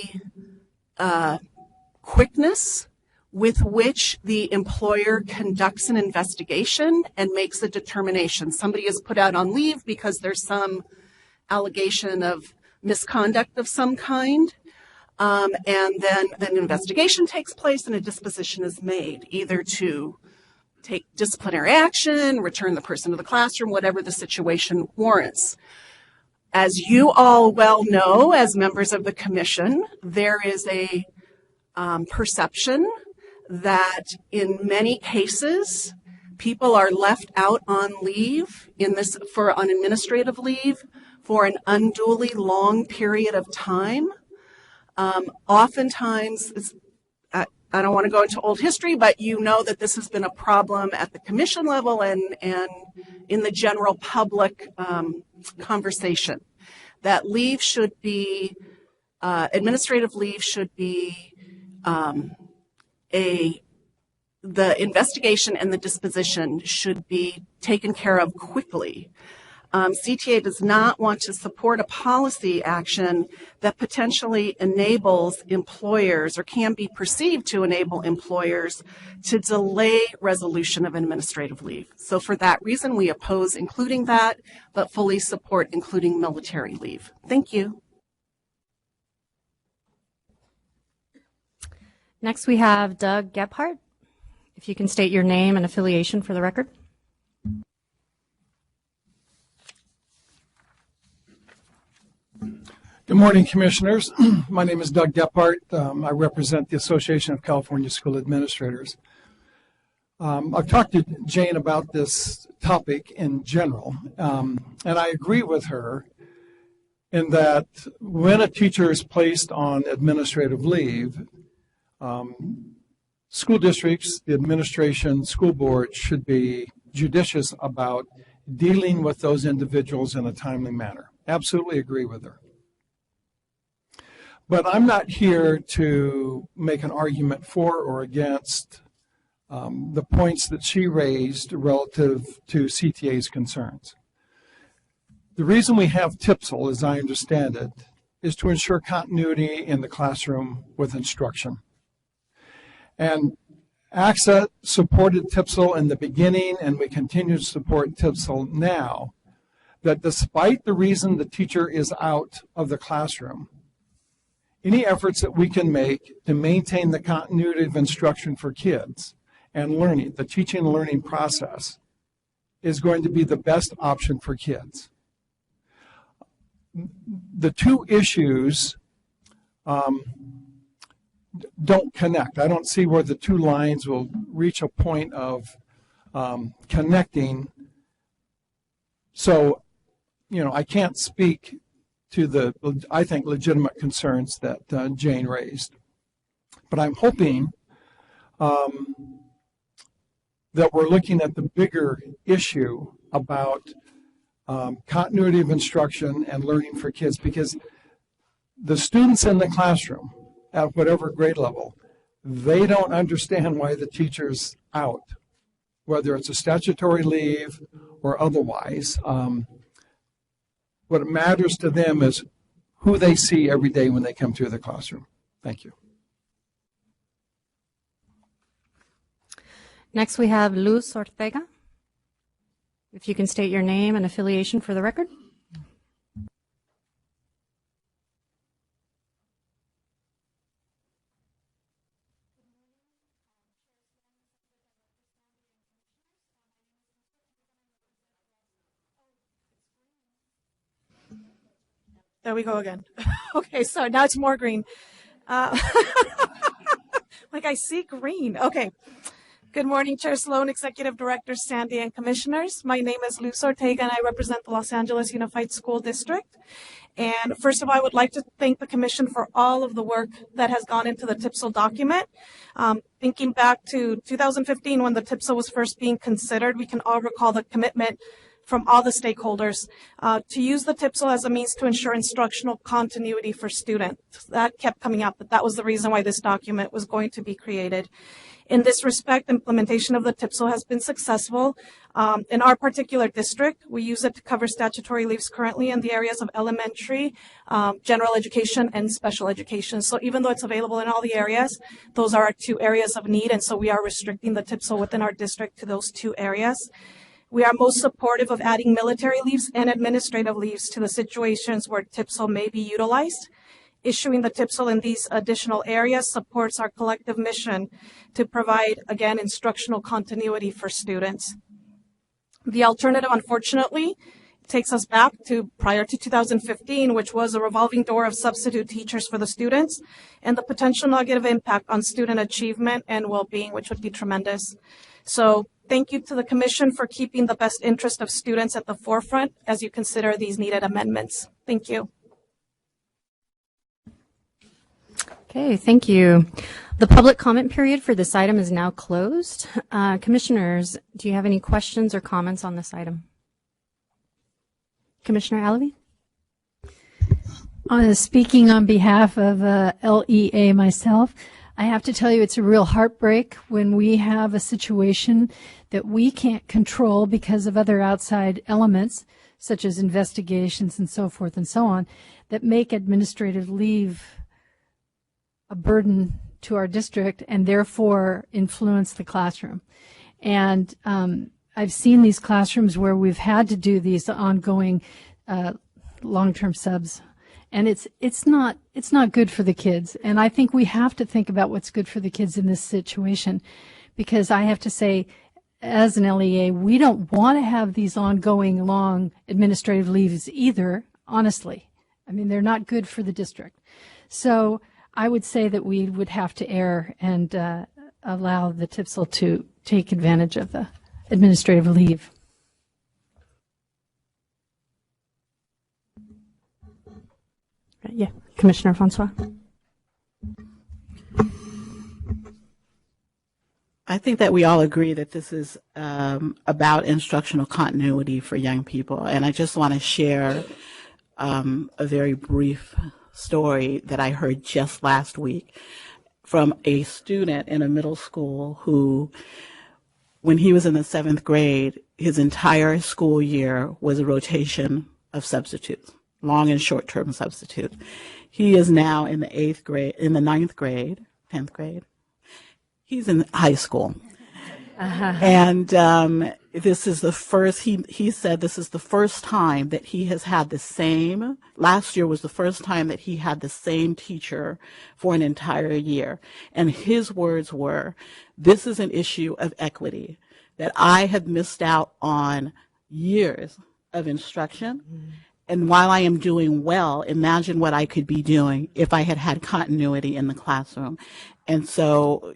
[SPEAKER 5] quickness with which the employer conducts an investigation and makes a determination. Somebody is put out on leave because there's some allegation of misconduct of some kind, and then an investigation takes place and a disposition is made, either to take disciplinary action, return the person to the classroom, whatever the situation warrants. As you all well know, as members of the commission, there is a perception that in many cases, people are left out on leave on administrative leave for an unduly long period of time. Oftentimes, I don't want to go into old history, but you know that this has been a problem at the commission level and in the general public conversation. That leave should be, administrative leave should be the investigation and the disposition should be taken care of quickly. CTA does not want to support a policy action that potentially enables employers or can be perceived to enable employers to delay resolution of administrative leave. So for that reason, we oppose including that, but fully support including military leave. Thank you.
[SPEAKER 7] Next, we have Doug Gebhardt. If you can state your name and affiliation for the record.
[SPEAKER 11] Good morning, Commissioners. My name is Doug Gebhardt. I represent the Association of California School Administrators. I've talked to Jane about this topic in general, and I agree with her in that when a teacher is placed on administrative leave, school districts, the administration, school board should be judicious about dealing with those individuals in a timely manner. Absolutely agree with her. But I'm not here to make an argument for or against the points that she raised relative to CTA's concerns. The reason we have TPSL, as I understand it, is to ensure continuity in the classroom with instruction. And ACSA supported TPSL in the beginning, and we continue to support TPSL now, that despite the reason the teacher is out of the classroom, any efforts that we can make to maintain the continuity of instruction for kids and learning, the teaching and learning process, is going to be the best option for kids. The two issues don't connect. I don't see where the two lines will reach a point of connecting. So, I can't speak to the, I think, legitimate concerns that Jane raised. But I'm hoping that we're looking at the bigger issue about continuity of instruction and learning for kids, because the students in the classroom at whatever grade level, they don't understand why the teacher's out, whether it's a statutory leave or otherwise. What matters to them is who they see every day when they come through the classroom. Thank you.
[SPEAKER 7] Next, we have Luz Ortega. If you can state your name and affiliation for the record.
[SPEAKER 13] There we go again. Okay, sorry, now it's more green. Like I see green. Okay. Good morning, Chair Sloan, Executive Director Sandy, and Commissioners. My name is Luz Ortega, and I represent the Los Angeles Unified School District. And first of all, I would like to thank the Commission for all of the work that has gone into the TPSL document. Thinking back to 2015 when the TPSL was first being considered, we can all recall the commitment from all the stakeholders to use the TPSL as a means to ensure instructional continuity for students. That kept coming up, but that was the reason why this document was going to be created. In this respect, implementation of the TPSL has been successful. In our particular district, we use it to cover statutory leaves currently in the areas of elementary, general education, and special education. So even though it's available in all the areas, those are our two areas of need, and so we are restricting the TPSL within our district to those two areas. We are most supportive of adding military leaves and administrative leaves to the situations where TPSL may be utilized. issuing the TPSL in these additional areas supports our collective mission to provide, again, instructional continuity for students. The alternative, unfortunately, takes us back to prior to 2015, which was a revolving door of substitute teachers for the students and the potential negative impact on student achievement and well-being, which would be tremendous. So thank you to the Commission for keeping the best interest of students at the forefront as you consider these needed amendments. Thank you.
[SPEAKER 7] Okay, thank you. The public comment period for this item is now closed. Commissioners, do you have any questions or comments on this item? Commissioner Alavi?
[SPEAKER 8] Speaking on behalf of LEA myself, I have to tell you it's a real heartbreak when we have a situation that we can't control because of other outside elements, such as investigations and so forth and so on, that make administrative leave a burden to our district and therefore influence the classroom. And I've seen these classrooms where we've had to do these ongoing long-term subs, and it's not good for the kids. And I think we have to think about what's good for the kids in this situation, because I have to say, as an LEA, we don't want to have these ongoing long administrative leaves either, honestly. I mean, they're not good for the district. So I would say that we would have to err and allow the TPSL to take advantage of the administrative leave.
[SPEAKER 7] Yeah, Commissioner Francois.
[SPEAKER 15] I think that we all agree that this is about instructional continuity for young people, and I just want to share a very brief story that I heard just last week from a student in a middle school who, when he was in the 7th grade, his entire school year was a rotation of substitutes, long and short-term substitutes. He is now in the 8th grade, in the 9th grade, 10th grade. He's in high school. And this is the first, he said this is the first time that he has had the same, last year was the first time that he had the same teacher for an entire year. And his words were, this is an issue of equity, that I have missed out on years of instruction. And while I am doing well, imagine what I could be doing if I had had continuity in the classroom. And so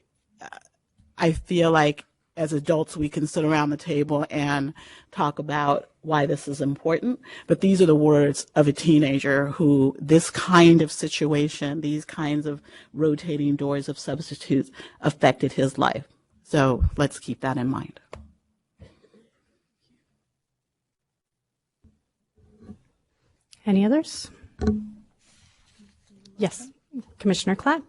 [SPEAKER 15] I feel like as adults, we can sit around the table and talk about why this is important. But these are the words of a teenager who this kind of situation, these kinds of rotating doors of substitutes affected his life. So let's keep that in mind.
[SPEAKER 7] Any others? Yes, Commissioner Klatt.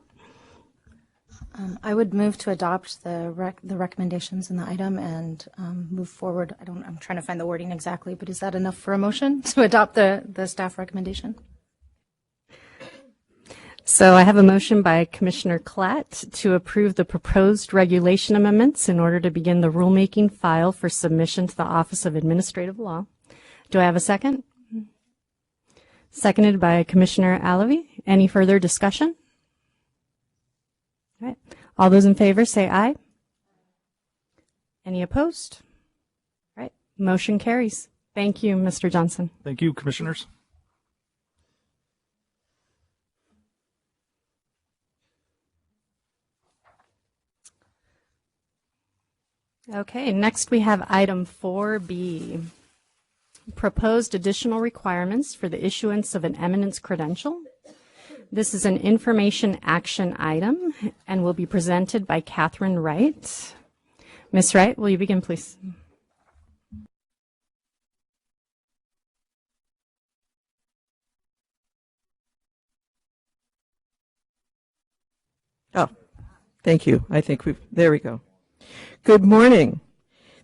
[SPEAKER 18] I would move to adopt the recommendations in the item and move forward. I'm trying to find the wording exactly, but is that enough for a motion to adopt the staff recommendation?
[SPEAKER 7] So I have a motion by Commissioner Klatt to approve the proposed regulation amendments in order to begin the rulemaking file for submission to the Office of Administrative Law. Do I have a second? Seconded by Commissioner Alavi. Any further discussion? All right. All those in favor say aye. Any opposed? All right. Motion carries. Thank you, Mr. Johnson.
[SPEAKER 10] Thank you, Commissioners.
[SPEAKER 7] Okay, next we have item 4B, proposed additional requirements for the issuance of an Eminence credential. This is an information action item and will be presented by Catherine Wright. Ms. Wright, will you begin, please?
[SPEAKER 23] Oh, thank you. I think there we go. Good morning.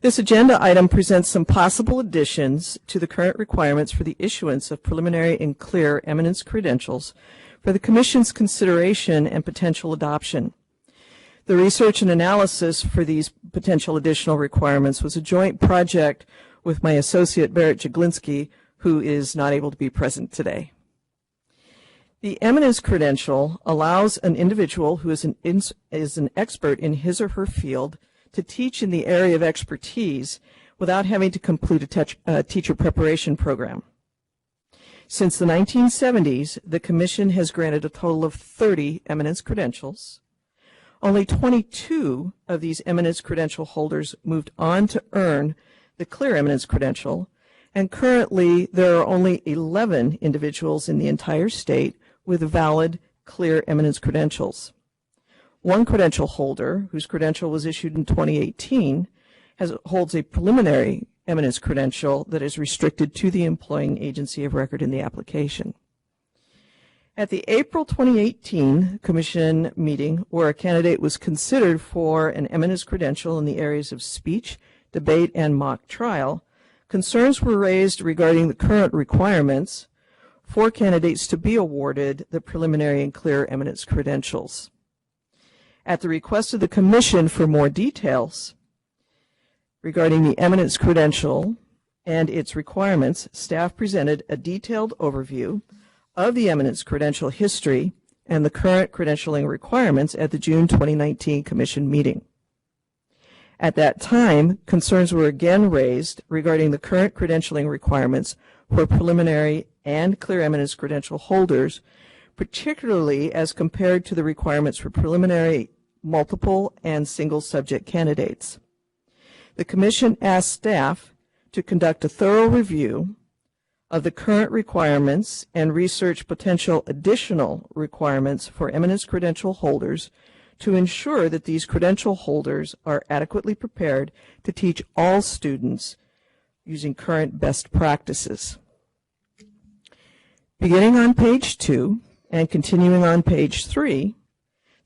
[SPEAKER 23] This agenda item presents some possible additions to the current requirements for the issuance of preliminary and clear Eminence credentials for the Commission's consideration and potential adoption. The research and analysis for these potential additional requirements was a joint project with my associate Barrett Jaglinski, who is not able to be present today. The Eminence Credential allows an individual who is an expert in his or her field to teach in the area of expertise without having to complete a teacher preparation program. Since the 1970s, the Commission has granted a total of 30 Eminence Credentials. Only 22 of these Eminence Credential holders moved on to earn the Clear Eminence Credential, and currently there are only 11 individuals in the entire state with valid Clear Eminence Credentials. One credential holder, whose credential was issued in 2018, holds a preliminary Eminence Credential that is restricted to the employing agency of record in the application. At the April 2018 Commission meeting, where a candidate was considered for an Eminence Credential in the areas of speech, debate, and mock trial, concerns were raised regarding the current requirements for candidates to be awarded the preliminary and Clear Eminence Credentials. At the request of the Commission for more details regarding the Eminence Credential and its requirements, staff presented a detailed overview of the Eminence Credential history and the current credentialing requirements at the June 2019 Commission meeting. At that time, concerns were again raised regarding the current credentialing requirements for preliminary and Clear Eminence Credential holders, particularly as compared to the requirements for preliminary, multiple, and single subject candidates. The Commission asked staff to conduct a thorough review of the current requirements and research potential additional requirements for Eminence Credential holders to ensure that these credential holders are adequately prepared to teach all students using current best practices. Beginning on page 2 and continuing on page 3,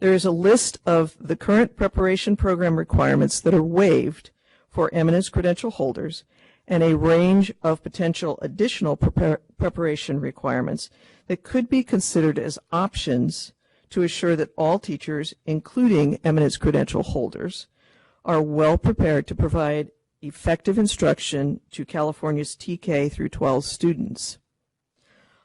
[SPEAKER 23] there is a list of the current preparation program requirements that are waived for Eminence Credential holders and a range of potential additional preparation requirements that could be considered as options to assure that all teachers, including Eminence Credential holders, are well prepared to provide effective instruction to California's TK through 12 students.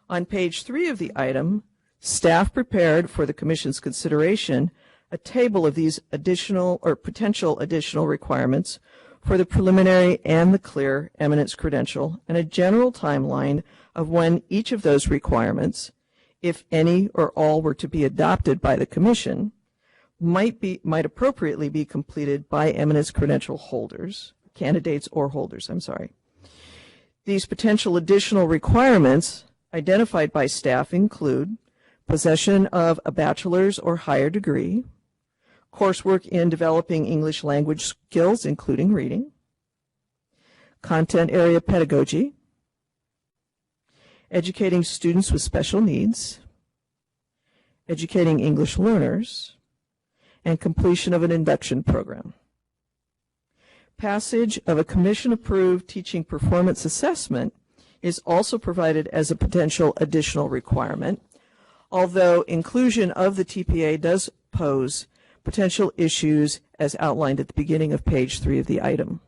[SPEAKER 23] On page 3 of the item, staff prepared for the Commission's consideration a table of these additional or potential additional requirements for the preliminary and the Clear Eminence Credential, and a general timeline of when each of those requirements, if any or all were to be adopted by the Commission, might appropriately be completed by Eminence Credential holders, candidates or holders, These potential additional requirements identified by staff include possession of a bachelor's or higher degree, coursework in developing English language skills, including reading, content area pedagogy, educating students with special needs, educating English learners, and completion of an induction program. Passage of a Commission-approved teaching performance assessment is also provided as a potential additional requirement, although inclusion of the TPA does pose potential issues as outlined at the beginning of page 3 of the item.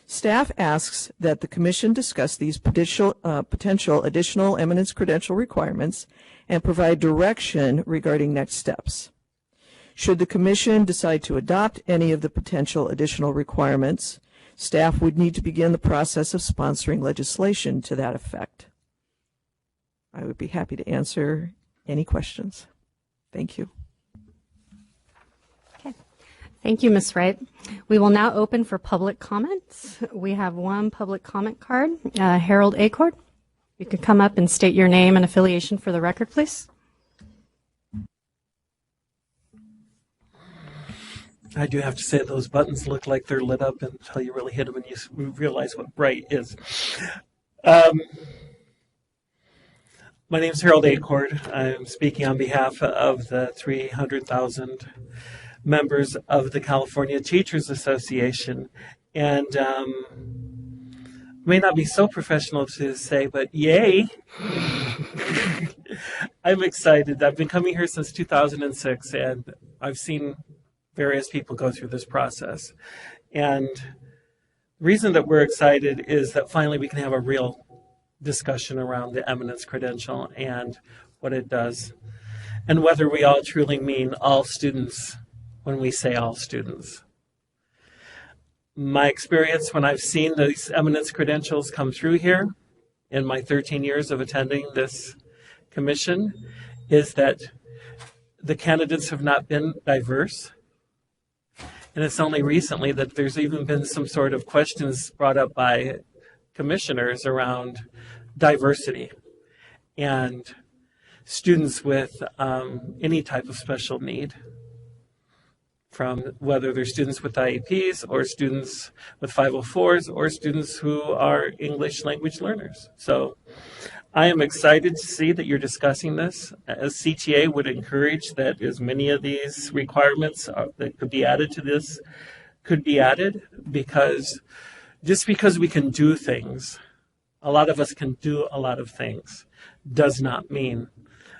[SPEAKER 23] Staff asks that the Commission discuss these potential additional Eminence Credential requirements and provide direction regarding next steps. Should the Commission decide to adopt any of the potential additional requirements, staff would need to begin the process of sponsoring legislation to that effect. I would be happy to answer any questions. Thank you.
[SPEAKER 7] Thank you, Ms. Wright. We will now open for public comments. We have one public comment card. Harold Acord, you can come up and state your name and affiliation for the record, please.
[SPEAKER 3] I do have to say those buttons look like they're lit up until you really hit them and you realize what bright is. My name is Harold Acord. I'm speaking on behalf of the 300,000 members of the California Teachers Association. And may not be so professional to say, but yay! I'm excited. I've been coming here since 2006, and I've seen various people go through this process. And the reason that we're excited is that finally we can have a real discussion around the Eminence Credential and what it does, and whether we all truly mean all students when we say all students. My experience when I've seen these Eminence credentials come through here in my 13 years of attending this commission is that the candidates have not been diverse. And it's only recently that there's even been some sort of questions brought up by commissioners around diversity and students with any type of special need, from whether they're students with IEPs or students with 504s or students who are English language learners. So I am excited to see that you're discussing this. As CTA would encourage that as many of these requirements that could be added to this could be added, because just because we can do things, a lot of us can do a lot of things, does not mean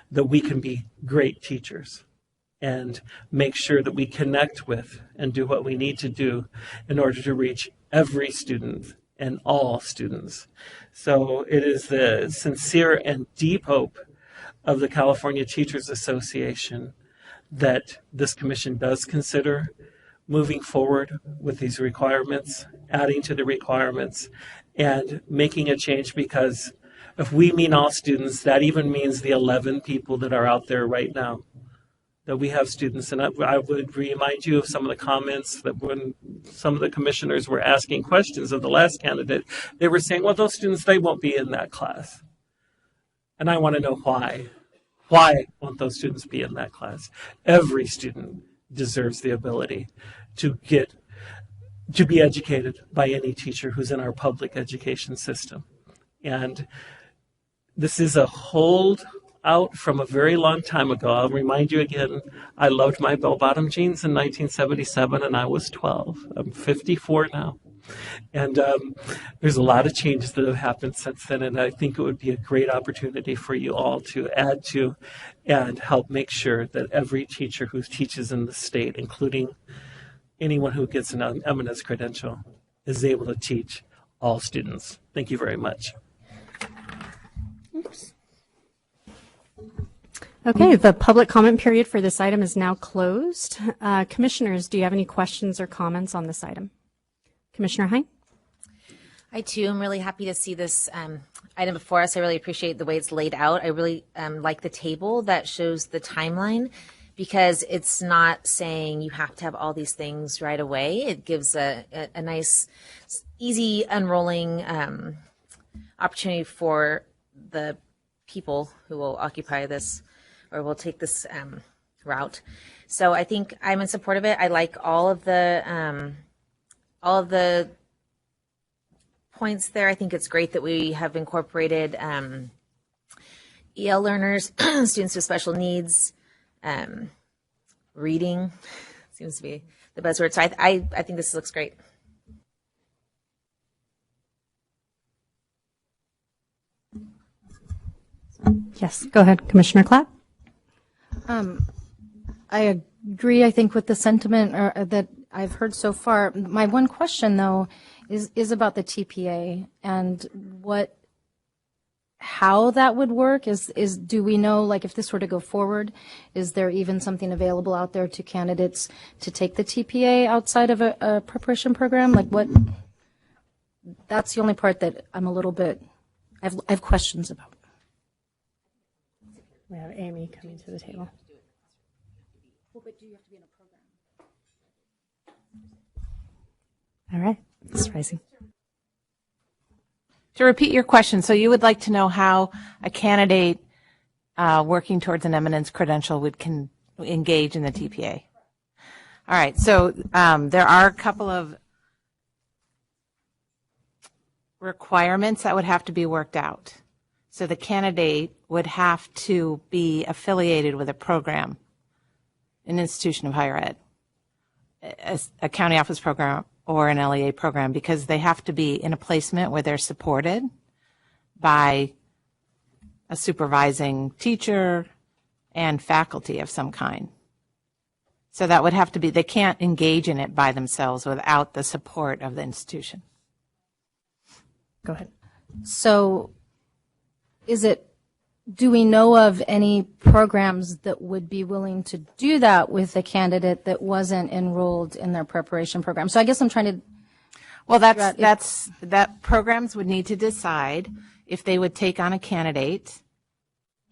[SPEAKER 3] that we can be great teachers and make sure that we connect with and do what we need to do in order to reach every student and all students. So it is the sincere and deep hope of the California Teachers Association that this commission does consider moving forward with these requirements, adding to the requirements, and making a change, because if we mean all students, that even means the 11 people that are out there right now, that we have students. And I would remind you of some of the comments that when some of the commissioners were asking questions of the last candidate, they were saying, well, those students, they won't be in that class. And I want to know why. Why won't those students be in that class? Every student deserves the ability to be educated by any teacher who's in our public education system. And this is a hold out from a very long time ago. I'll remind you again, I loved my bell-bottom jeans in 1977 and I was 12. I'm 54 now. And there's a lot of changes that have happened since then, and I think it would be a great opportunity for you all to add to and help make sure that every teacher who teaches in the state, including anyone who gets an Eminence credential, is able to teach all students. Thank you very much.
[SPEAKER 7] Oops. Okay, the public comment period for this item is now closed. Commissioners, do you have any questions or comments on this item? Commissioner Hein?
[SPEAKER 14] I too am really happy to see this item before us. I really appreciate the way it's laid out. I really like the table that shows the timeline, because it's not saying you have to have all these things right away. It gives a nice, easy, unrolling opportunity for the people who will occupy this or will take this route. So I think I'm in support of it. I like all of the points there. I think it's great that we have incorporated EL learners, students with special needs, reading seems to be the buzzword. So I think this looks great.
[SPEAKER 7] Yes, go ahead, Commissioner Clapp.
[SPEAKER 18] I agree, I think, with the sentiment that I've heard so far. My one question, though, is about the TPA and how that would work. Do we know, like, if this were to go forward, is there even something available out there to candidates to take the TPA outside of a preparation program? Like, what? That's the only part that I'm a little bit, I have questions about.
[SPEAKER 7] We have Amy coming to the table.
[SPEAKER 18] Well, but do you have to be in a program?
[SPEAKER 7] All right, Ms. Rising.
[SPEAKER 16] To repeat your question, so you would like to know how a candidate working towards an Eminence credential can engage in the TPA. All right, so there are a couple of requirements that would have to be worked out. So the candidate would have to be affiliated with a program, an institution of higher ed, a county office program or an LEA program, because they have to be in a placement where they're supported by a supervising teacher and faculty of some kind. So that would have to be, they can't engage in it by themselves without the support of the institution.
[SPEAKER 7] Go ahead.
[SPEAKER 18] So is it do we know of any programs that would be willing to do that with a candidate that wasn't enrolled in their preparation program? So I guess I'm trying to.
[SPEAKER 12] Well, that programs would need to decide if they would take on a candidate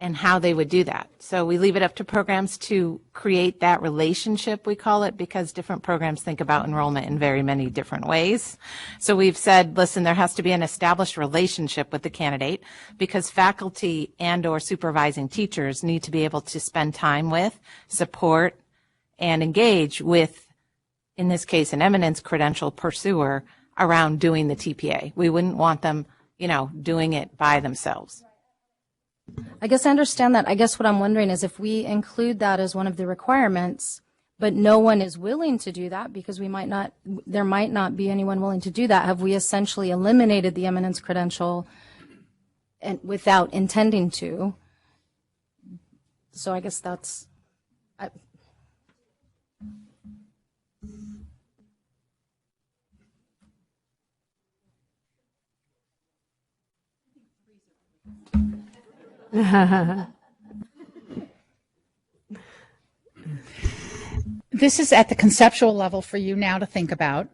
[SPEAKER 12] and how they would do that. So we leave it up to programs to create that relationship, we call it, because different programs think about enrollment in very many different ways. So we've said, listen, there has to be an established relationship with the candidate, because faculty and or supervising teachers need to be able to spend time with, support, and engage with, in this case, an Eminence credential pursuer around doing the TPA. We wouldn't want them, doing it by themselves.
[SPEAKER 18] I guess I understand that. I guess what I'm wondering is if we include that as one of the requirements, but no one is willing to do that because there might not be anyone willing to do that, have we essentially eliminated the Eminence credential and without intending to? So I guess that's.
[SPEAKER 2] This is at the conceptual level for you now to think about.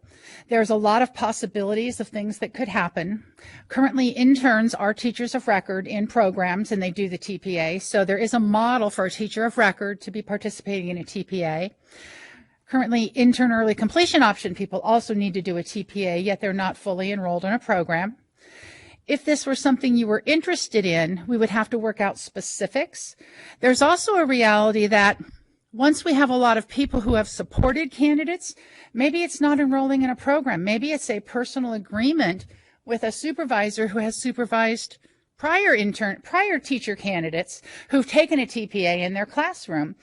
[SPEAKER 2] There's a lot of possibilities of things that could happen. Currently, interns are teachers of record in programs, and they do the TPA. So there is a model for a teacher of record to be participating in a TPA. Currently, intern early completion option people also need to do a TPA, yet they're not fully enrolled in a program. If this were something you were interested in, we would have to work out specifics. There's also a reality that once we have a lot of people who have supported candidates, maybe it's not enrolling in a program. Maybe it's a personal agreement with a supervisor who has supervised prior teacher candidates who've taken a TPA in their classroom,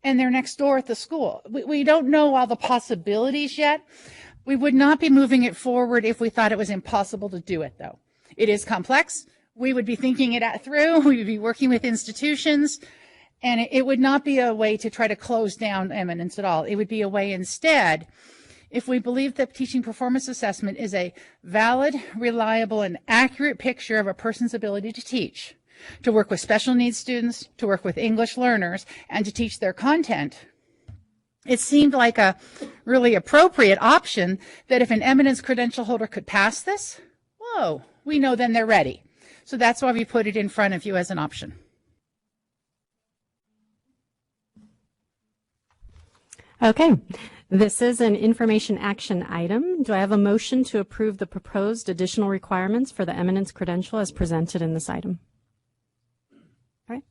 [SPEAKER 2] and they're next door at the school. We don't know all the possibilities yet. We would not be moving it forward if we thought it was impossible to do it, though. It is complex. We would be thinking it through. We would be working with institutions, and it would not be a way to try to close down Eminence at all. It would be a way instead, if we believe that teaching performance assessment is a valid, reliable, and accurate picture of a person's ability to teach, to work with special needs students, to work with English learners, and to teach their content. It seemed like a really appropriate option that if an Eminence credential holder could pass this, whoa, we know then they're ready. So that's why we put it in front of you as an option.
[SPEAKER 7] Okay, this is an information action item. Do I have a motion to approve the proposed additional requirements for the Eminence credential as presented in this item? All right.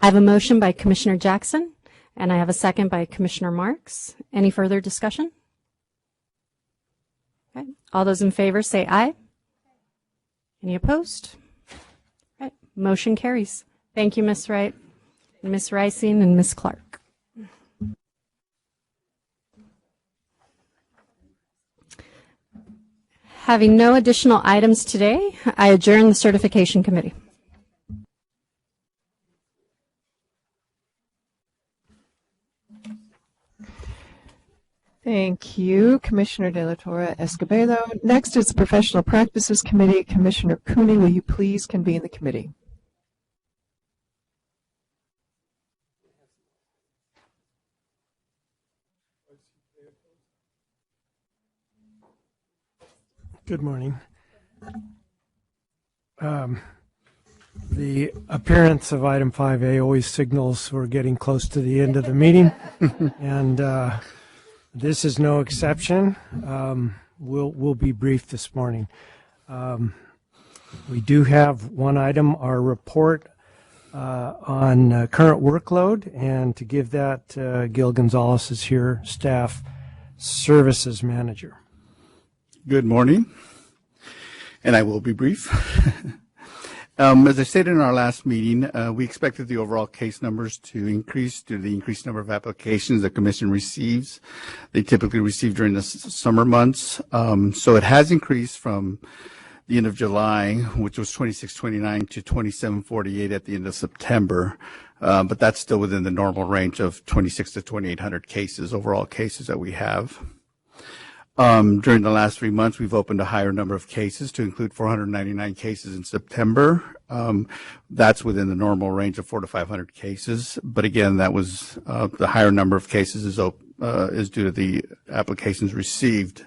[SPEAKER 7] I have a motion by Commissioner Jackson, and I have a second by Commissioner Marks. Any further discussion? Okay. All those in favor say aye. Any opposed? All right. Motion carries. Thank you, Ms. Wright, Ms. Rising, and Ms. Clark. Having no additional items today, I adjourn the certification committee.
[SPEAKER 1] Thank you, Commissioner De La Torre Escobedo. Next is the Professional Practices Committee. Commissioner Cooney, will you please convene the committee?
[SPEAKER 19] Good morning. The appearance of item 5A always signals we're getting close to the end of the meeting, and this is no exception. We'll be brief this morning. We do have one item, our report on current workload, and to give that, Gil Gonzalez is here, Staff Services Manager.
[SPEAKER 21] Good morning, and I will be brief. As I stated in our last meeting, we expected the overall case numbers to increase due to the increased number of applications the Commission receives. They typically receive during the summer months. So it has increased from the end of July, which was 2629, to 2748 at the end of September. But that's still within the normal range of 26 to 2800 cases, overall cases that we have. During the last 3 months, we've opened a higher number of cases to include 499 cases in September That's within the normal range of 400 to 500 cases. But again, that was the higher number of cases is due to the applications received.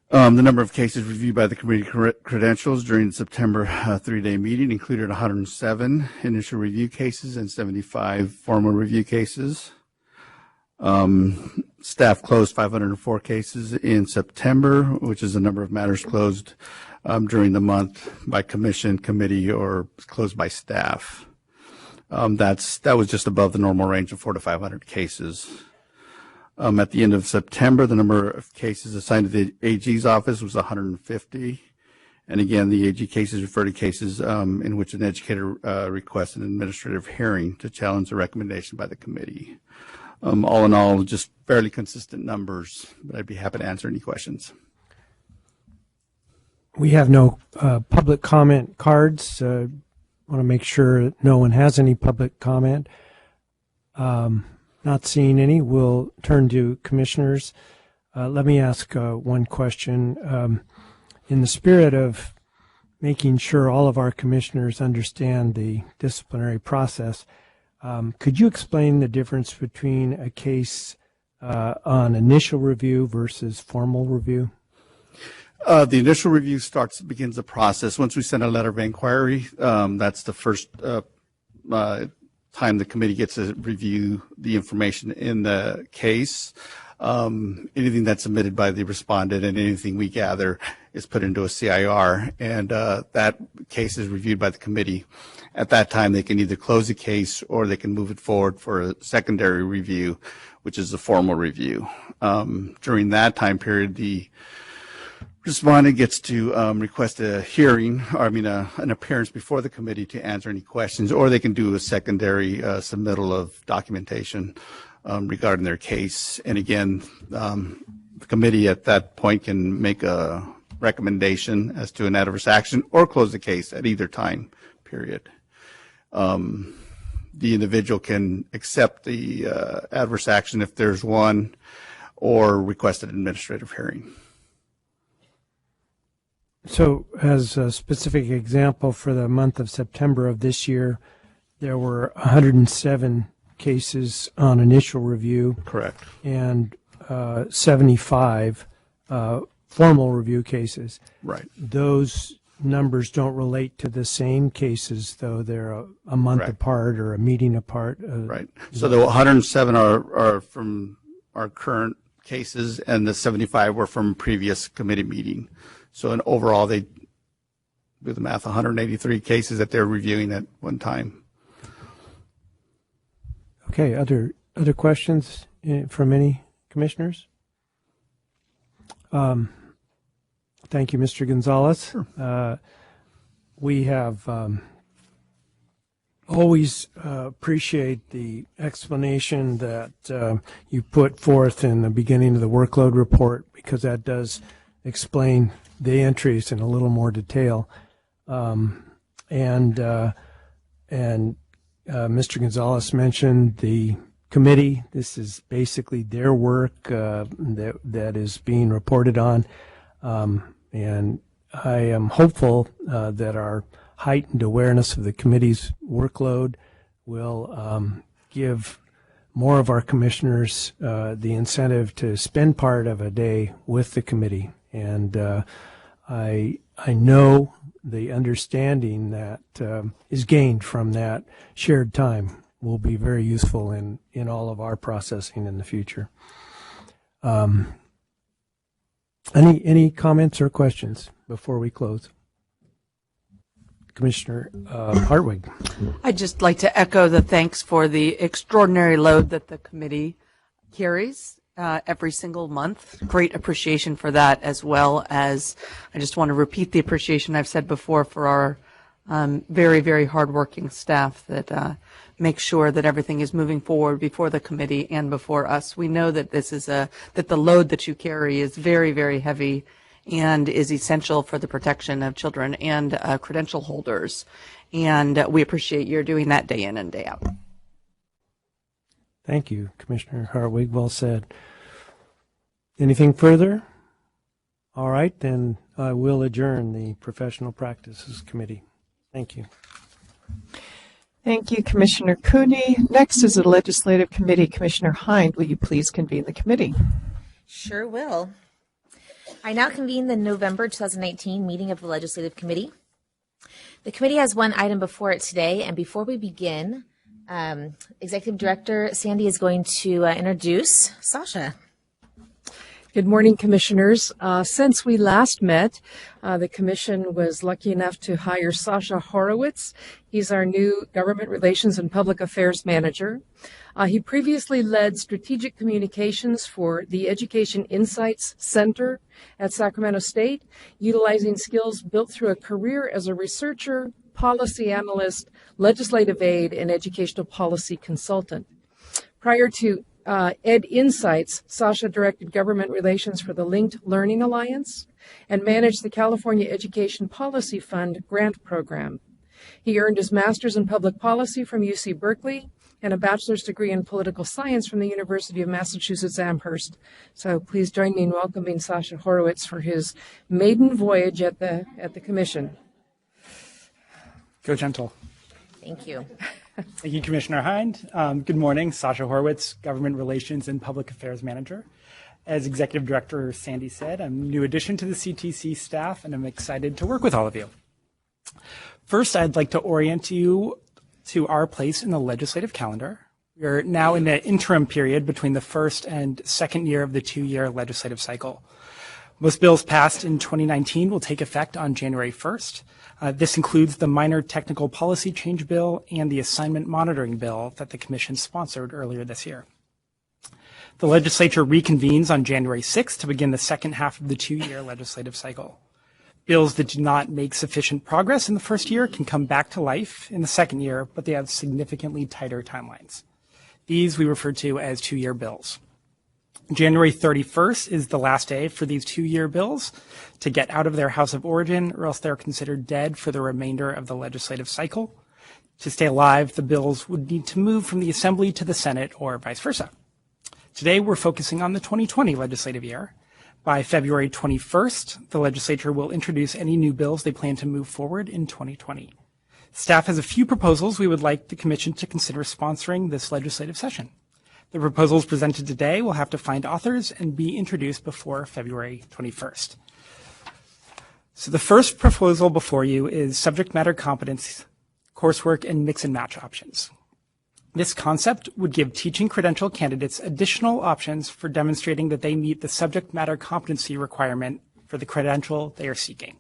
[SPEAKER 21] The number of cases reviewed by the committee credentials during the September 3-day meeting included 107 initial review cases and 75 formal review cases. Staff closed 504 cases in September, which is the number of matters closed during the month by commission, committee, or closed by staff. That was just above the normal range of 400 to 500 cases. At the end of September, the number of cases assigned to the AG's office was 150. And again, the AG cases refer to cases in which an educator requests an administrative hearing to challenge a recommendation by the committee. All in all, just fairly consistent numbers, but I'd be happy to answer any questions.
[SPEAKER 19] We have no public comment cards. Want to make sure that no one has any public comment. Not seeing any, we'll turn to commissioners. Let me ask one question. In the spirit of making sure all of our commissioners understand the disciplinary process, could you explain the difference between a case on initial review versus formal review?
[SPEAKER 21] The initial review begins the process. Once we send a letter of inquiry, that's the first time the committee gets to review the information in the case. Anything that's submitted by the respondent and anything we gather is put into a CIR, and that case is reviewed by the committee. At that time, they can either close the case or they can move it forward for a secondary review, which is a formal review. During that time period, the respondent gets to request a hearing, or an appearance before the committee to answer any questions, or they can do a secondary submittal of documentation regarding their case. And again, the committee at that point can make a recommendation as to an adverse action or close the case at either time period. The individual can accept the adverse action if there's one, or request an administrative hearing.
[SPEAKER 19] So as a specific example, for the month of September of this year, there were 107 cases on initial review.
[SPEAKER 21] Correct.
[SPEAKER 19] And 75 formal review cases.
[SPEAKER 21] Right.
[SPEAKER 19] Those numbers don't relate to the same cases, though they're a month
[SPEAKER 21] Correct.
[SPEAKER 19] apart or a meeting apart.
[SPEAKER 21] Right. So the 107 are from our current cases, and the 75 were from previous committee meeting. So in overall, they do the math, 183 cases that they're reviewing at one time.
[SPEAKER 19] Okay. Other questions from any commissioners? Thank you, Mr. Gonzalez.
[SPEAKER 21] Sure.
[SPEAKER 19] We have always appreciate the explanation that you put forth in the beginning of the workload report, because that does explain the entries in a little more detail. Mr. Gonzalez mentioned the committee. This is basically their work that is being reported on. And I am hopeful that our heightened awareness of the committee's workload will give more of our commissioners the incentive to spend part of a day with the committee. And I know the understanding that is gained from that shared time will be very useful in all of our processing in the future. Any comments or questions before we close? Commissioner Hartwig.
[SPEAKER 6] I'd just like to echo the thanks for the extraordinary load that the committee carries every single month. Great appreciation for that, as well as I just want to repeat the appreciation I've said before for our very, very hardworking staff that make sure that everything is moving forward before the committee and before us. We know that this is that the load that you carry is very, very heavy and is essential for the protection of children and credential holders. And we appreciate your doing that day in and day out.
[SPEAKER 19] Thank you, Commissioner Hartwig. Well said. Anything further? All right, then I will adjourn the Professional Practices Committee. Thank you.
[SPEAKER 1] Thank you, Commissioner Cooney. Next is the Legislative Committee. Commissioner Hind, will you please convene the committee?
[SPEAKER 14] Sure will. I now convene the November 2019 meeting of the Legislative Committee. The committee has one item before it today, and before we begin, Executive Director Sandy is going to introduce Sasha.
[SPEAKER 22] Good morning, Commissioners. Since we last met, the Commission was lucky enough to hire Sasha Horowitz. He's our new Government Relations and Public Affairs Manager. He previously led strategic communications for the Education Insights Center at Sacramento State, utilizing skills built through a career as a researcher, policy analyst, legislative aide, and educational policy consultant. Prior to Ed Insights, Sasha directed government relations for the Linked Learning Alliance and managed the California Education Policy Fund grant program. He earned his master's in public policy from UC Berkeley and a bachelor's degree in political science from the University of Massachusetts Amherst. So please join me in welcoming Sasha Horowitz for his maiden voyage at the Commission.
[SPEAKER 9] Go gentle.
[SPEAKER 14] Thank you.
[SPEAKER 9] Thank you, Commissioner Hind. Good morning, Sasha Horowitz, Government Relations and Public Affairs Manager. As Executive Director Sandy said, I'm a new addition to the CTC staff, and I'm excited to work with all of you. First, I'd like to orient you to our place in the legislative calendar. We're now in the interim period between the first and second year of the two-year legislative cycle. Most bills passed in 2019 will take effect on January 1st. This includes the minor technical policy change bill and the assignment monitoring bill that the Commission sponsored earlier this year. The legislature reconvenes on January 6th to begin the second half of the two-year legislative cycle. Bills that do not make sufficient progress in the first year can come back to life in the second year, but they have significantly tighter timelines. These we refer to as two-year bills. January 31st is the last day for these two-year bills to get out of their house of origin, or else they're considered dead for the remainder of the legislative cycle. To stay alive, the bills would need to move from the Assembly to the Senate or vice versa. Today, we're focusing on the 2020 legislative year. By February 21st, the legislature will introduce any new bills they plan to move forward in 2020. Staff has a few proposals we would like the Commission to consider sponsoring this legislative session. The proposals presented today will have to find authors and be introduced before February 21st. So the first proposal before you is subject matter competence, coursework, and mix and match options. This concept would give teaching credential candidates additional options for demonstrating that they meet the subject matter competency requirement for the credential they are seeking.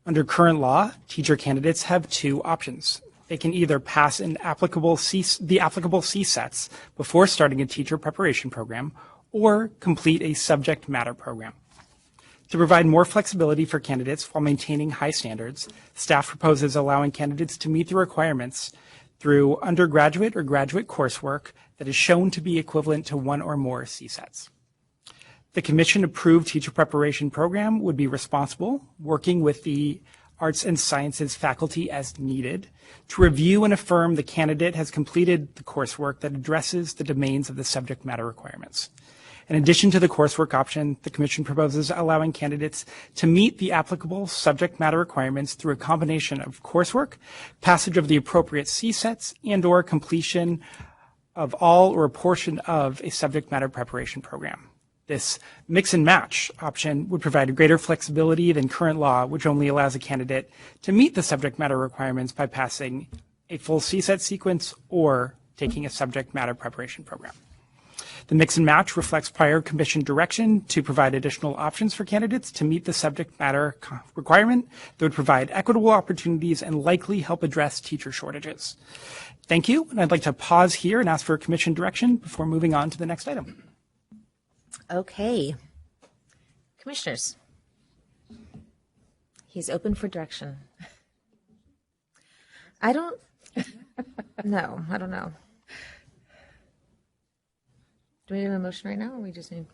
[SPEAKER 9] Under current law, teacher candidates have two options. They can either pass the applicable CSETs before starting a teacher preparation program or complete a subject matter program. To provide more flexibility for candidates while maintaining high standards, staff proposes allowing candidates to meet the requirements through undergraduate or graduate coursework that is shown to be equivalent to one or more CSETs. The Commission-approved teacher preparation program would be responsible, working with the Arts and Sciences faculty as needed, to review and affirm the candidate has completed the coursework that addresses the domains of the subject matter requirements. In addition to the coursework option, the Commission proposes allowing candidates to meet the applicable subject matter requirements through a combination of coursework, passage of the appropriate CSETs, and/or completion of all or a portion of a subject matter preparation program. This mix and match option would provide greater flexibility than current law, which only allows a candidate to meet the subject matter requirements by passing a full CSET sequence or taking a subject matter preparation program. The mix and match reflects prior Commission direction to provide additional options for candidates to meet the subject matter requirement that would provide equitable opportunities and likely help address teacher shortages. Thank you, and I'd like to pause here and ask for Commission direction before moving on to the next item.
[SPEAKER 14] Okay. Commissioners, he's open for direction. I don't know. Do we need a motion right now, or we just need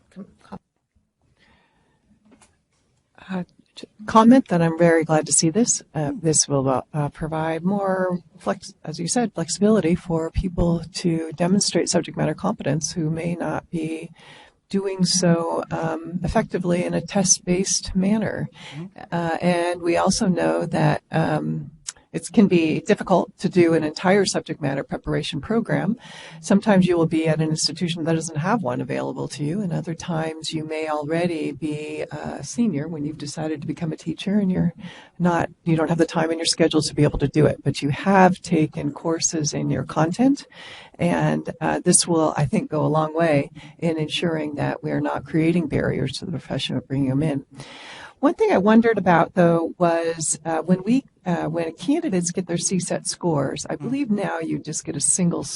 [SPEAKER 1] Comment that I'm very glad to see this. This will provide more, as you said, flexibility for people to demonstrate subject matter competence who may not be doing so effectively in a test-based manner. And we also know that it can be difficult to do an entire subject matter preparation program. Sometimes you will be at an institution that doesn't have one available to you, and other times you may already be a senior when you've decided to become a teacher and you don't have the time in your schedule to be able to do it, but you have taken courses in your content, and this will, I think, go a long way in ensuring that we're not creating barriers to the profession of bringing them in. One thing I wondered about, though, was when candidates get their CSET scores, I believe now you just get a single.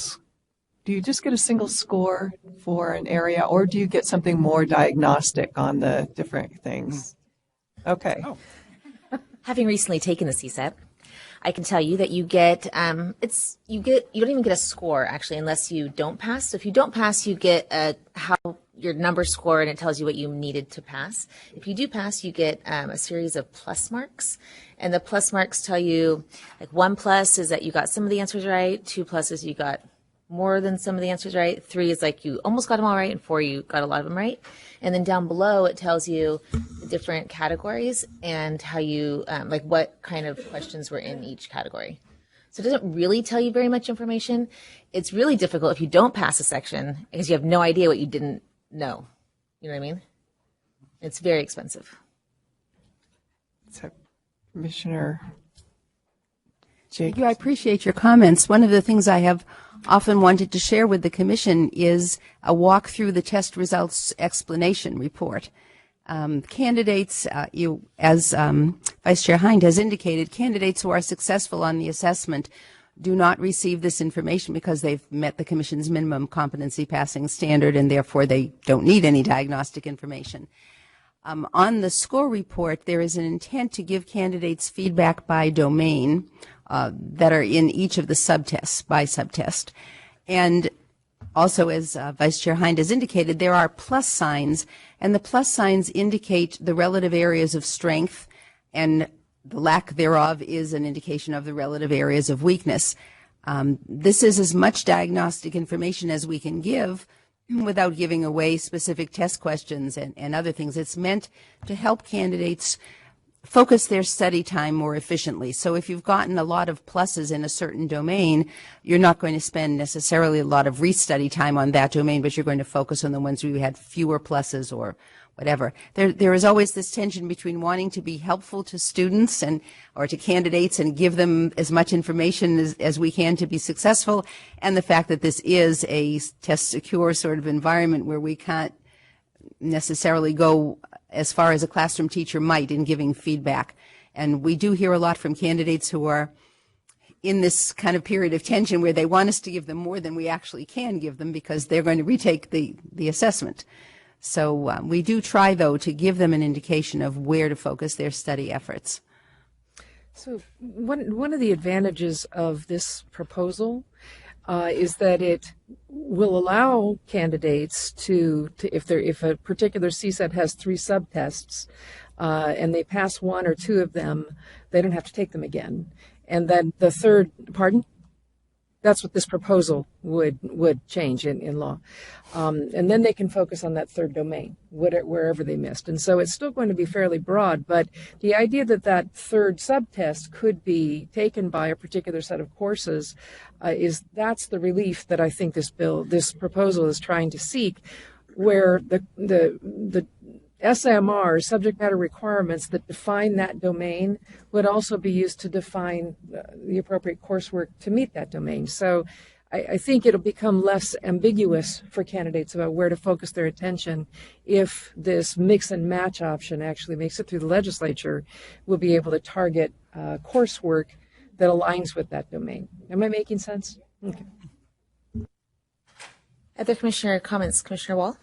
[SPEAKER 1] Do you just get a single score for an area, or do you get something more diagnostic on the different things? Okay.
[SPEAKER 14] Oh. Having recently taken the CSET, I can tell you that you get you don't even get a score actually unless you don't pass. So if you don't pass, you get how your number score, and it tells you what you needed to pass. If you do pass, you get a series of plus marks, and the plus marks tell you, like 1 plus is that you got some of the answers right, 2 plus is you got more than some of the answers right, 3 is like you almost got them all right, and 4 you got a lot of them right. And then down below it tells you the different categories and how you like what kind of questions were in each category. So it doesn't really tell you very much information. It's really difficult if you don't pass a section because you have no idea what you didn't know. You know what I mean? It's very expensive.
[SPEAKER 1] So, Commissioner
[SPEAKER 4] Thank you. I appreciate your comments. One of the things I have often wanted to share with the Commission is a walk through the test results explanation report. Candidates, as Vice Chair Hind has indicated, candidates who are successful on the assessment do not receive this information because they've met the Commission's minimum competency passing standard, and therefore they don't need any diagnostic information. On the score report, there is an intent to give candidates feedback by domain that are in each of the subtests by subtest. And also, as Vice Chair Hind has indicated, there are plus signs, and the plus signs indicate the relative areas of strength, and the lack thereof is an indication of the relative areas of weakness. This is as much diagnostic information as we can give without giving away specific test questions and other things. It's meant to help candidates focus their study time more efficiently. So if you've gotten a lot of pluses in a certain domain, you're not going to spend necessarily a lot of restudy time on that domain, but you're going to focus on the ones where you had fewer pluses or whatever. There is always this tension between wanting to be helpful to students or to candidates and give them as much information as we can to be successful, and the fact that this is a test secure sort of environment where we can't necessarily go as far as a classroom teacher might in giving feedback. And we do hear a lot from candidates who are in this kind of period of tension where they want us to give them more than we actually can give them because they're going to retake the assessment. So we do try, though, to give them an indication of where to focus their study efforts.
[SPEAKER 22] So one of the advantages of this proposal is that it will allow candidates to if a particular CSET has 3 subtests and they pass 1 or 2 of them, they don't have to take them again. And then the third, pardon? That's what this proposal would change in law. And then they can focus on that third domain, wherever they missed. And so it's still going to be fairly broad, but the idea that that third subtest could be taken by a particular set of courses that's the relief that I think this proposal is trying to seek, where the SMR, subject matter requirements that define that domain, would also be used to define the appropriate coursework to meet that domain. So I think it'll become less ambiguous for candidates about where to focus their attention if this mix and match option actually makes it through the legislature. We'll be able to target coursework that aligns with that domain. Am I making sense? Okay.
[SPEAKER 14] Other commissioner comments? Commissioner Wall?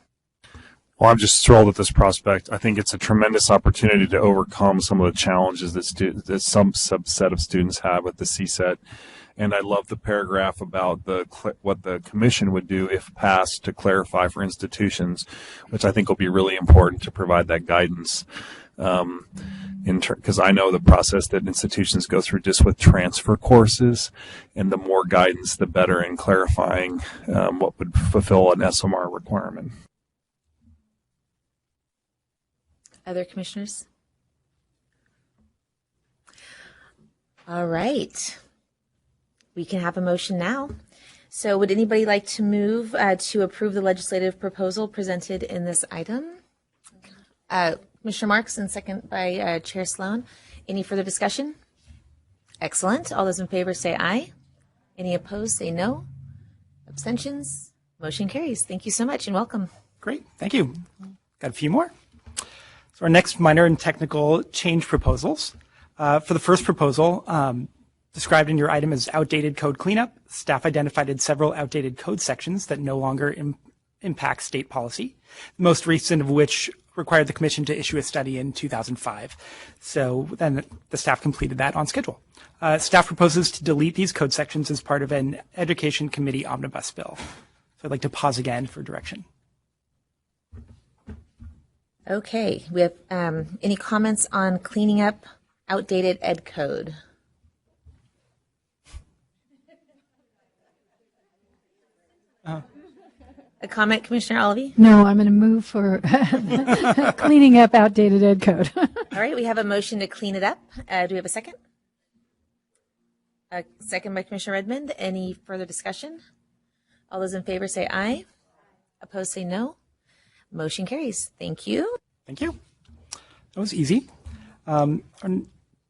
[SPEAKER 17] Well, I'm just thrilled at this prospect. I think it's a tremendous opportunity to overcome some of the challenges that some subset of students have with the CSET. And I love the paragraph about what the commission would do if passed to clarify for institutions, which I think will be really important to provide that guidance. Because I know the process that institutions go through just with transfer courses, and the more guidance, the better in clarifying what would fulfill an SMR requirement.
[SPEAKER 14] Other commissioners? All right. We can have a motion now. So would anybody like to move to approve the legislative proposal presented in this item? Commissioner Marks, and second by Chair Sloan. Any further discussion? Excellent. All those in favor say aye. Any opposed say no. Abstentions? Motion carries. Thank you so much and welcome.
[SPEAKER 9] Great. Thank you. Got a few more. So our next minor and technical change proposals. For the first proposal, described in your item as outdated code cleanup, staff identified several outdated code sections that no longer impact state policy, the most recent of which required the Commission to issue a study in 2005. So then the staff completed that on schedule. Staff proposes to delete these code sections as part of an Education Committee omnibus bill. So I'd like to pause again for direction.
[SPEAKER 14] Okay. We have any comments on cleaning up outdated ed code? A comment, Commissioner Olivey?
[SPEAKER 8] No, I'm going to move for cleaning up outdated ed code.
[SPEAKER 14] All right, we have a motion to clean it up. Do we have a second? A second by Commissioner Redmond. Any further discussion? All those in favor say aye. Opposed say no. Motion carries. Thank you.
[SPEAKER 9] Thank you. That was easy.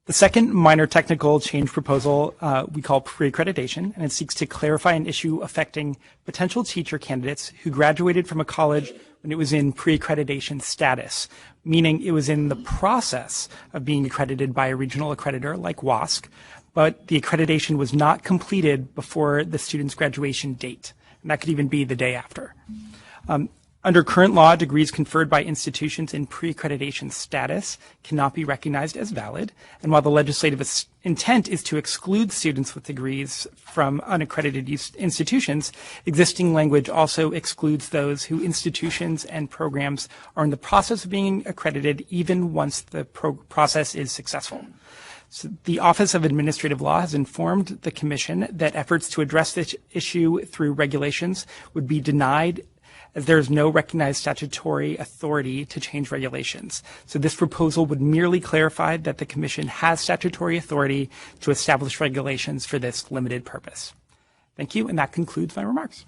[SPEAKER 9] The second minor technical change proposal we call pre-accreditation, and it seeks to clarify an issue affecting potential teacher candidates who graduated from a college when it was in pre-accreditation status, meaning it was in the process of being accredited by a regional accreditor like WASC, but the accreditation was not completed before the student's graduation date, and that could even be the day after. Under current law, degrees conferred by institutions in pre-accreditation status cannot be recognized as valid. And while the legislative intent is to exclude students with degrees from unaccredited institutions, existing language also excludes those whose institutions and programs are in the process of being accredited even once the process is successful. So the Office of Administrative Law has informed the Commission that efforts to address this issue through regulations would be denied as there is no recognized statutory authority to change regulations. So this proposal would merely clarify that the Commission has statutory authority to establish regulations for this limited purpose. Thank you, and that concludes my remarks.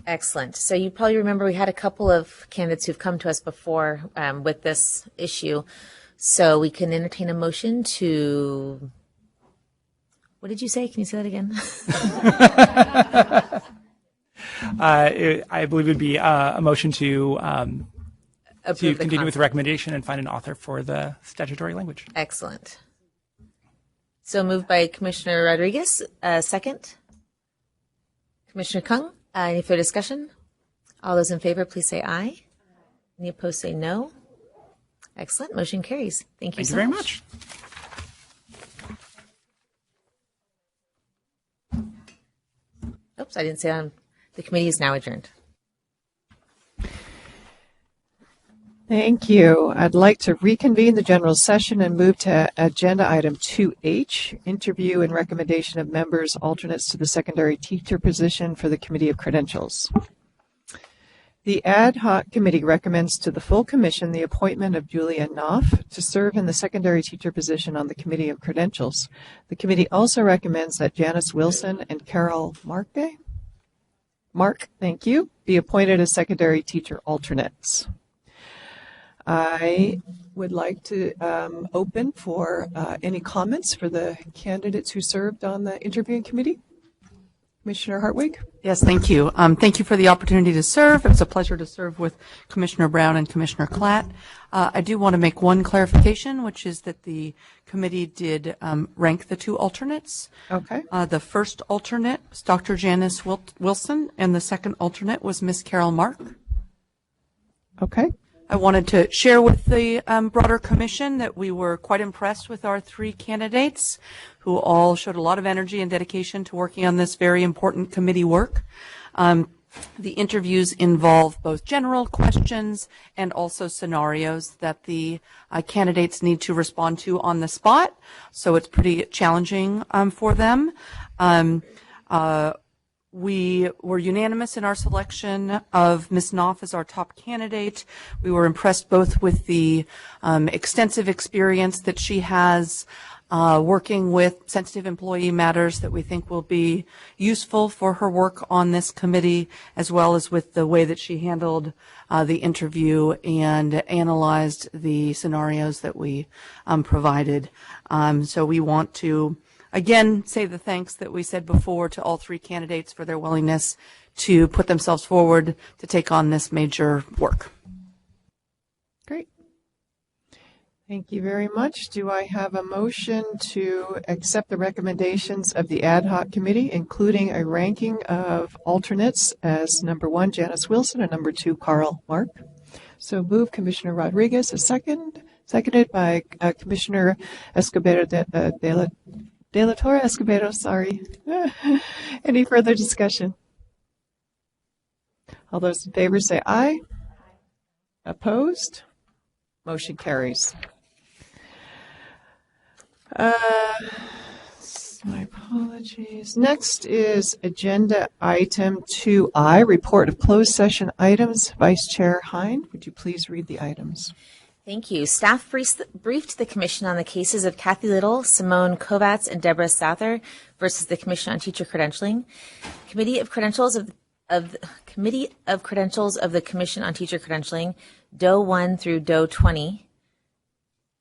[SPEAKER 14] Excellent. So you probably remember we had a couple of candidates who've come to us before with this issue. So we can entertain a motion to, what did you say? Can you say that again?
[SPEAKER 9] I believe it would be a motion to continue with the recommendation and find an author for the statutory language.
[SPEAKER 14] Excellent. So moved by Commissioner Rodriguez. Second? Commissioner Kung. Any further discussion? All those in favor, please say aye. Any opposed, say no. Excellent. Motion carries. Thank you so much.
[SPEAKER 9] Thank you very much.
[SPEAKER 14] Oops, I didn't say that. The committee is now adjourned.
[SPEAKER 1] Thank you. I'd like to reconvene the general session and move to agenda item 2H, interview and recommendation of members, alternates to the secondary teacher position for the Committee of Credentials. The ad hoc committee recommends to the full commission the appointment of Julia Knopf to serve in the secondary teacher position on the Committee of Credentials. The committee also recommends that Janice Wilson and Carol Mark, thank you, be appointed as secondary teacher alternates. I would like to open for any comments for the candidates who served on the interviewing committee. Commissioner Hartwig?
[SPEAKER 6] Yes, thank you. Thank you for the opportunity to serve. It was a pleasure to serve with Commissioner Brown and Commissioner Klatt. I do want to make one clarification, which is that the committee did rank the two alternates.
[SPEAKER 1] Okay.
[SPEAKER 6] The first alternate was Dr. Janice Wilson, and the second alternate was Miss Carol Mark.
[SPEAKER 1] Okay.
[SPEAKER 6] I wanted to share with the broader commission that we were quite impressed with our three candidates who all showed a lot of energy and dedication to working on this very important committee work. The interviews involve both general questions and also scenarios that the candidates need to respond to on the spot, so it's pretty challenging for them. We were unanimous in our selection of Ms. Knopf as our top candidate. We were impressed both with the extensive experience that she has working with sensitive employee matters that we think will be useful for her work on this committee, as well as with the way that she handled the interview and analyzed the scenarios that we provided. So we want to, again, say the thanks that we said before to all three candidates for their willingness to put themselves forward to take on this major work.
[SPEAKER 1] Great. Thank you very much. Do I have a motion to accept the recommendations of the ad hoc committee, including a ranking of alternates as number 1, Janice Wilson, and number 2, Carl Mark? So move, Commissioner Rodriguez, a seconded by Commissioner Escobedo de la Torre Escobedo, sorry. Any further discussion? All those in favor say aye. Opposed? Motion carries. My apologies. Next is agenda item 2I, report of closed session items. Vice Chair Hind, would you please read the items?
[SPEAKER 14] Thank you. Staff briefed the Commission on the cases of Kathy Little, Simone Kovatz, and Deborah Souther versus the Commission on Teacher Credentialing. Committee of Credentials of the Commission on Teacher Credentialing, DOE 1 through DOE 20.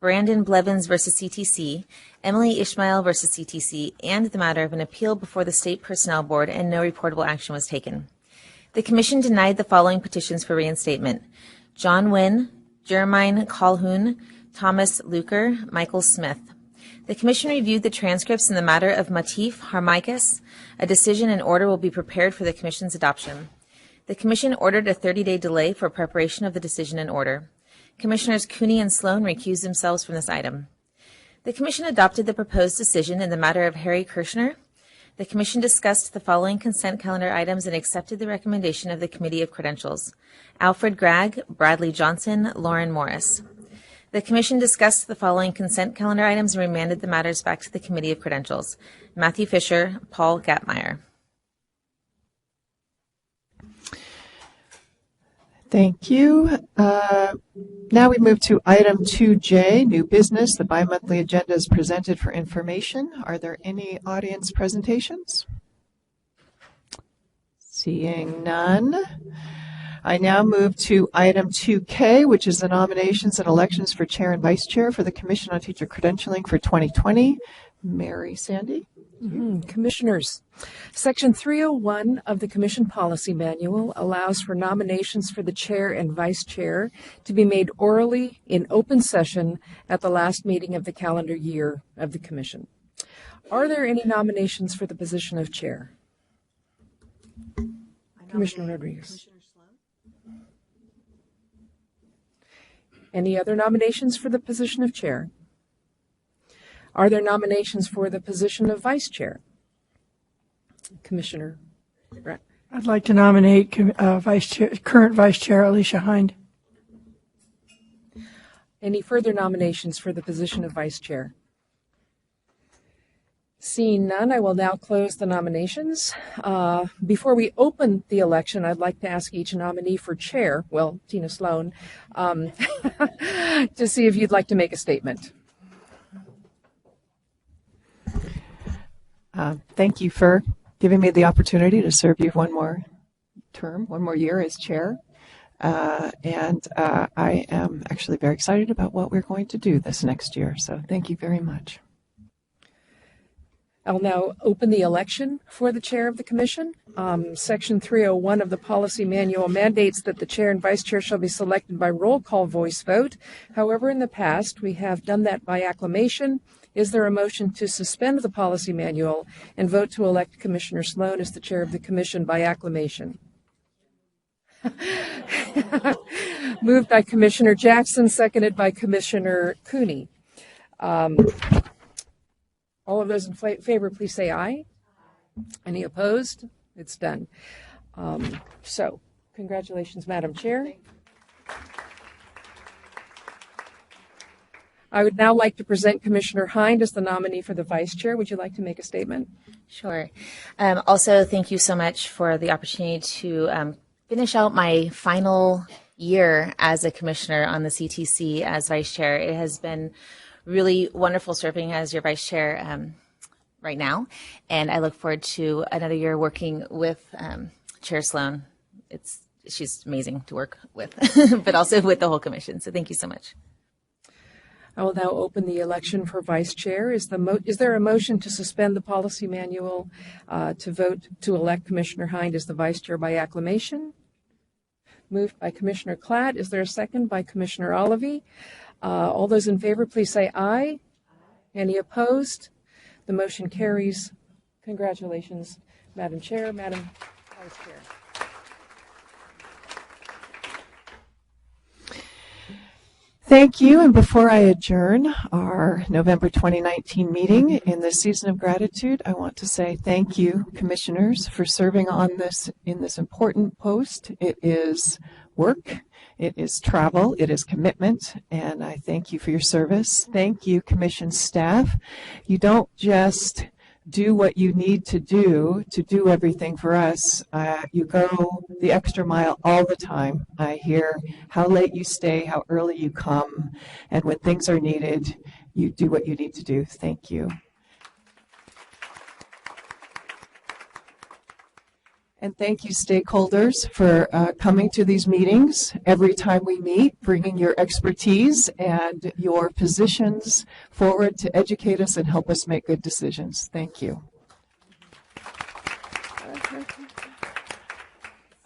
[SPEAKER 14] Brandon Blevins versus CTC, Emily Ishmael versus CTC, and the matter of an appeal before the State Personnel Board, and no reportable action was taken. The Commission denied the following petitions for reinstatement: John Wynn, Jermaine Calhoun, Thomas Luker, Michael Smith. The Commission reviewed the transcripts in the matter of Matif Harmicus. A decision and order will be prepared for the Commission's adoption. The Commission ordered a 30-day delay for preparation of the decision and order. Commissioners Cooney and Sloan recused themselves from this item. The Commission adopted the proposed decision in the matter of Harry Kirshner. The Commission discussed the following consent calendar items and accepted the recommendation of the Committee of Credentials: Alfred Gregg, Bradley Johnson, Lauren Morris. The Commission discussed the following consent calendar items and remanded the matters back to the Committee of Credentials: Matthew Fisher, Paul Gatmeyer.
[SPEAKER 1] Thank you. Now we move to item 2J, new business. The bi-monthly agenda is presented for information. Are there any audience presentations? Seeing none. I now move to item 2K, which is the nominations and elections for chair and vice chair for the Commission on Teacher Credentialing for 2020. Mary Sandy.
[SPEAKER 22] Commissioners, Section 301 of the Commission Policy Manual allows for nominations for the chair and vice chair to be made orally in open session at the last meeting of the calendar year of the Commission. Are there any nominations for the position of chair? Commissioner Rodriguez.
[SPEAKER 6] Commissioner Sloan?
[SPEAKER 22] Any other nominations for the position of chair? Are there nominations for the position of vice chair? Commissioner Brett.
[SPEAKER 5] I'd like to nominate current Vice Chair Alicia Hind.
[SPEAKER 22] Any further nominations for the position of vice chair? Seeing none, I will now close the nominations. Before we open the election, I'd like to ask each nominee for chair, well, Tina Sloan, to see if you'd like to make a statement.
[SPEAKER 1] Thank you for giving me the opportunity to serve you one more term, one more year as chair. And I am actually very excited about what we're going to do this next year. So thank you very much.
[SPEAKER 22] I'll now open the election for the chair of the commission. Section 301 of the policy manual mandates that the chair and vice chair shall be selected by roll call voice vote. However, in the past, we have done that by acclamation. Is there a motion to suspend the policy manual and vote to elect Commissioner Sloan as the chair of the commission by acclamation? Moved by Commissioner Jackson, seconded by Commissioner Cooney. All of those in favor, please say aye. Any opposed? It's done. So, congratulations, Madam Chair. I would now like to present Commissioner Hind as the nominee for the vice chair. Would you like to make a statement?
[SPEAKER 14] Sure. Also, thank you so much for the opportunity to finish out my final year as a commissioner on the CTC as vice chair. It has been really wonderful serving as your vice chair right now, and I look forward to another year working with Chair Sloan. She's amazing to work with, but also with the whole commission. So thank you so much.
[SPEAKER 22] I will now open the election for vice chair. Is there a motion to suspend the policy manual to vote to elect Commissioner Hind as the vice chair by acclamation? Moved by Commissioner Klatt. Is there a second by Commissioner Olivey? All those in favor, please say aye. Any opposed? The motion carries. Congratulations, Madam Chair, Madam Vice Chair.
[SPEAKER 1] Thank you. And before I adjourn our November 2019 meeting in the season of gratitude, I want to say thank you, commissioners, for serving on this in this important post. It is work, it is travel, it is commitment, and I thank you for your service. Thank you, commission staff. You don't just do what you need to do everything for us. You go the extra mile all the time. I hear how late you stay, how early you come, and when things are needed, you do what you need to do. Thank you. And thank you, stakeholders, for coming to these meetings every time we meet, bringing your expertise and your positions forward to educate us and help us make good decisions. Thank you.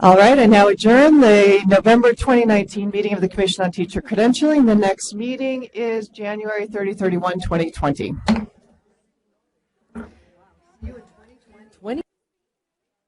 [SPEAKER 1] All right, I now adjourn the November 2019 meeting of the Commission on Teacher Credentialing. The next meeting is January 31, 2020.